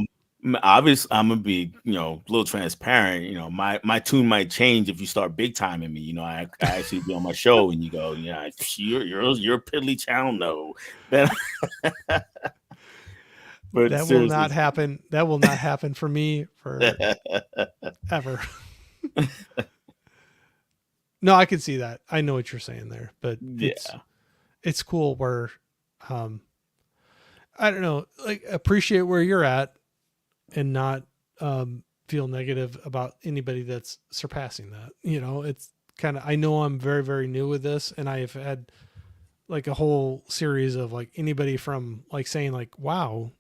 Speaker 2: obviously, I'm gonna be, a little transparent. My tune might change if you start big timing me. I actually be on my show and you go, yeah, you're a piddly channel, no. Then, but
Speaker 1: that will
Speaker 2: seriously,
Speaker 1: not happen. That will not happen for me for ever. No, I can see that. I know what you're saying there, but it's
Speaker 2: yeah,
Speaker 1: it's cool where um I don't know, like, appreciate where you're at and not feel negative about anybody that's surpassing that. It's kind of, I know I'm very very new with this, and I've had like a whole series of like anybody from like saying like, "Wow,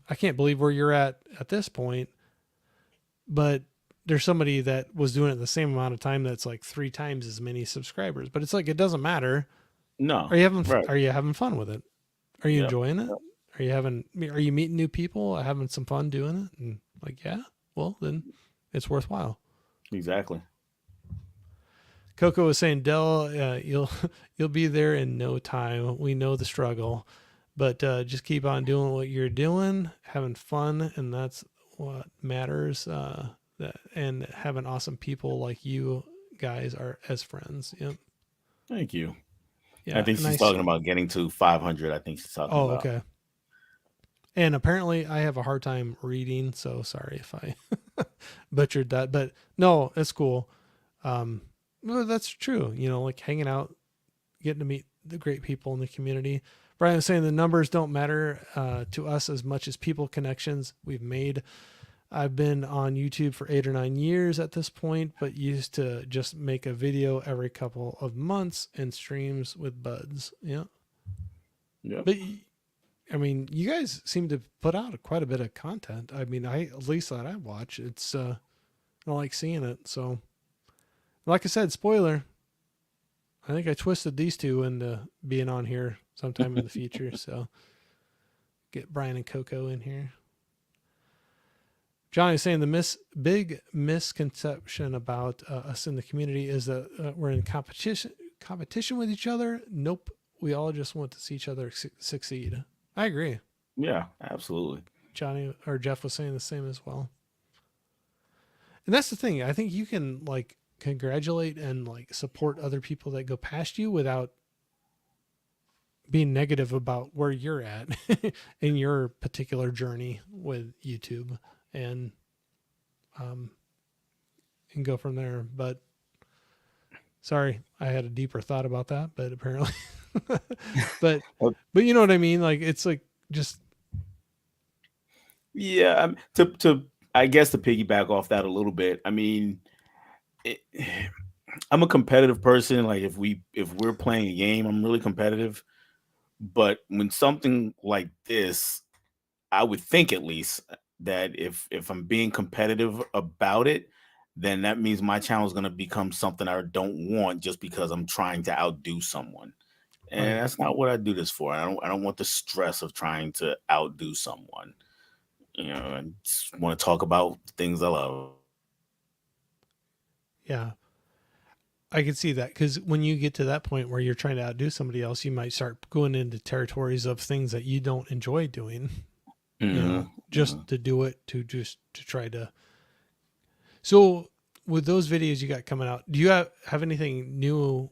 Speaker 1: I can't believe where you're at this point," but there's somebody that was doing it the same amount of time that's like three times as many subscribers. But it's like, it doesn't matter.
Speaker 2: no,
Speaker 1: Are you having
Speaker 2: right,
Speaker 1: are you having fun with it? Are you
Speaker 2: yeah,
Speaker 1: enjoying it? Are you meeting new people, having some fun doing it? And like, yeah, well then it's worthwhile.
Speaker 2: exactly.
Speaker 1: Coco was saying, Dell, you'll you'll be there in no time. We know the struggle, but just keep on doing what you're doing, having fun, and that's what matters. And having awesome people like you guys are as friends. Yep.
Speaker 2: Thank you. I
Speaker 1: Yeah.
Speaker 2: think she's
Speaker 1: Nice.
Speaker 2: talking about getting to 500. I think she's talking
Speaker 1: Oh,
Speaker 2: about.
Speaker 1: okay. And apparently, I have a hard time reading, so sorry if I butchered that. But no, it's cool. Well, that's true. You know, like hanging out, getting to meet the great people in the community. Brian was saying the numbers don't matter to us as much as people connections we've made. I've been on YouTube for 8 or 9 years at this point, but used to just make a video every couple of months and streams with buds. Yeah.
Speaker 2: Yep.
Speaker 1: But I mean, you guys seem to put out quite a bit of content. I mean, I at least that I watch. It's I like seeing it. So, like I said, spoiler. I think I twisted these two into being on here sometime in the future. So, get Brian and Coco in here. Johnny's saying the big misconception about us in the community is that we're in competition with each other. Nope, we all just want to see each other succeed. I agree.
Speaker 2: Yeah, absolutely.
Speaker 1: Johnny or Jeff was saying the same as well. And that's the thing. I think you can like congratulate and like support other people that go past you without being negative about where you're at in your particular journey with YouTube and um and go from there. But sorry, I had a deeper thought about that, but apparently but
Speaker 2: Well,
Speaker 1: but you know what I mean? Like it's like just
Speaker 2: yeah, to I guess to piggyback off that a little bit. I mean, it, I'm a competitive person. Like if we're playing a game, I'm really competitive. But when something like this, I would think at least that if I'm being competitive about it, then that means my channel is going to become something I don't want just because I'm trying to outdo someone. And
Speaker 1: right.
Speaker 2: that's not what I do this for. I don't want the stress of trying to outdo someone. You know, I just want to talk about things I love.
Speaker 1: Yeah. I can see that because when you get to that point where you're trying to outdo somebody else, you might start going into territories of things that you don't enjoy doing, you know,
Speaker 2: Hmm.
Speaker 1: just to do it to try to. So with those videos you got coming out, do you have anything new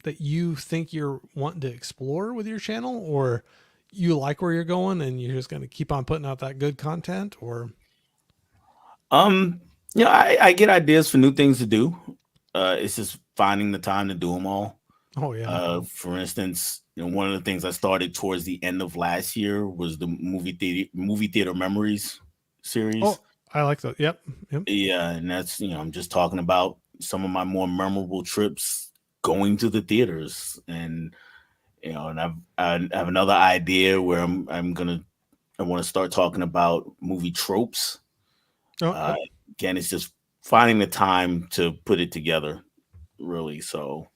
Speaker 1: that you think you're wanting to explore with your channel, or you like where you're going and you're just going to keep on putting out that good content, or
Speaker 2: Um, you know, I get ideas for new things to do. It's just finding the time to do them all.
Speaker 1: oh yeah,
Speaker 2: For instance, you know, one of the things I started towards the end of last year was the movie theater memories series.
Speaker 1: oh I like that. Yep, yep,
Speaker 2: Yeah, and that's, you know, I'm just talking about some of my more memorable trips going to the theaters, and you know, and I have another idea where I want to start talking about movie tropes.
Speaker 1: oh
Speaker 2: Uh,
Speaker 1: yep,
Speaker 2: Again, it's just finding the time to put it together, really. So,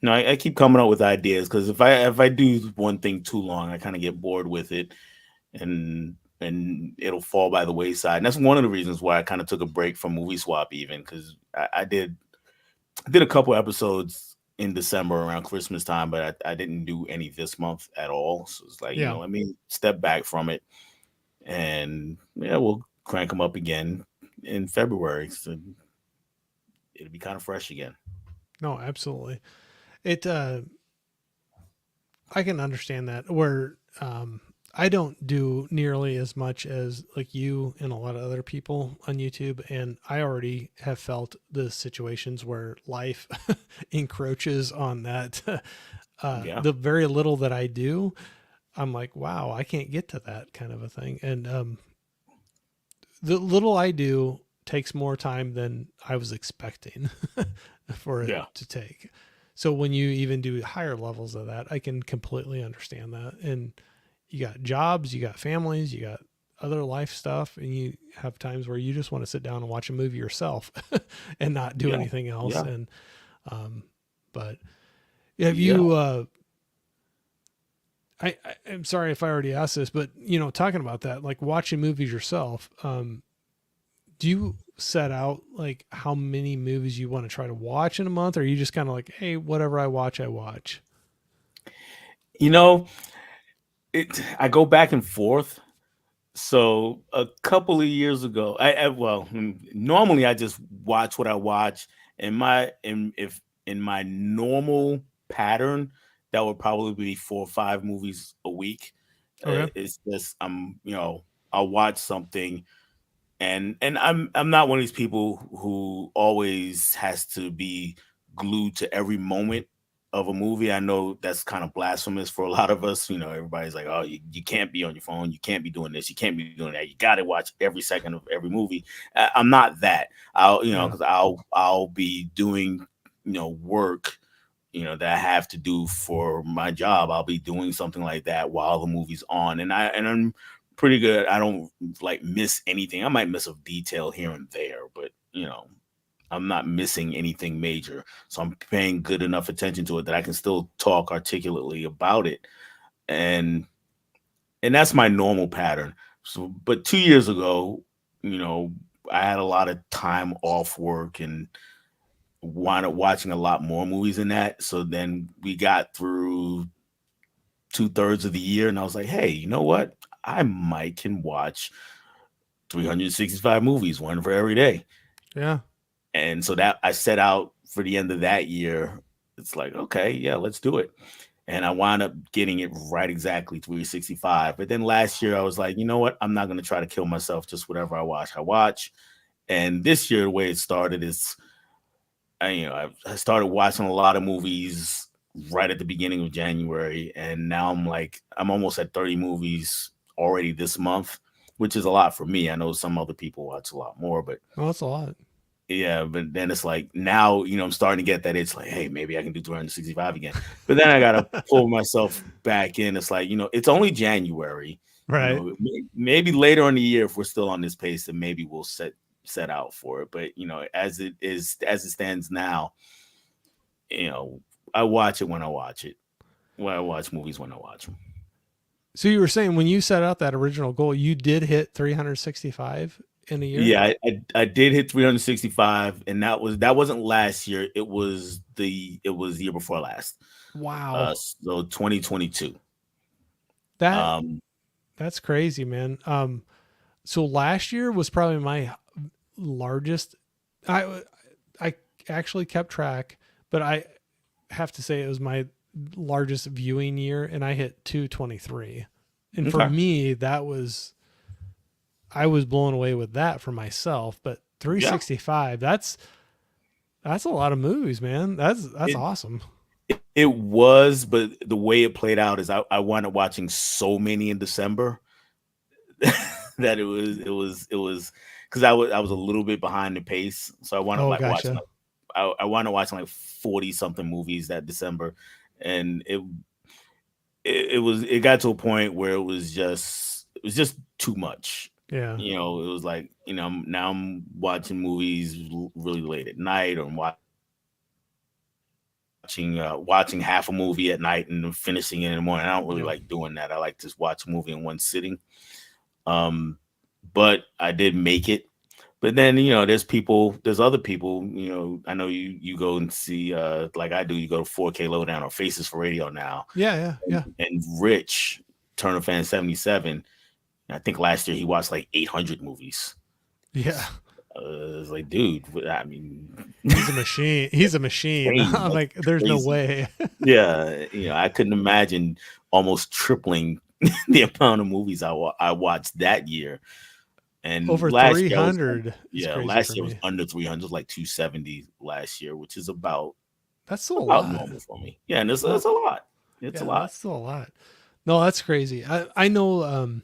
Speaker 2: no, I keep coming up with ideas because if I do one thing too long, I kind of get bored with it, and it'll fall by the wayside. And that's one of the reasons why I kind of took a break from Movie Swap, even because I did a couple episodes in December around Christmas time, but I didn't do any this month at all. So it's like, you
Speaker 1: yeah,
Speaker 2: know, let me step back from it, and yeah, we'll crank them up again in February. So it'll be kind of fresh again.
Speaker 1: no, absolutely. It I can understand that. Where I don't do nearly as much as like you and a lot of other people on YouTube, and I already have felt the situations where life encroaches on that.
Speaker 2: Yeah,
Speaker 1: The very little that I do, I'm like, wow, I can't get to that kind of a thing. And the little I do takes more time than I was expecting for it
Speaker 2: yeah,
Speaker 1: to take. So when you even do higher levels of that, I can completely understand that. And you got jobs, you got families, you got other life stuff, and you have times where you just want to sit down and watch a movie yourself and not do
Speaker 2: yeah,
Speaker 1: anything else.
Speaker 2: yeah,
Speaker 1: And but have
Speaker 2: yeah.
Speaker 1: you I'm sorry if I already asked this, but you know, talking about that, like watching movies yourself, do you set out like how many movies you want to try to watch in a month, or are you just kind of like, hey, whatever I watch, I watch?
Speaker 2: You know, I go back and forth. So a couple of years ago, normally I just watch what I watch. If in my normal pattern, that would probably be 4 or 5 movies a week.
Speaker 1: Okay.
Speaker 2: It's just I'll watch something, and I'm not one of these people who always has to be glued to every moment of a movie. I know that's kind of blasphemous for a lot of us. Everybody's like, oh, you can't be on your phone, you can't be doing this, you can't be doing that. You got to watch every second of every movie. I'm not that.
Speaker 1: Yeah.
Speaker 2: Because I'll be doing work that I have to do for my job. I'll be doing something like that while the movie's on, and I'm pretty good. I don't like miss anything. I might miss a detail here and there, but I'm not missing anything major. So I'm paying good enough attention to it that I can still talk articulately about it. And that's my normal pattern. So but 2 years ago, you know, I had a lot of time off work and wound up watching a lot more movies than that. So then we got through 2/3 of the year, and I was like, hey, you know what? I might can watch 365 movies, one for every day.
Speaker 1: Yeah.
Speaker 2: And so that I set out for the end of that year. It's like, okay, yeah, let's do it. And I wound up getting it right exactly 365. But then last year I was like, you know what? I'm not going to try to kill myself. Just whatever I watch, I watch. And this year, the way it started is, I started watching a lot of movies right at the beginning of January, and now I'm almost at 30 movies already this month, which is a lot for me. I know some other people watch a lot more, but
Speaker 1: Well, that's a lot.
Speaker 2: yeah, but then it's like now, I'm starting to get that it's like, hey, maybe I can do 365 again. But then I gotta pull myself back in. It's like, it's only January.
Speaker 1: Right.
Speaker 2: Maybe later in the year, if we're still on this pace, then maybe we'll set out for it. But as it stands now, you know, I watch it when I watch it. When I watch movies when I watch them.
Speaker 1: So you were saying when you set out that original goal, you did hit 365 in a year?
Speaker 2: Yeah, I did hit 365, and that wasn't last year. It was the year before last.
Speaker 1: Wow.
Speaker 2: So 2022.
Speaker 1: That
Speaker 2: Um,
Speaker 1: that's crazy, man. So last year was probably my largest. I actually kept track, but I have to say it was my largest viewing year, and I hit 223. And for
Speaker 2: okay.
Speaker 1: me, I was blown away with that for myself. But
Speaker 2: Yeah.
Speaker 1: 365, that's a lot of movies, man. That's
Speaker 2: It
Speaker 1: awesome.
Speaker 2: it was, but the way it played out is I wound up watching so many in December that it was because I was a little bit behind the pace. So I wound up
Speaker 1: Oh,
Speaker 2: like watching
Speaker 1: gotcha.
Speaker 2: like I wound up watching like 40 something movies that December, and it got to a point where it was just too much.
Speaker 1: Yeah.
Speaker 2: It was like, now I'm watching movies really late at night, or I'm watching half a movie at night and then finishing it in the morning. I don't really
Speaker 1: Yeah.
Speaker 2: like doing that. I like to watch a movie in one sitting. Um, but I did make it. But then, there's other people, I know you go and see, like I do, you go to 4K Lowdown or Faces for Radio now.
Speaker 1: Yeah. Yeah. Yeah.
Speaker 2: And Rich, Turner Fan 77, I think last year he watched like 800 movies.
Speaker 1: Yeah.
Speaker 2: It's like, dude, I mean,
Speaker 1: He's a machine. He's a machine.
Speaker 2: insane.
Speaker 1: I'm
Speaker 2: That's
Speaker 1: like, there's no
Speaker 2: crazy.
Speaker 1: way.
Speaker 2: Yeah, I couldn't imagine almost tripling the amount of movies I watched that year. And
Speaker 1: Over
Speaker 2: last year I was
Speaker 1: 300 is
Speaker 2: yeah,
Speaker 1: crazy
Speaker 2: last
Speaker 1: for
Speaker 2: year was
Speaker 1: me.
Speaker 2: under 300, like 270 last year, which is about
Speaker 1: That's still a
Speaker 2: about
Speaker 1: lot.
Speaker 2: normal for me. Yeah, and it's
Speaker 1: No,
Speaker 2: a lot. It's a
Speaker 1: yeah,
Speaker 2: lot.
Speaker 1: that's still a lot. No, that's crazy. I know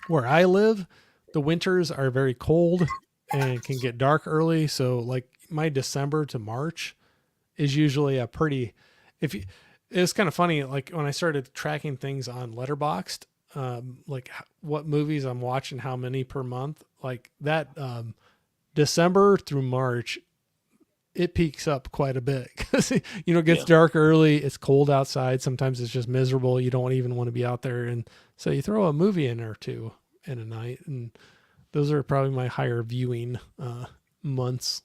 Speaker 1: where I live, the winters are very cold and can get dark early. So like my December to March is usually a pretty, if you, it's kind of funny. Like when I started tracking things on Letterboxd, like what movies I'm watching, how many per month, like that, December through March, it peaks up quite a bit because it gets
Speaker 2: Yeah.
Speaker 1: dark early. It's cold outside. Sometimes it's just miserable. You don't even want to be out there, and so you throw a movie in or two in a night, and Those are probably my higher viewing months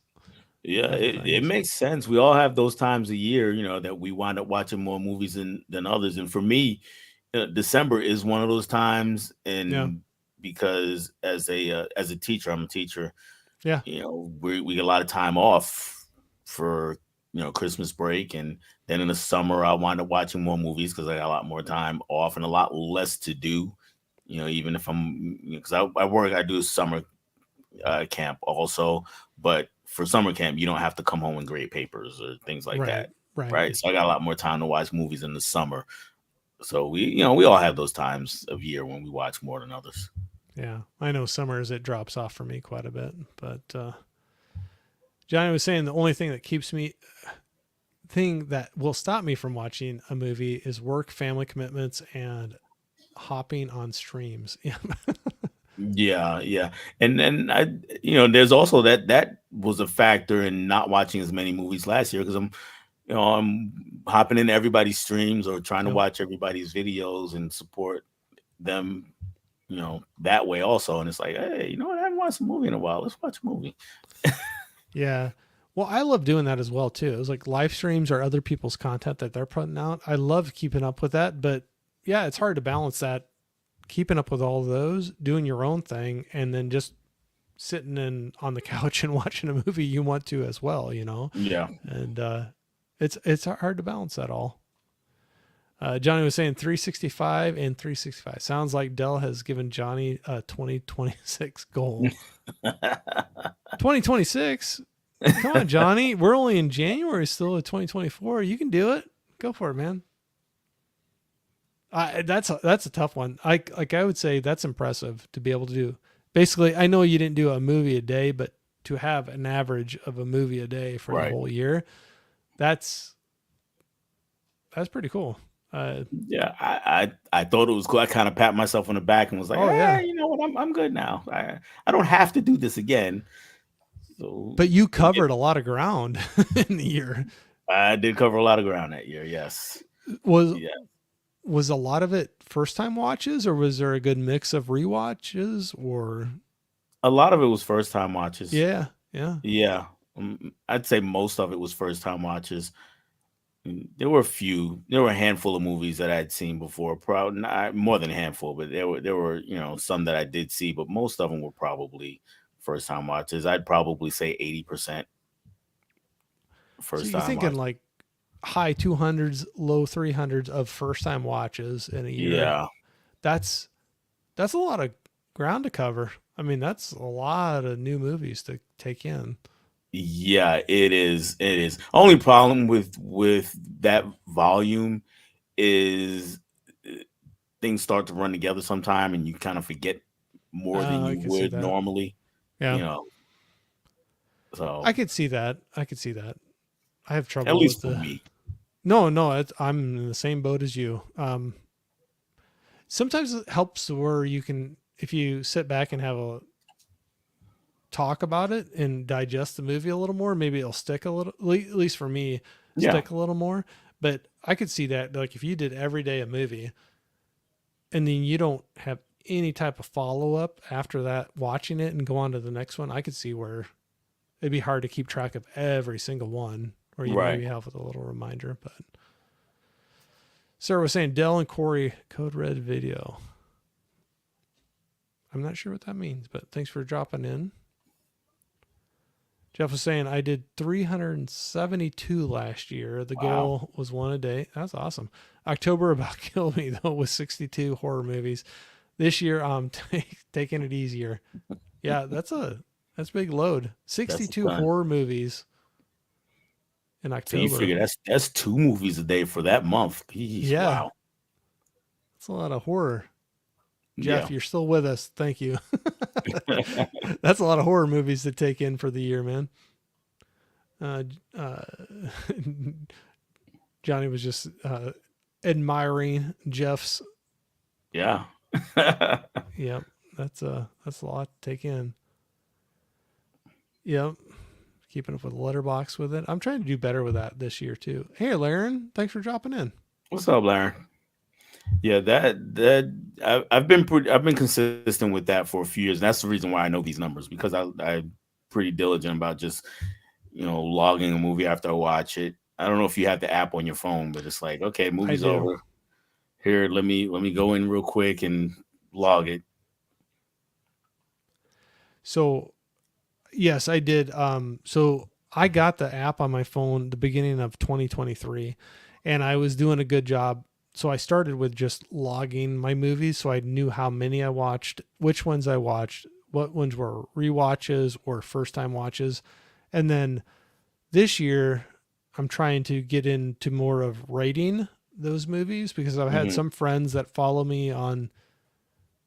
Speaker 2: Yeah,
Speaker 1: of
Speaker 2: it
Speaker 1: things.
Speaker 2: makes sense. We all have those times a year, that we wind up watching more movies than others. And for me, December is one of those times.
Speaker 1: Yeah.
Speaker 2: And because as a teacher, I'm a teacher.
Speaker 1: Yeah.
Speaker 2: We get a lot of time off for Christmas break, and then in the summer I wind up watching more movies because I got a lot more time off and a lot less to do. Even if I'm because I work, I do summer camp also, but for summer camp you don't have to come home and grade papers or things like
Speaker 1: Right.
Speaker 2: that,
Speaker 1: Right.
Speaker 2: right? So I got a lot more time to watch movies in the summer. So we all have those times of year when we watch more than others.
Speaker 1: Yeah. I know summers it drops off for me quite a bit, but Johnny was saying the only thing that will stop me from watching a movie is work, family commitments, and hopping on streams. Yeah.
Speaker 2: Yeah, yeah. And I there's also that was a factor in not watching as many movies last year because I'm hopping into everybody's streams or trying to
Speaker 1: Yep.
Speaker 2: watch everybody's videos and support them, that way also. And it's like, hey, you know what? I haven't watched a movie in a while. Let's watch a movie.
Speaker 1: Yeah. Well, I love doing that as well too. It was like live streams or other people's content that they're putting out. I love keeping up with that, but yeah, it's hard to balance that, keeping up with all of those, doing your own thing, and then just sitting in on the couch and watching a movie you want to as well,
Speaker 2: Yeah.
Speaker 1: And it's hard to balance that all. Johnny was saying 365 and 365. Sounds like Dell has given Johnny a 2026 goal. 2026? Come on, Johnny. We're only in January still of 2024. You can do it. Go for it, man. That's a tough one. I would say that's impressive to be able to do. Basically, I know you didn't do a movie a day, but to have an average of a movie a day for the
Speaker 2: Right.
Speaker 1: whole year, that's pretty cool.
Speaker 2: Yeah, I thought it was cool. I kind of pat myself on the back and was like,
Speaker 1: Oh yeah,
Speaker 2: you know what? I'm good now. I don't have to do this again. So
Speaker 1: but you
Speaker 2: yeah,
Speaker 1: covered a lot of ground in the year.
Speaker 2: I did cover a lot of ground that year. Yes.
Speaker 1: Was
Speaker 2: Yeah.
Speaker 1: was a lot of it first time watches, or was there a good mix of rewatches? Or
Speaker 2: A lot of it was first time watches.
Speaker 1: yeah, yeah.
Speaker 2: Yeah. I'd say most of it was first time watches. There were a handful of movies that I'd seen before, probably not more than a handful, but there were some that I did see, but most of them were probably first time watches. I'd probably say 80%
Speaker 1: So
Speaker 2: first
Speaker 1: you're
Speaker 2: time
Speaker 1: thinking
Speaker 2: watches.
Speaker 1: like high 200s, low 300s of first time watches in a year.
Speaker 2: Yeah.
Speaker 1: That's a lot of ground to cover. I mean, that's a lot of new movies to take in.
Speaker 2: Yeah, it is. It is. Only problem with that volume is uh, things start to run together sometime and you kind of forget more than
Speaker 1: I
Speaker 2: you
Speaker 1: could see
Speaker 2: would
Speaker 1: that.
Speaker 2: normally, you
Speaker 1: Yeah,
Speaker 2: know. So
Speaker 1: I could see that. I could see that. I have
Speaker 2: at
Speaker 1: trouble with
Speaker 2: least for
Speaker 1: the.
Speaker 2: me.
Speaker 1: No, I'm in the same boat as you. Sometimes it helps where you can, if you sit back and have a talk about it and digest the movie a little more, maybe it'll stick a little, at least for me,
Speaker 2: Yeah.
Speaker 1: stick a little more. But I could see that, like, if you did every day a movie and then you don't have any type of follow up after that, watching it and go on to the next one, I could see where it'd be hard to keep track of every single one, or you
Speaker 2: Right.
Speaker 1: maybe have with a little reminder. But Sarah was saying Dell and Corey code red video. I'm not sure what that means, but thanks for dropping in. Jeff was saying I did 372 last year. The
Speaker 2: Wow.
Speaker 1: goal was one a day. That's awesome. October about killed me though with 62 horror movies. This year I'm taking it easier. Yeah, that's a big load.
Speaker 2: That's a
Speaker 1: 62
Speaker 2: ton.
Speaker 1: horror movies in
Speaker 2: So you
Speaker 1: October.
Speaker 2: figure that's two movies a day for that month. Jeez,
Speaker 1: Yeah,
Speaker 2: wow.
Speaker 1: that's a lot of horror.
Speaker 2: Yeah.
Speaker 1: Jeff, you're still with us. Thank you. That's a lot of horror movies to take in for the year, man. Uh, uh, Johnny was just admiring Jeff's.
Speaker 2: Yeah.
Speaker 1: Yep, that's a lot to take in. Yep, keeping up with Letterbox with it. I'm trying to do better with that this year too. Hey, Laren, thanks for dropping in.
Speaker 2: What's up, Larry? Yeah, I've been consistent with that for a few years. And that's the reason why I know these numbers, because I'm pretty diligent about just logging a movie after I watch it. I don't know if you have the app on your phone, but it's like, okay,
Speaker 1: I
Speaker 2: movie's
Speaker 1: do.
Speaker 2: over. Here, let me go in real quick and log it.
Speaker 1: So yes, I did. So I got the app on my phone the beginning of 2023, and I was doing a good job. So I started with just logging my movies, so I knew how many I watched, which ones I watched, what ones were rewatches or first time watches, and then this year I'm trying to get into more of rating those movies because I've had
Speaker 2: Hmm.
Speaker 1: some friends that follow me on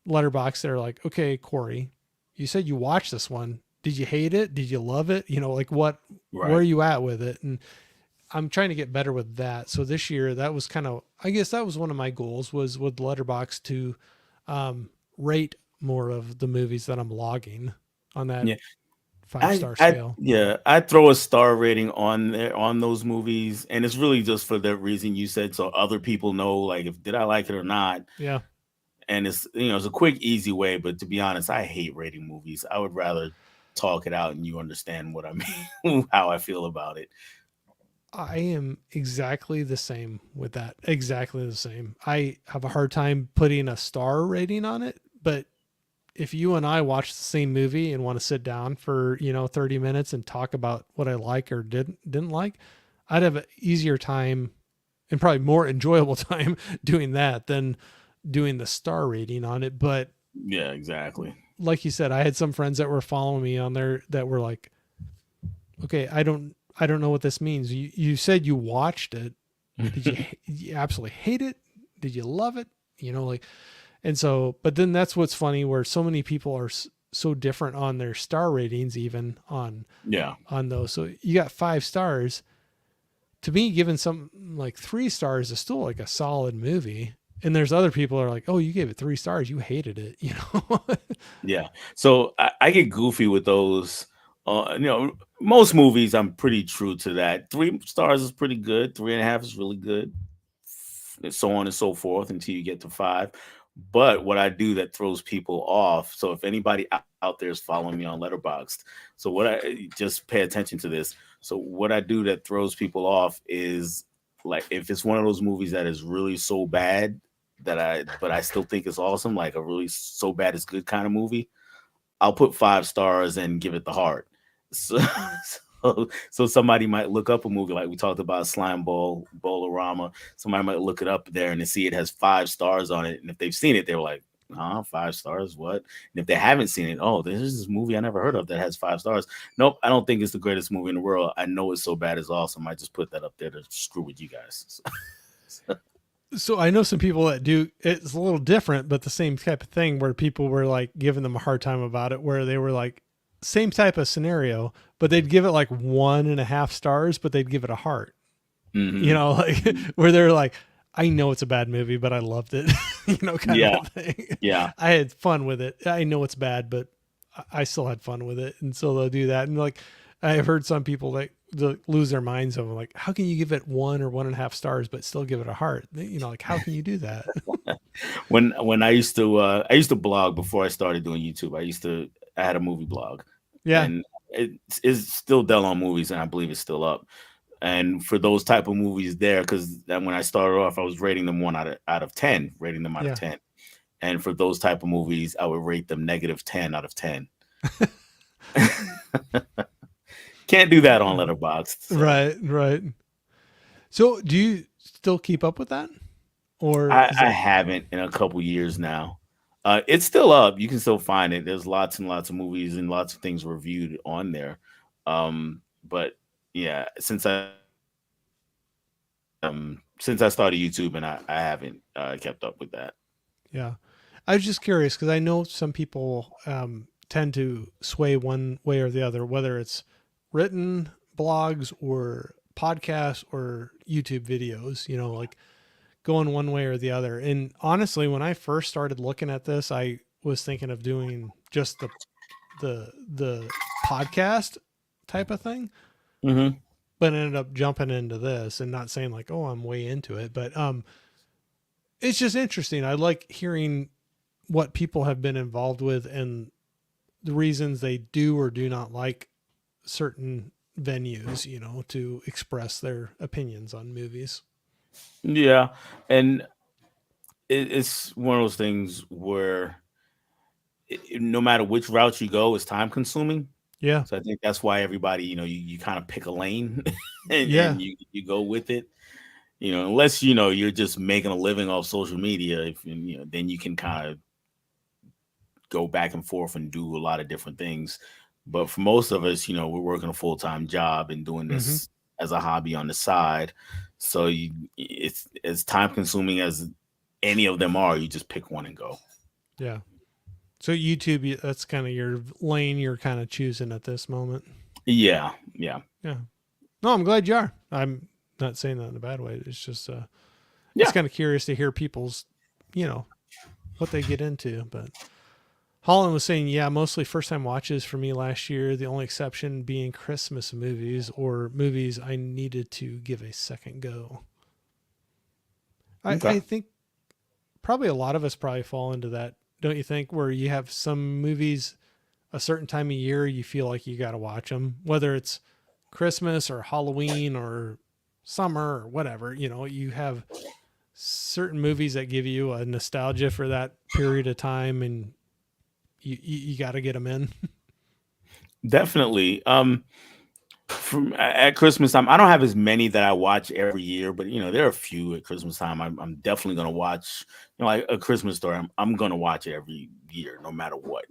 Speaker 1: Letterbox. They're like, okay, Corey, you said you watched this one. Did you hate it? Did you love it? Like where are
Speaker 2: Right.
Speaker 1: you at with it? And I'm trying to get better with that. So this year, that was kind of, I guess that was one of my goals was with Letterbox to rate more of the movies that I'm logging on that
Speaker 2: Yeah.
Speaker 1: 5-star scale.
Speaker 2: I throw a star rating on there on those movies, and it's really just for the reason you said, so other people know, like, if did I like it or not.
Speaker 1: Yeah.
Speaker 2: And it's a quick, easy way. But to be honest, I hate rating movies. I would rather talk it out and you understand what I mean, how I feel about it.
Speaker 1: I am exactly the same with that. Exactly the same. I have a hard time putting a star rating on it, but if you and I watch the same movie and want to sit down for, 30 minutes and talk about what I like or didn't like, I'd have an easier time and probably more enjoyable time doing that than doing the star rating on it. But
Speaker 2: Yeah, exactly.
Speaker 1: like you said, I had some friends that were following me on there that were like, "Okay, I don't know what this means. You said you watched it. Did you absolutely hate it? Did you love it? Like, and so, but then that's what's funny where so many people are so different on their star ratings, even
Speaker 2: Yeah.
Speaker 1: on those. So you got 5 stars. To me, giving some like 3 stars is still like a solid movie. And there's other people that are like, oh, you gave it 3 stars, you hated it.
Speaker 2: Yeah. So I get goofy with those. Most movies I'm pretty true to that. 3 stars is pretty good. 3.5 is really good. And so on and so forth until you get to five. But what I do that throws people off. So if anybody out there is following me on Letterboxd, so what I just pay attention to this. So what I do that throws people off is, like, if it's one of those movies that is really so bad that I still think it's awesome, like a really so bad it's good kind of movie, I'll put 5 stars and give it the heart. So, so somebody might look up a movie like we talked about, Slime Ball, Bolorama. Somebody might look it up there and they see it has 5 stars on it. And if they've seen it, they're like, huh, 5 stars? What? And if they haven't seen it, oh, this is this movie I never heard of that has 5 stars. Nope, I don't think it's the greatest movie in the world. I know it's so bad it's awesome. I just put that up there to screw with you guys.
Speaker 1: So I know some people that do. It's a little different, but the same type of thing where people were like giving them a hard time about it, where they were like, same type of scenario, but they'd give it like 1.5 stars, but they'd give it a heart.
Speaker 2: Hmm.
Speaker 1: Like where they're like, I know it's a bad movie, but I loved it, kind of
Speaker 2: Yeah,
Speaker 1: a thing.
Speaker 2: yeah.
Speaker 1: I had fun with it. I know it's bad, but I still had fun with it. And so they'll do that. And like, I've heard some people like lose their minds over like, how can you give it 1 or 1.5 stars, but still give it a heart? Like, how can you do that?
Speaker 2: When I used to blog before I started doing YouTube. I had a movie blog,
Speaker 1: Yeah.
Speaker 2: and it is still Dell on Movies, and I believe it's still up. And for those type of movies there, because when I started off, I was rating them one out of 10, rating them out of
Speaker 1: Yeah.
Speaker 2: 10. And for those type of movies, I would rate them -10 out of 10. Can't do that on Letterboxd. So
Speaker 1: Right. Right. So do you still keep up with that? Or
Speaker 2: I,
Speaker 1: is
Speaker 2: I
Speaker 1: that,
Speaker 2: haven't in a couple years now. It's still up. You can still find it. There's lots and lots of movies and lots of things reviewed on there. But yeah, since I started YouTube, and I haven't kept up with that.
Speaker 1: yeah. I was just curious because I know some people tend to sway one way or the other, whether it's written blogs or podcasts or YouTube videos, like going one way or the other. And honestly, when I first started looking at this, I was thinking of doing just the podcast type of thing,
Speaker 2: Hmm.
Speaker 1: but ended up jumping into this and not saying like, oh, I'm way into it. But it's just interesting. I like hearing what people have been involved with and the reasons they do or do not like certain venues, you know, to express their opinions on movies.
Speaker 2: Yeah, and it's one of those things where no matter which route you go, it's time consuming.
Speaker 1: Yeah.
Speaker 2: So I think that's why everybody, you kind of pick a lane
Speaker 1: Yeah.
Speaker 2: and you go with it. Unless you're just making a living off social media, if then you can kind of go back and forth and do a lot of different things. But for most of us, we're working a full time job and doing
Speaker 1: Hmm.
Speaker 2: this as a hobby on the side. So it's as time consuming as any of them are. You just pick one and go.
Speaker 1: Yeah. So YouTube, that's kind of your lane you're kind of choosing at this moment.
Speaker 2: Yeah, yeah,
Speaker 1: Yeah. No, I'm glad you are. I'm not saying that in a bad way. It's just, it's
Speaker 2: yeah.
Speaker 1: kind of curious to hear people's, you know, what they get into. But Holland was saying, yeah, mostly first time watches for me last year. The only exception being Christmas movies or movies I needed to give a second go.
Speaker 2: Okay.
Speaker 1: I think probably a lot of us probably fall into that, don't you think? Where you have some movies a certain time of year you feel like you got to watch them, whether it's Christmas or Halloween or summer or whatever. You know, you have certain movies that give you a nostalgia for that period of time, and you got to get them in.
Speaker 2: Definitely. From at Christmas time, I don't have as many that I watch every year, but there are a few at Christmas time. I'm definitely gonna watch. Like A Christmas Story. I'm gonna watch it every year, no matter what.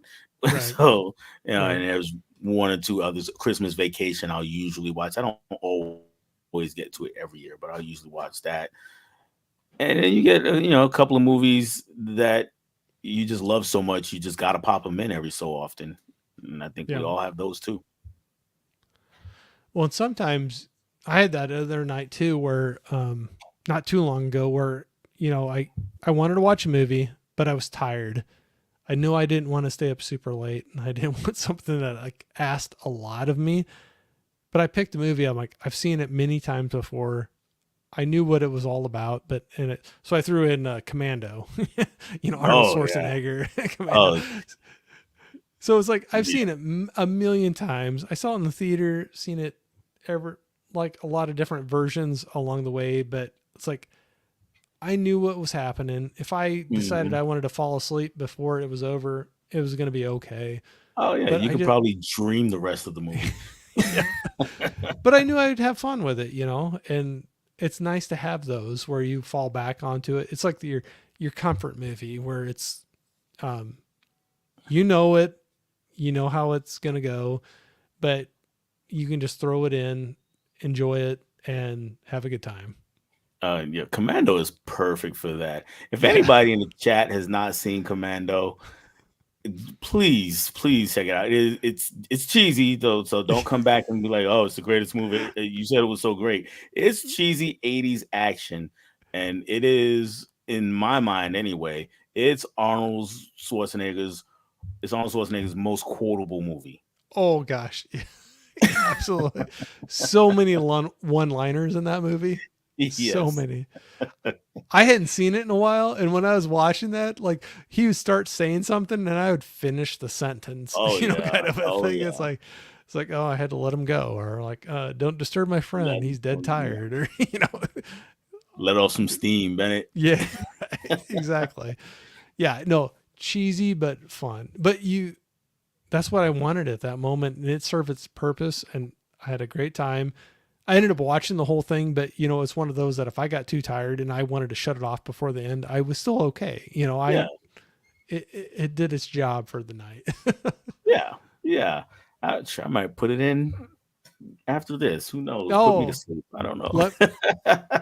Speaker 1: Right.
Speaker 2: So
Speaker 1: Right.
Speaker 2: and there's one or two others. Christmas Vacation, I'll usually watch. I don't always get to it every year, but I'll usually watch that. And then you get a couple of movies that you just love so much, you just gotta pop them in every so often. And I think we
Speaker 1: Yeah.
Speaker 2: all have those too.
Speaker 1: Well, and sometimes I had that other night too, where not too long ago, where I wanted to watch a movie, but I was tired. I knew I didn't want to stay up super late, and I didn't want something that like asked a lot of me. But I picked a movie. I'm like, I've seen it many times before. I knew what it was all about, so I threw in Commando, Arnold
Speaker 2: Oh yeah.
Speaker 1: Schwarzenegger, Commando.
Speaker 2: Oh
Speaker 1: So it's like I've
Speaker 2: yeah.
Speaker 1: seen it a million times. I saw it in the theater, seen it ever like a lot of different versions along the way, but it's like I knew what was happening. If I decided
Speaker 2: Mhm.
Speaker 1: I wanted to fall asleep before it was over, it was going to be okay.
Speaker 2: Oh yeah,
Speaker 1: But
Speaker 2: you
Speaker 1: I
Speaker 2: could
Speaker 1: just
Speaker 2: probably dream the rest of the movie.
Speaker 1: yeah. But I knew I would have fun with it, and it's nice to have those where you fall back onto it. It's like your comfort movie where it's um you know it, you know how it's going to go, but you can just throw it in, enjoy it and have a good time.
Speaker 2: Yeah, Commando is perfect for that. If
Speaker 1: Yeah.
Speaker 2: anybody in the chat has not seen Commando, please check it out. It's cheesy though, so don't come back and be like, "Oh, it's the greatest movie." You said it was so great. It's cheesy '80s action, and it is, in my mind anyway, it's Arnold Schwarzenegger's most quotable movie.
Speaker 1: Oh gosh. Absolutely. So many one-liners in that movie. So
Speaker 2: Yes.
Speaker 1: many. I hadn't seen it in a while, and when I was watching that, like he would start saying something, and I would finish the sentence.
Speaker 2: Oh
Speaker 1: Kind
Speaker 2: yeah.
Speaker 1: of a
Speaker 2: Oh
Speaker 1: thing.
Speaker 2: yeah.
Speaker 1: It's like, oh, I had to let him go, or like, don't disturb my friend.
Speaker 2: Let,
Speaker 1: He's dead
Speaker 2: yeah.
Speaker 1: tired, or
Speaker 2: Let off some steam, Bennett.
Speaker 1: yeah, right, exactly. Yeah, no, cheesy but fun. But that's what I wanted at that moment, and it served its purpose, and I had a great time. I ended up watching the whole thing, but it's one of those that if I got too tired and I wanted to shut it off before the end, I was still okay.
Speaker 2: Yeah.
Speaker 1: It did its job for the night.
Speaker 2: Yeah. Yeah. I might put it in after this. Who knows? Put me to
Speaker 1: Oh,
Speaker 2: sleep. I don't know.
Speaker 1: let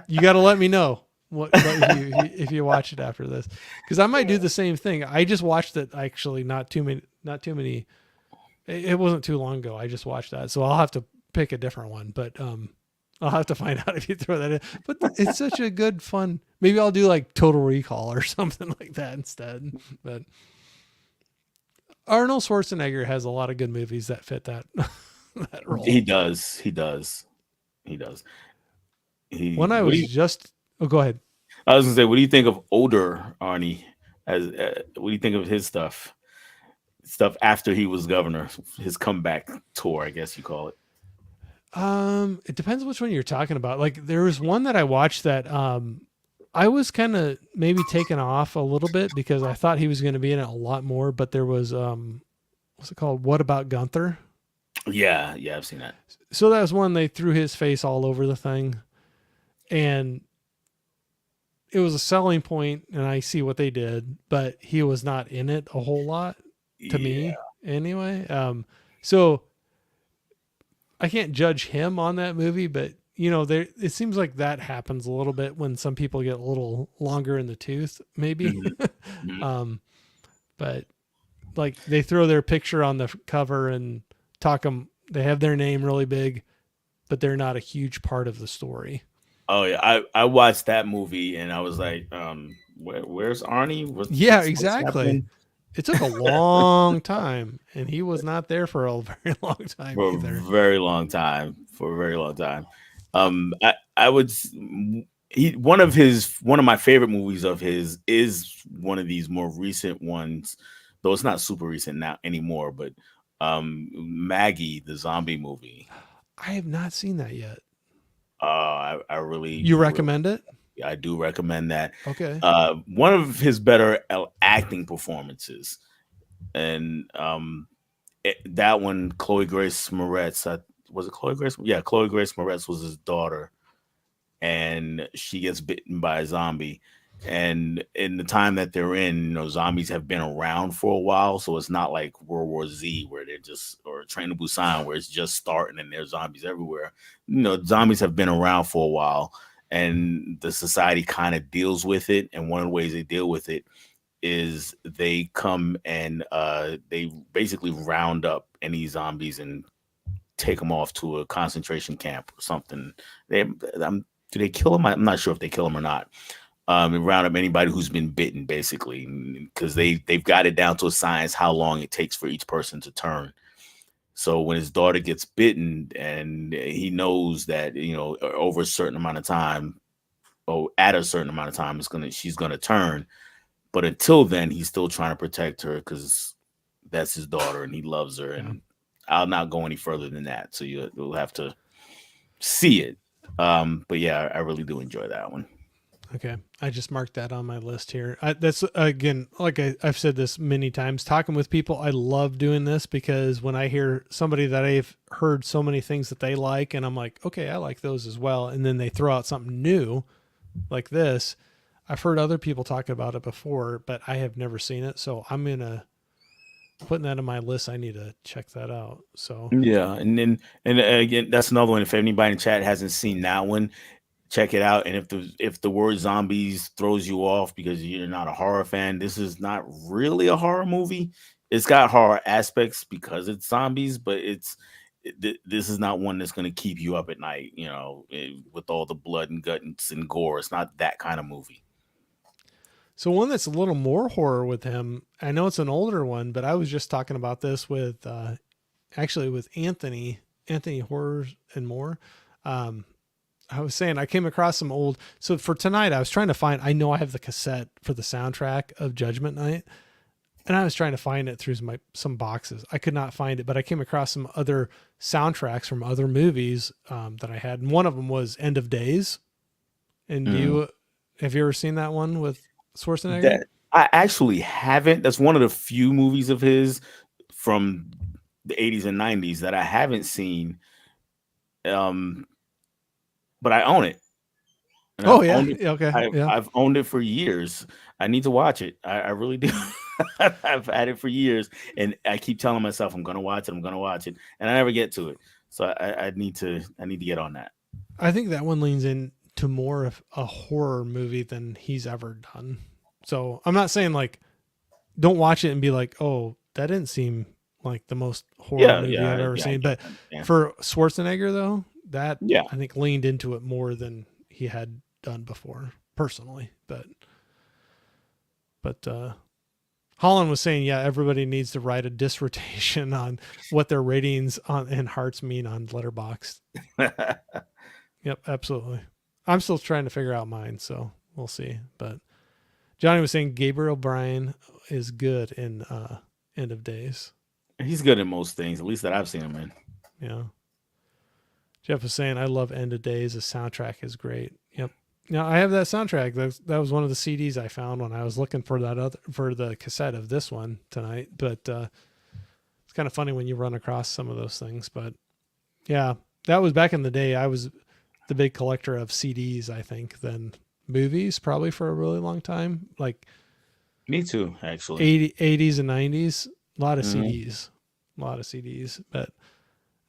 Speaker 1: you got to let me know what if you watch it after this, because I might do the same thing. I just watched it actually not too many. It wasn't too long ago. I just watched that, so I'll have to pick a different one. But I'll have to find out if you throw that in. But it's such a good fun. Maybe I'll do like Total Recall or something like that instead. But Arnold Schwarzenegger has a lot of good movies that fit that that
Speaker 2: He
Speaker 1: role.
Speaker 2: does. He does. He does.
Speaker 1: When
Speaker 2: He
Speaker 1: I
Speaker 2: what do
Speaker 1: was
Speaker 2: you
Speaker 1: just, oh, go ahead.
Speaker 2: I was gonna say, what do you think of older Arnie? As what do you think of his stuff? Stuff after he was governor, his comeback tour, I guess you call it.
Speaker 1: It depends which one you're talking about. Like there was one that I watched that I was kind of maybe taken off a little bit because I thought he was going to be in it a lot more, but there was what's it called? What About Gunther?
Speaker 2: Yeah, yeah, I've seen that.
Speaker 1: So that was one they threw his face all over the thing, and it was a selling point, and I see what they did, but he was not in it a whole lot to
Speaker 2: Yeah.
Speaker 1: me anyway. So I can't judge him on that movie, but you know, there it seems like that happens a little bit when some people get a little longer in the tooth, maybe.
Speaker 2: Hmm. Hmm.
Speaker 1: um, but like they throw their picture on the cover and talk them. They have their name really big, but they're not a huge part of the story.
Speaker 2: Oh yeah, I watched that movie and I was like, where's Arnie?
Speaker 1: Yeah,
Speaker 2: What's
Speaker 1: exactly.
Speaker 2: happening?
Speaker 1: It took a long time, and he was not there for a very long time
Speaker 2: For a
Speaker 1: either.
Speaker 2: very long time. For a very long time. I would he one of my favorite movies of his is one of these more recent ones, though it's not super recent now anymore. But Maggie, the zombie movie.
Speaker 1: I have not seen that yet.
Speaker 2: I really,
Speaker 1: You
Speaker 2: really,
Speaker 1: recommend it?
Speaker 2: I do recommend that.
Speaker 1: Okay.
Speaker 2: One of his better acting performances, and that one, Chloe Grace Moretz. Was it Chloe Grace? Yeah, Chloe Grace Moretz was his daughter, and she gets bitten by a zombie. And in the time that they're in, zombies have been around for a while, so it's not like World War Z where they're just or Train to Busan where it's just starting and there's zombies everywhere. Zombies have been around for a while, and the society kind of deals with it. And one of the ways they deal with it is they come and they basically round up any zombies and take them off to a concentration camp or something. Do they kill them? I'm not sure if they kill them or not. And round up anybody who's been bitten, basically, because they've got it down to a science how long it takes for each person to turn. So when his daughter gets bitten, and he knows that over a certain amount of time, or at a certain amount of time, she's gonna turn. But until then, he's still trying to protect her because that's his daughter and he loves her.
Speaker 1: Yeah.
Speaker 2: And I'll not go any further than that. So you'll have to see it. But yeah, I really do enjoy that one.
Speaker 1: Okay. I just marked that on my list here. That's again, like I've said this many times, talking with people. I love doing this because when I hear somebody that I've heard so many things that they like, and I'm like, okay, I like those as well. And then they throw out something new like this. I've heard other people talk about it before, but I have never seen it. So I'm going to putting that on my list. I need to check that out. So,
Speaker 2: Yeah, and again, that's another one. If anybody in chat hasn't seen that one, check it out. And if the word zombies throws you off because you're not a horror fan, this is not really a horror movie. It's got horror aspects because it's zombies, but this is not one that's going to keep you up at night. With all the blood and guts and gore. It's not that kind of movie.
Speaker 1: so one that's a little more horror with him. I know it's an older one, but I was just talking about this with actually with Anthony Horrors and More. Um, I was saying I came across some old. So for tonight, I was trying to find. I know I have the cassette for the soundtrack of Judgment Night, and I was trying to find it through some boxes. I could not find it, but I came across some other soundtracks from other movies that I had, and one of them was End of Days. And
Speaker 2: Mm.
Speaker 1: have you ever seen that one with Schwarzenegger?
Speaker 2: That I actually haven't. That's one of the few movies of his from the 80s and 90s that I haven't seen. Um, but I own it, and
Speaker 1: Oh
Speaker 2: I've
Speaker 1: yeah,
Speaker 2: owned it.
Speaker 1: yeah, okay, yeah.
Speaker 2: I've owned it for years. I need to watch it. I really do. I've had it for years, and I keep telling myself I'm gonna watch it. I'm gonna watch it, and I never get to it. So I need to get on that.
Speaker 1: I think that one leans into more of a horror movie than he's ever done. So I'm not saying like don't watch it and be like, oh, that didn't seem like the most horror
Speaker 2: Yeah,
Speaker 1: movie I've
Speaker 2: yeah,
Speaker 1: ever
Speaker 2: yeah. I
Speaker 1: seen.
Speaker 2: get
Speaker 1: But
Speaker 2: that. Yeah,
Speaker 1: for Schwarzenegger though, that
Speaker 2: yeah.
Speaker 1: I think leaned into it more than he had done before, personally. But Holland was saying, yeah, everybody needs to write a dissertation on what their ratings on and hearts mean on Letterboxd. Yep, absolutely. I'm still trying to figure out mine, so we'll see. But Johnny was saying Gabriel Bryan is good in End of Days.
Speaker 2: He's good at most things, at least that I've seen him in.
Speaker 1: Yeah. Jeff was saying I love End of Days. The soundtrack is great. Yep. Now I have that soundtrack. That was one of the CDs I found when I was looking for that other for the cassette of this one tonight. But it's kind of funny when you run across some of those things. But yeah, that was back in the day. I was the big collector of CDs. I think than movies probably for a really long time. Like
Speaker 2: Me too, actually.
Speaker 1: 80s and 90s. A lot of
Speaker 2: Hmm.
Speaker 1: CDs. A lot of CDs. But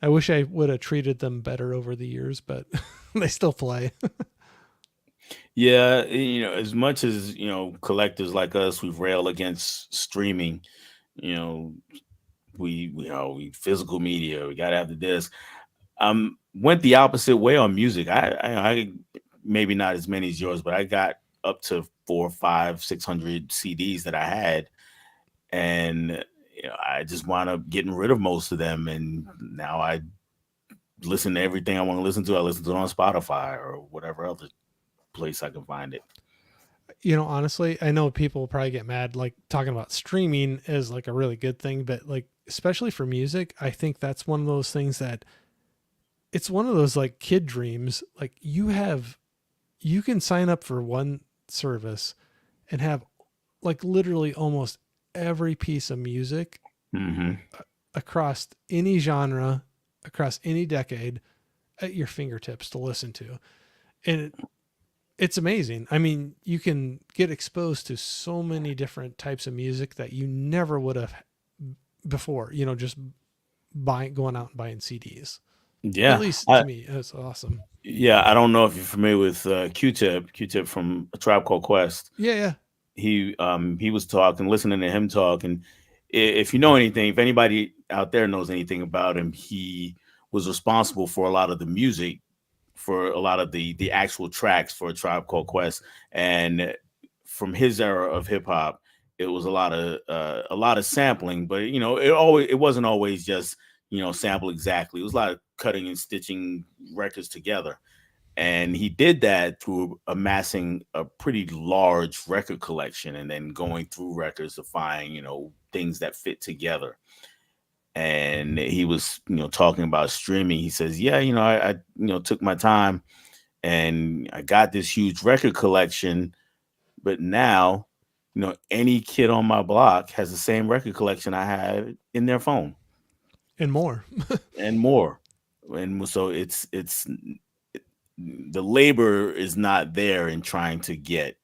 Speaker 1: I wish I would have treated them better over the years, but they still play.
Speaker 2: Yeah, as much as collectors like us, we've railed against streaming. You know, we physical media. We gotta have the disc. Went the opposite way on music. I maybe not as many as yours, but I got up to four, five, 600 CDs that I had, and I just wound up getting rid of most of them, and now I listen to everything I want to listen to. I listen to it on Spotify or whatever other place I can find it.
Speaker 1: Honestly, I know people will probably get mad like talking about streaming is like a really good thing, but like especially for music, I think that's one of those things that it's one of those like kid dreams. Like you can sign up for one service and have like literally almost every piece of music
Speaker 2: Hmm.
Speaker 1: across any genre, across any decade at your fingertips to listen to. And it's amazing. I mean, you can get exposed to so many different types of music that you never would have before, just going out and buying CDs. At
Speaker 2: Yeah,
Speaker 1: least to me, it's awesome.
Speaker 2: I don't know if you're familiar with Q-Tip from A Tribe Called Quest.
Speaker 1: Yeah, yeah.
Speaker 2: He was talking, listening to him talk, and if you know anything, if anybody out there knows anything about him, he was responsible for a lot of the music, for a lot of the actual tracks for A Tribe Called Quest, and from his era of hip hop, it was a lot of sampling, but it wasn't always just sample exactly. It was a lot of cutting and stitching records together, and he did that through amassing a pretty large record collection and then going through records to find things that fit together. And he was talking about streaming. He says, yeah, I took my time and I got this huge record collection, but now any kid on my block has the same record collection I had in their phone
Speaker 1: And more.
Speaker 2: and more. And so it's the labor is not there in trying to get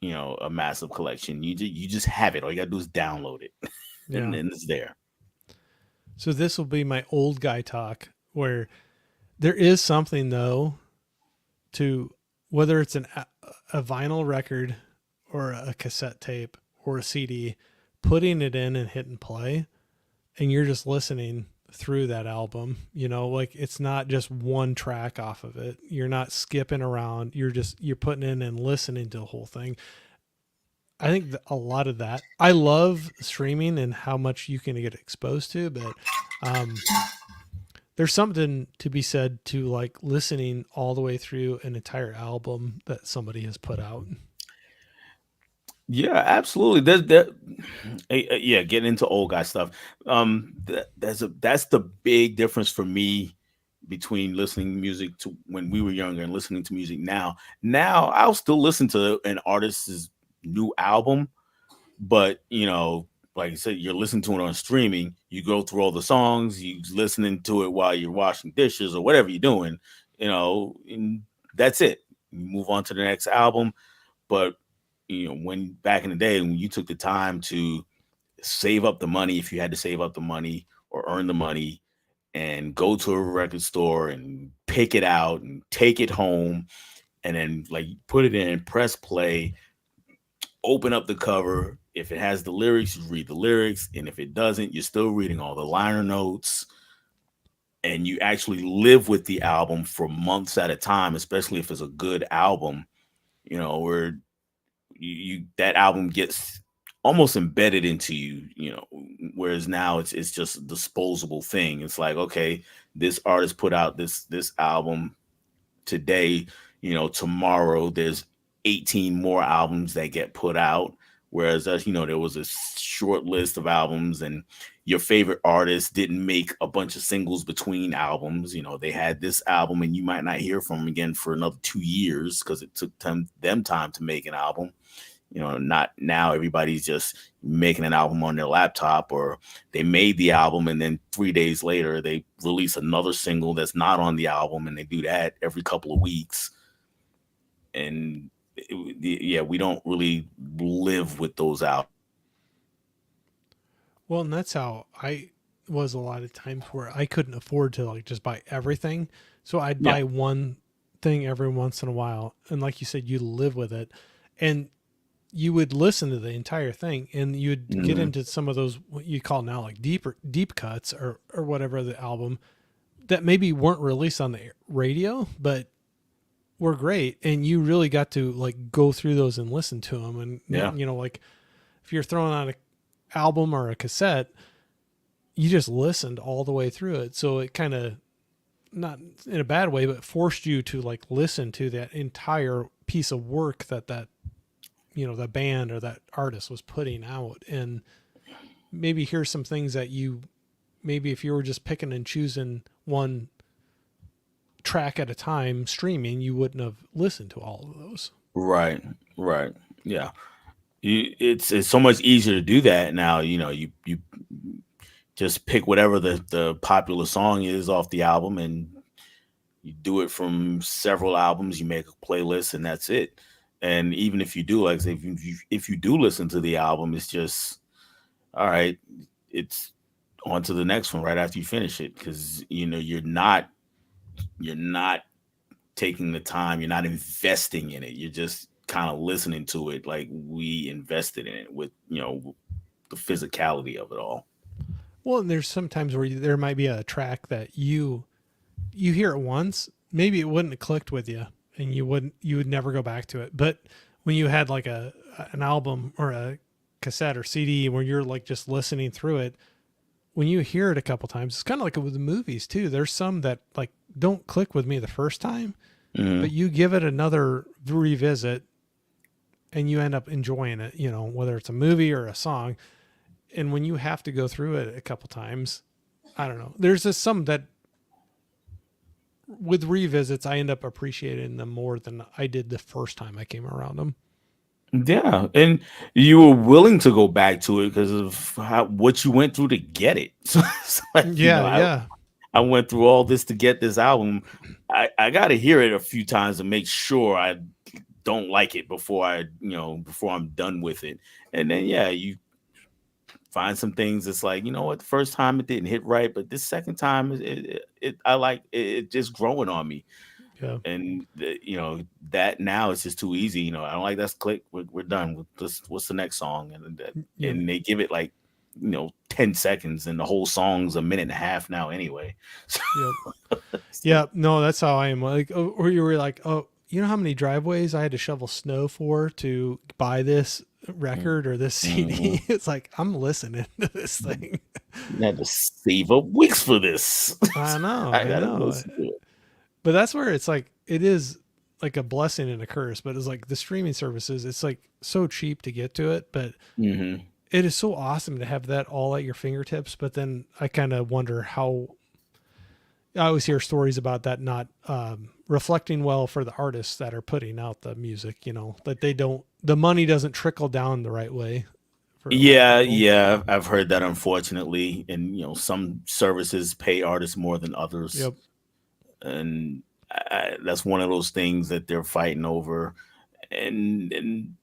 Speaker 2: a massive collection. You just have it. All you gotta do is download it, and
Speaker 1: Yeah.
Speaker 2: then it's there.
Speaker 1: So this will be my old guy talk where there is something though to whether it's a vinyl record or a cassette tape or a CD, putting it in and hitting play and you're just listening through that album, like it's not just one track off of it. You're not skipping around. You're putting in and listening to the whole thing. I think a lot of that. I love streaming and how much you can get exposed to, but um, there's something to be said to like listening all the way through an entire album that somebody has put out.
Speaker 2: Yeah, absolutely. There's that. Yeah, getting into old guy stuff. That's the big difference for me between listening music to when we were younger and listening to music now. Now I'll still listen to an artist's new album, but like I said, you're listening to it on streaming. You go through all the songs, you listening to it while you're washing dishes or whatever you're doing, and that's it. You move on to the next album. But when back in the day when you took the time to save up the money, if you had to save up the money or earn the money, and go to a record store and pick it out and take it home and then like put it in, press play, open up the cover. If it has the lyrics, you read the lyrics. And if it doesn't, you're still reading all the liner notes. And you actually live with the album for months at a time, especially if it's a good album, where that album gets almost embedded into you, whereas now it's just a disposable thing. It's like, okay, this artist put out this album today, tomorrow there's 18 more albums that get put out. Whereas, there was a short list of albums, and your favorite artist didn't make a bunch of singles between albums. They had this album, and you might not hear from them again for another 2 years because it took them time to make an album. Not now. Everybody's just making an album on their laptop, or they made the album and then 3 days later they release another single that's not on the album, and they do that every couple of weeks. And yeah, we don't really live with those albums.
Speaker 1: Well, and that's how I was a lot of times where I couldn't afford to like just buy everything. So I'd
Speaker 2: Yeah.
Speaker 1: buy one thing every once in a while. And like you said, you live with it. And you would listen to the entire thing and you'd get
Speaker 2: Mhm.
Speaker 1: into some of those what you call now like deep cuts or whatever the album that maybe weren't released on the radio, but were great. And you really got to like go through those and listen to them. And,
Speaker 2: Yeah.
Speaker 1: like if you're throwing on a album or a cassette, you just listened all the way through it. So it kind of, not in a bad way, but forced you to like listen to that entire piece of work that the band or that artist was putting out, and maybe hear some things that you maybe if you were just picking and choosing one track at a time streaming, you wouldn't have listened to all of those.
Speaker 2: Right. Right. Yeah. It's so much easier to do that now. You just pick whatever the popular song is off the album, and you do it from several albums. You make a playlist, and that's it. And even if you do, like, say, if you do listen to the album, it's just all right. It's on to the next one right after you finish it, because you're not taking the time. You're not investing in it. You're just kind of listening to it like we invested in it with the physicality of it all.
Speaker 1: Well, and there's sometimes where there might be a track that you hear it once, maybe it wouldn't have clicked with you, and you would never go back to it. But when you had like an album or a cassette or CD where you're like just listening through it, when you hear it a couple times, it's kind of like with the movies too. There's some that like don't click with me the first time,
Speaker 2: Hmm.
Speaker 1: but you give it another revisit and you end up enjoying it, whether it's a movie or a song. And when you have to go through it a couple times, I don't know. There's just some that with revisits, I end up appreciating them more than I did the first time I came around them.
Speaker 2: Yeah, and you were willing to go back to it because of what you went through to get it. So it's like,
Speaker 1: Yeah,
Speaker 2: I
Speaker 1: yeah,
Speaker 2: I went through all this to get this album. I got to hear it a few times to make sure I don't like it before I'm done with it. And then yeah, you find some things. It's like, what, the first time it didn't hit right, but this second time I like it, it just growing on me.
Speaker 1: yeah,
Speaker 2: And that now it's just too easy. I don't like, that's click, we're done with this. What's the next song?
Speaker 1: yep,
Speaker 2: And they give it like 10 seconds, and the whole song's a minute and a half now anyway.
Speaker 1: yep.
Speaker 2: So,
Speaker 1: Yeah, no, that's how I am. Like, or you were like, oh, you know how many driveways I had to shovel snow for to buy this record or this
Speaker 2: mhm.
Speaker 1: CD? It's like I'm listening to this thing.
Speaker 2: You had to save up weeks for this.
Speaker 1: I know,
Speaker 2: I
Speaker 1: I
Speaker 2: gotta
Speaker 1: know.
Speaker 2: listen to it.
Speaker 1: But that's where it's like it is like a blessing and a curse. But it's like the streaming services. It's like so cheap to get to it, but
Speaker 2: Hmm.
Speaker 1: it is so awesome to have that all at your fingertips. But then I kind of wonder how I always hear stories about that not reflecting well for the artists that are putting out the music. That the money doesn't trickle down the right way for a lot of
Speaker 2: Yeah,
Speaker 1: people.
Speaker 2: yeah, I've heard that, unfortunately. And some services pay artists more than others,
Speaker 1: Yep.
Speaker 2: and that's one of those things that they're fighting over. And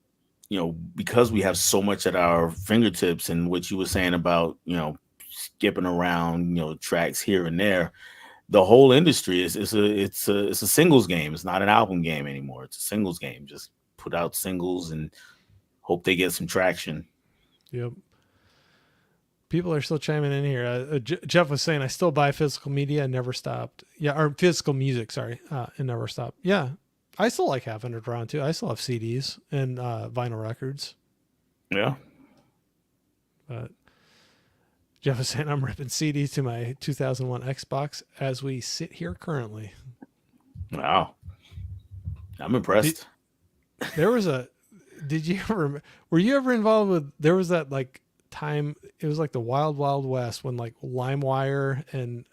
Speaker 2: because we have so much at our fingertips, and what you were saying about skipping around tracks here and there, the whole industry it's a singles game. It's not an album game anymore. It's a singles game. Just put out singles and hope they get some traction.
Speaker 1: Yep. People are still chiming in here. Jeff was saying, I still buy physical media and never stopped. Yeah, or physical music, sorry, and never stopped. Yeah, I still like having it around too. I still have CDs and vinyl records.
Speaker 2: Yeah.
Speaker 1: But Jeff was saying, I'm ripping CDs to my 2001 Xbox as we sit here currently.
Speaker 2: Wow. I'm
Speaker 1: Did,
Speaker 2: impressed.
Speaker 1: There was a. Did you ever? Were you ever involved with? There was that like time. It was like the Wild Wild West when like LimeWire and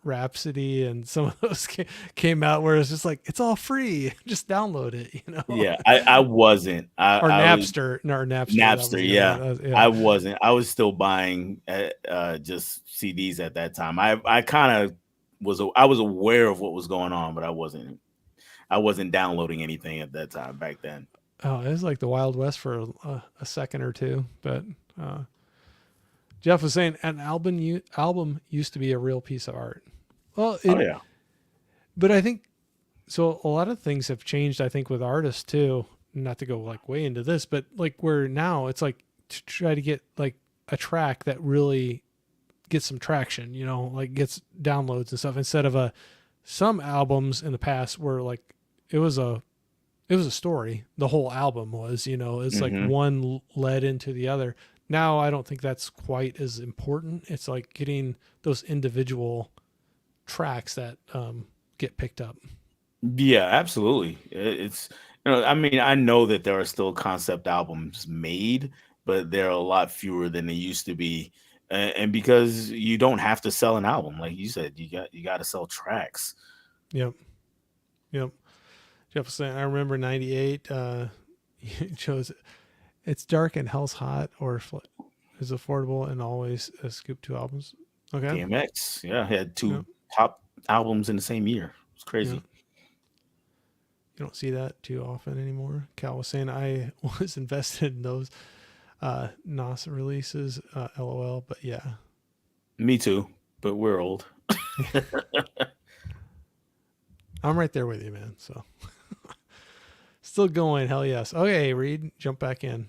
Speaker 1: Rhapsody and some of those came out where it's just like it's all free. Just download it, you know.
Speaker 2: Yeah, I wasn't.
Speaker 1: Or
Speaker 2: I was
Speaker 1: Napster, no, or Napster. That
Speaker 2: Napster.
Speaker 1: was the other
Speaker 2: Yeah,
Speaker 1: one. Yeah.
Speaker 2: I wasn't. I was still buying just CDs at that time. I kind of I was aware of what was going on, but I wasn't downloading anything at that time back then.
Speaker 1: Oh, it was like the Wild West for a second or two. But uh, Jeff was saying an album used to be a real piece of art. Well,
Speaker 2: Oh yeah.
Speaker 1: but I think so. A lot of things have changed. I think with artists too. Not to go like way into this, but like where now it's like to try to get like a track that really gets some traction. You know, like gets downloads and stuff instead of a some albums in the past were like it was a it was a story. The whole album was, you know, it's like
Speaker 2: Hmm.
Speaker 1: one led into the other. Now I don't think that's quite as important. It's like getting those individual tracks that get picked up.
Speaker 2: Yeah, absolutely. It's I mean, I know that there are still concept albums made, but they're a lot fewer than they used to be. And because you don't have to sell an album, like you said, you got to sell tracks.
Speaker 1: Yep, yep. Jeff was saying, I remember '98. He chose "It's Dark and Hell's Hot" or is affordable and always scoop two albums. Okay.
Speaker 2: DMX, yeah, had
Speaker 1: Yep.
Speaker 2: two top albums in the same year. It's
Speaker 1: Yeah.
Speaker 2: crazy.
Speaker 1: You don't see that too often anymore. Cal was saying I was invested in those NOS releases, LOL. But yeah,
Speaker 2: Me too, but we're old.
Speaker 1: I'm right there with you, man. So still going. Hell yes. Okay, Reed, jump back in.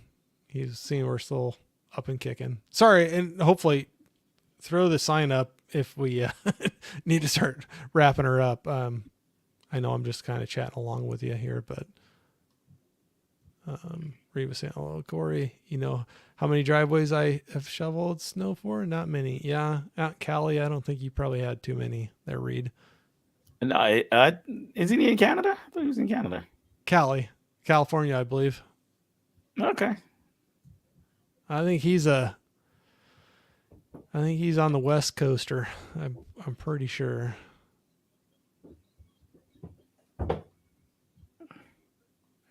Speaker 1: He's seeing we're still up and kicking. Sorry, and hopefully throw the sign up if we need to start wrapping her up. I know I'm just kind of chatting along with you here, but Reed was saying, "Hello, Corey. You know how many driveways I have shoveled snow for? Not many. Yeah, out Cali, I don't think you probably had too many there, Reed.
Speaker 2: And isn't he in Canada? I thought he was in Canada.
Speaker 1: Cali, California, I believe.
Speaker 2: Okay.
Speaker 1: I think he's a. I think he's on the West Coaster. I'm pretty sure.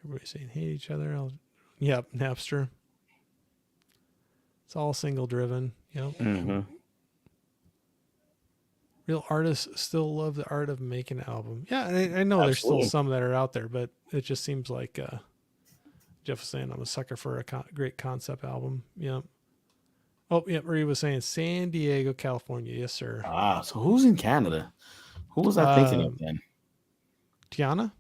Speaker 1: Everybody's saying hate each other. Yep, Napster. It's all single driven. Yep.
Speaker 2: Hmm.
Speaker 1: Real artists still love the art of making an album. Yeah, and I know there's still
Speaker 2: Absolutely.
Speaker 1: some that are out there, but it just seems like Jeff was saying I'm a sucker for a great concept album. Yep. Oh, yep. Marie was saying San Diego, California. Yes, sir.
Speaker 2: So who's in Canada? Who was I thinking of
Speaker 1: Um,
Speaker 2: then?
Speaker 1: Tiana?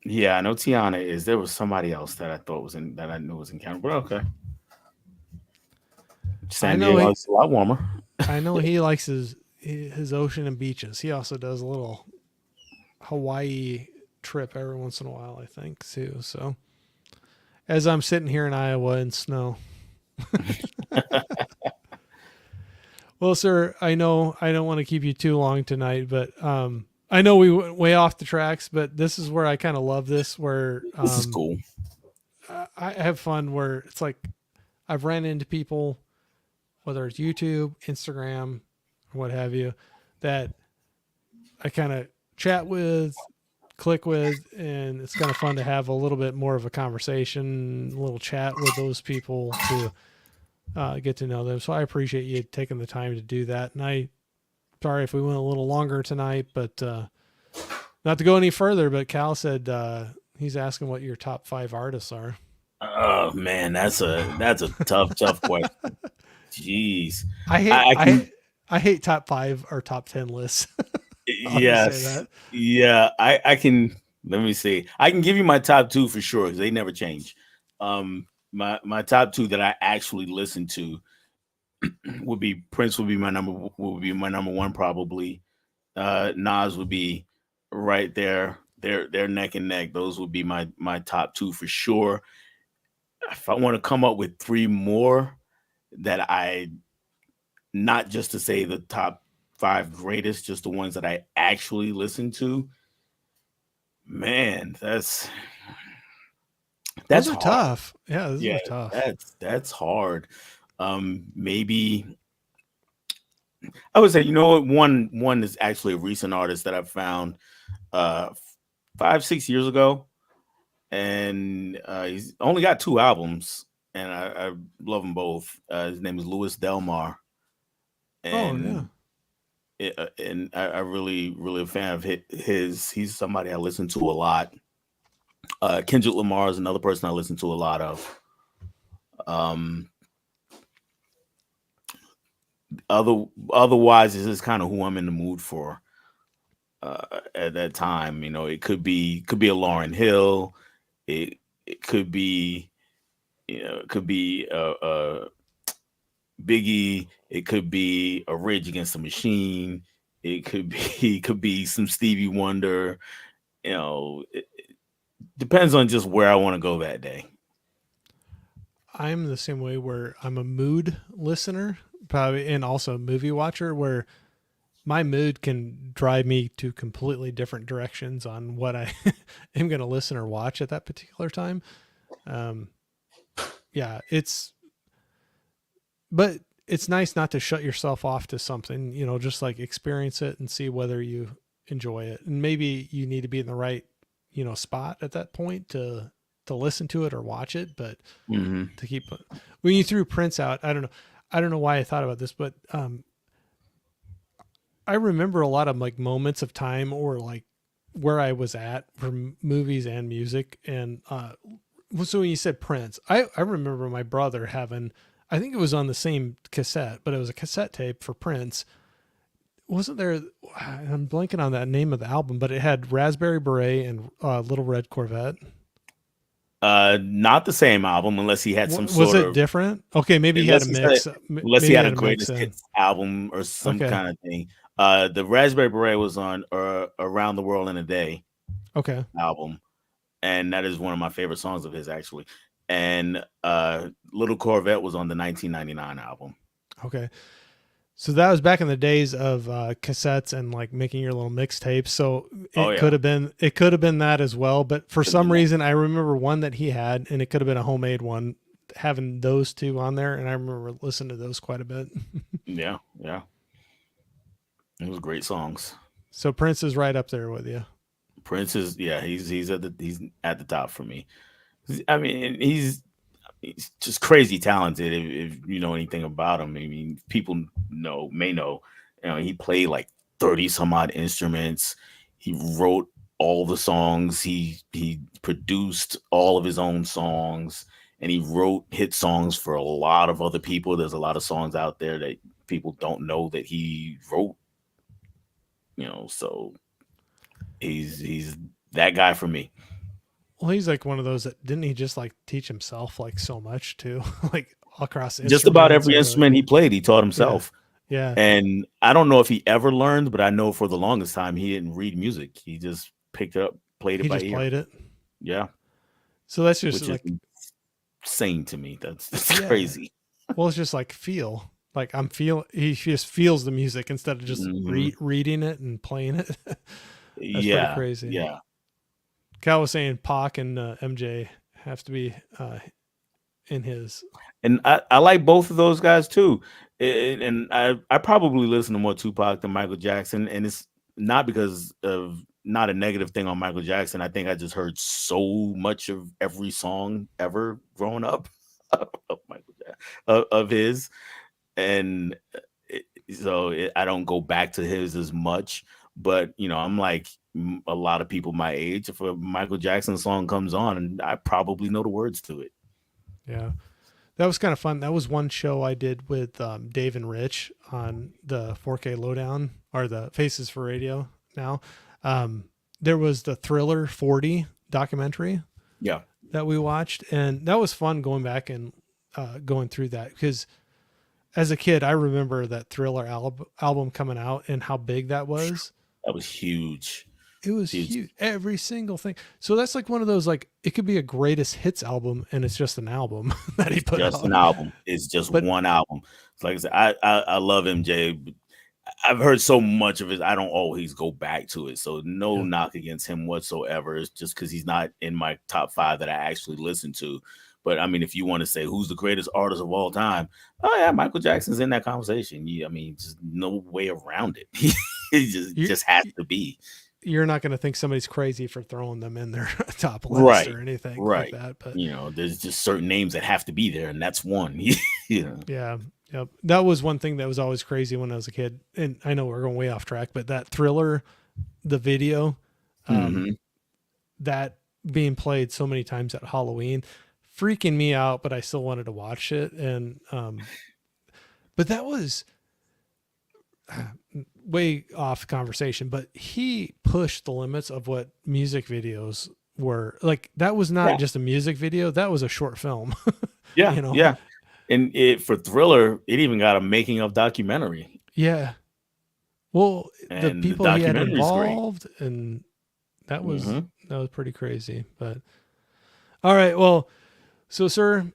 Speaker 2: Yeah, I know Tiana is. There was somebody else that I thought was in that I knew was in Canada. But okay,
Speaker 1: I
Speaker 2: San
Speaker 1: know
Speaker 2: Diego
Speaker 1: he.
Speaker 2: is a lot warmer.
Speaker 1: I know he likes his ocean and beaches. He also does a little Hawaii trip every once in a while, I think, too. So as I'm sitting here in Iowa in snow. Well, sir, I know I don't want to keep you too long tonight, but I know we went way off the tracks, but this is where I kind of love this, where
Speaker 2: This is cool.
Speaker 1: I have fun, where it's like I've ran into people, whether it's YouTube, Instagram, or what have you, that I kind of chat with, click with, and it's kind of fun to have a little bit more of a conversation, a little chat with those people to get to know them. So I appreciate you taking the time to do that. And I, sorry if we went a little longer tonight, but not to go any further, but Cal said he's asking what your top 5 artists are.
Speaker 2: Oh man, that's a tough question. Jeez,
Speaker 1: I hate
Speaker 2: I can.
Speaker 1: I hate top 5 or top 10 lists. I'll just say
Speaker 2: Yes,
Speaker 1: that.
Speaker 2: yeah, I can. Let me see. I can give you my top two for sure because they never change. My top two that I actually listen to would be Prince would be my number one probably. Nas would be right there. They're neck and neck. Those would be my top two for sure. If I want to come up with three more that I not just to say the top five greatest, just the ones that I actually listen to. Man, that's That's
Speaker 1: Those are
Speaker 2: hard.
Speaker 1: tough. Yeah, those
Speaker 2: Yeah,
Speaker 1: are tough.
Speaker 2: that's hard. Maybe I would say, you know what, one is actually a recent artist that I found 5 6 years ago, and he's only got two albums, and I love them both. His name is Louis Delmar,
Speaker 1: Oh yeah.
Speaker 2: and I really a fan of his. He's somebody I listen to a lot. Kendrick Lamar is another person I listen to a lot of. Um, otherwise, this is kind of who I'm in the mood for at that time. You know, it could be a Lauren Hill. It it could be, it could be a Biggie. It could be a Rage Against the Machine. It could be could be some Stevie Wonder. It depends on just where I want to go that day.
Speaker 1: I'm the same way where I'm a mood listener, probably, and also a movie watcher where my mood can drive me to completely different directions on what I am going to listen or watch at that particular time. Um, yeah, but it's nice not to shut yourself off to something, just like experience it and see whether you enjoy it. And maybe you need to be in the right, spot at that point to listen to it or watch it, but
Speaker 2: Hmm.
Speaker 1: to keep when you threw Prince out, I don't know why I thought about this, but I remember a lot of like moments of time or like where I was at for movies and music. And so when you said Prince, I remember my brother having, I think it was on the same cassette, but it was a cassette tape for Prince. Wasn't there? I'm blanking on that name of the album, but it had Raspberry Beret and Little Red Corvette.
Speaker 2: Not the same album unless he had some
Speaker 1: Was
Speaker 2: sort
Speaker 1: it
Speaker 2: of
Speaker 1: different? Okay, maybe he had a
Speaker 2: unless he said
Speaker 1: mix.
Speaker 2: unless he
Speaker 1: Maybe he
Speaker 2: had a
Speaker 1: had a mix
Speaker 2: greatest
Speaker 1: in.
Speaker 2: hits album or some
Speaker 1: Okay,
Speaker 2: kind of thing. The Raspberry Beret was on Around the World in a Day
Speaker 1: okay,
Speaker 2: album, and that is one of my favorite songs of his actually. And Little Corvette was on the 1999 album.
Speaker 1: okay. So that was back in the days of cassettes and like making your little mixtapes. So
Speaker 2: Oh yeah,
Speaker 1: it could have been that as well. But for
Speaker 2: could have been
Speaker 1: some
Speaker 2: that.
Speaker 1: reason, I remember one that he had, and it could have been a homemade one, having those two on there, and I remember listening to those quite a bit.
Speaker 2: Yeah, yeah, it was great songs.
Speaker 1: So Prince is right up there with you.
Speaker 2: Prince is, yeah, he's at the top for me. I mean, he's just crazy talented. If you know anything about him, I mean, people may know. He played like 30 some odd instruments. He wrote all the songs. He produced all of his own songs, and he wrote hit songs for a lot of other people. There's a lot of songs out there that people don't know that he wrote. So he's that guy for me.
Speaker 1: Well, he's like one of those that didn't he just like teach himself like so much too, like across
Speaker 2: Just about
Speaker 1: instruments
Speaker 2: every
Speaker 1: or like
Speaker 2: instrument he played, he taught
Speaker 1: yeah,
Speaker 2: himself.
Speaker 1: yeah.
Speaker 2: And I don't know if he ever learned, but I know for the longest time he didn't read music. He just picked it up, played it
Speaker 1: He
Speaker 2: by
Speaker 1: just
Speaker 2: ear.
Speaker 1: played it.
Speaker 2: Yeah,
Speaker 1: So that's just
Speaker 2: which is
Speaker 1: like
Speaker 2: insane to me. That's
Speaker 1: yeah.
Speaker 2: crazy.
Speaker 1: Well, it's just like feel. Like I'm feel. He just feels the music instead of just
Speaker 2: Hmm.
Speaker 1: reading it and playing it. That's pretty
Speaker 2: Yeah,
Speaker 1: crazy.
Speaker 2: yeah.
Speaker 1: Cal was saying Pac and MJ have to be in his.
Speaker 2: And I like both of those guys too. And I probably listen to more Tupac than Michael Jackson, and it's not because of not a negative thing on Michael Jackson. I think I just heard so much of every song ever growing up of Michael of his, and I don't go back to his as much. But I'm like a lot of people my age. If a Michael Jackson song comes on, and I probably know the words to it.
Speaker 1: Yeah, that was kind of fun. That was one show I did with Dave and Rich on the 4K Lowdown or the Faces for Radio. Now, um, there was the Thriller 40 documentary
Speaker 2: Yeah,
Speaker 1: that we watched, and that was fun going back and going through that because as a kid, I remember that Thriller album coming out and how big that was.
Speaker 2: that was huge.
Speaker 1: It was
Speaker 2: Huge.
Speaker 1: huge, every single thing. So that's like one of those like it could be a greatest hits album, and it's just an album that he
Speaker 2: It's
Speaker 1: put
Speaker 2: just an
Speaker 1: out.
Speaker 2: album. It's just
Speaker 1: But
Speaker 2: one album. It's like I said, I love MJ. I've heard so much of it. I don't always go back to it. So no
Speaker 1: Yeah.
Speaker 2: knock against him whatsoever. It's just because he's not in my top five that I actually listen to. But I mean, if you want to say who's the greatest artist of all time, oh yeah, Michael Jackson's in that conversation. I mean, just no way around it. It
Speaker 1: You,
Speaker 2: just has to be.
Speaker 1: you're not going to think somebody's crazy for throwing them in their top list
Speaker 2: Right.
Speaker 1: or anything like
Speaker 2: Right.
Speaker 1: that. But
Speaker 2: There's just certain names that have to be there, and that's one.
Speaker 1: yeah, yep. That was one thing that was always crazy when I was a kid. And I know we're going way off track, but that Thriller, the video,
Speaker 2: Hmm.
Speaker 1: that being played so many times at Halloween, freaking me out, but I still wanted to watch it. And, but that was way off conversation, but he pushed the limits of what music videos were. Like that was not
Speaker 2: Yeah.
Speaker 1: just a music video, that was a short film.
Speaker 2: Yeah.
Speaker 1: you know?
Speaker 2: Yeah. And it for Thriller, it even got a making of documentary,
Speaker 1: Yeah. Well, the
Speaker 2: and the
Speaker 1: people he had
Speaker 2: documentary is great.
Speaker 1: involved, and that was
Speaker 2: Hmm.
Speaker 1: that was pretty crazy. But all right, well, so sir,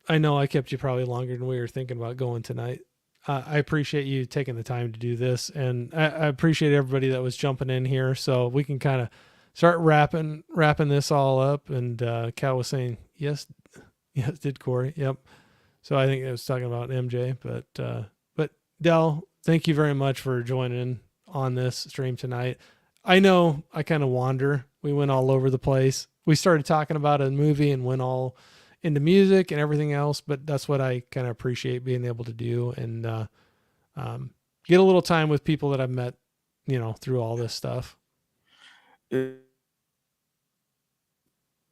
Speaker 1: I know I kept you probably longer than we were thinking about going tonight. I appreciate you taking the time to do this, and I appreciate everybody that was jumping in here, so we can kind of start wrapping this all up. And Cal was saying yes, yes, did Corey? Yep. So I think it was talking about MJ, but Dell, thank you very much for joining on this stream tonight. I know I kind of wander. We went all over the place. We started talking about a movie and went all into music and everything else, but that's what I kind of appreciate being able to do, and get a little time with people that I've met, through all this stuff.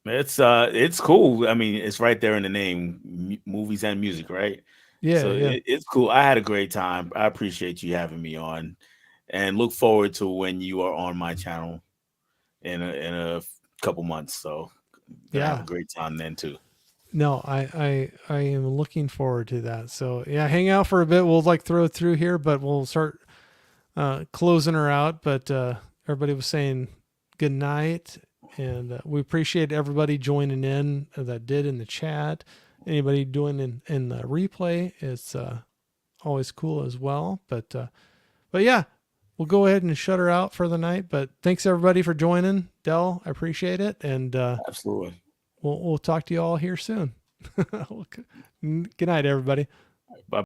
Speaker 2: It's cool. I mean, it's right there in the name, movies and music, right?
Speaker 1: Yeah,
Speaker 2: So
Speaker 1: yeah,
Speaker 2: it's cool. I had a great time. I appreciate you having me on, and look forward to when you are on my channel in a couple months. So gonna have a
Speaker 1: yeah.
Speaker 2: great time then too.
Speaker 1: No, I am looking forward to that. So yeah, hang out for a bit. We'll like throw it through here, but we'll start closing her out. But everybody was saying good night, and we appreciate everybody joining in that did in the chat. Anybody doing in the replay, it's always cool as well. But yeah, we'll go ahead and shut her out for the night. But thanks everybody for joining, Dell. I appreciate it, and
Speaker 2: Absolutely.
Speaker 1: we'll talk to you all here soon. Good night, everybody.
Speaker 2: Bye.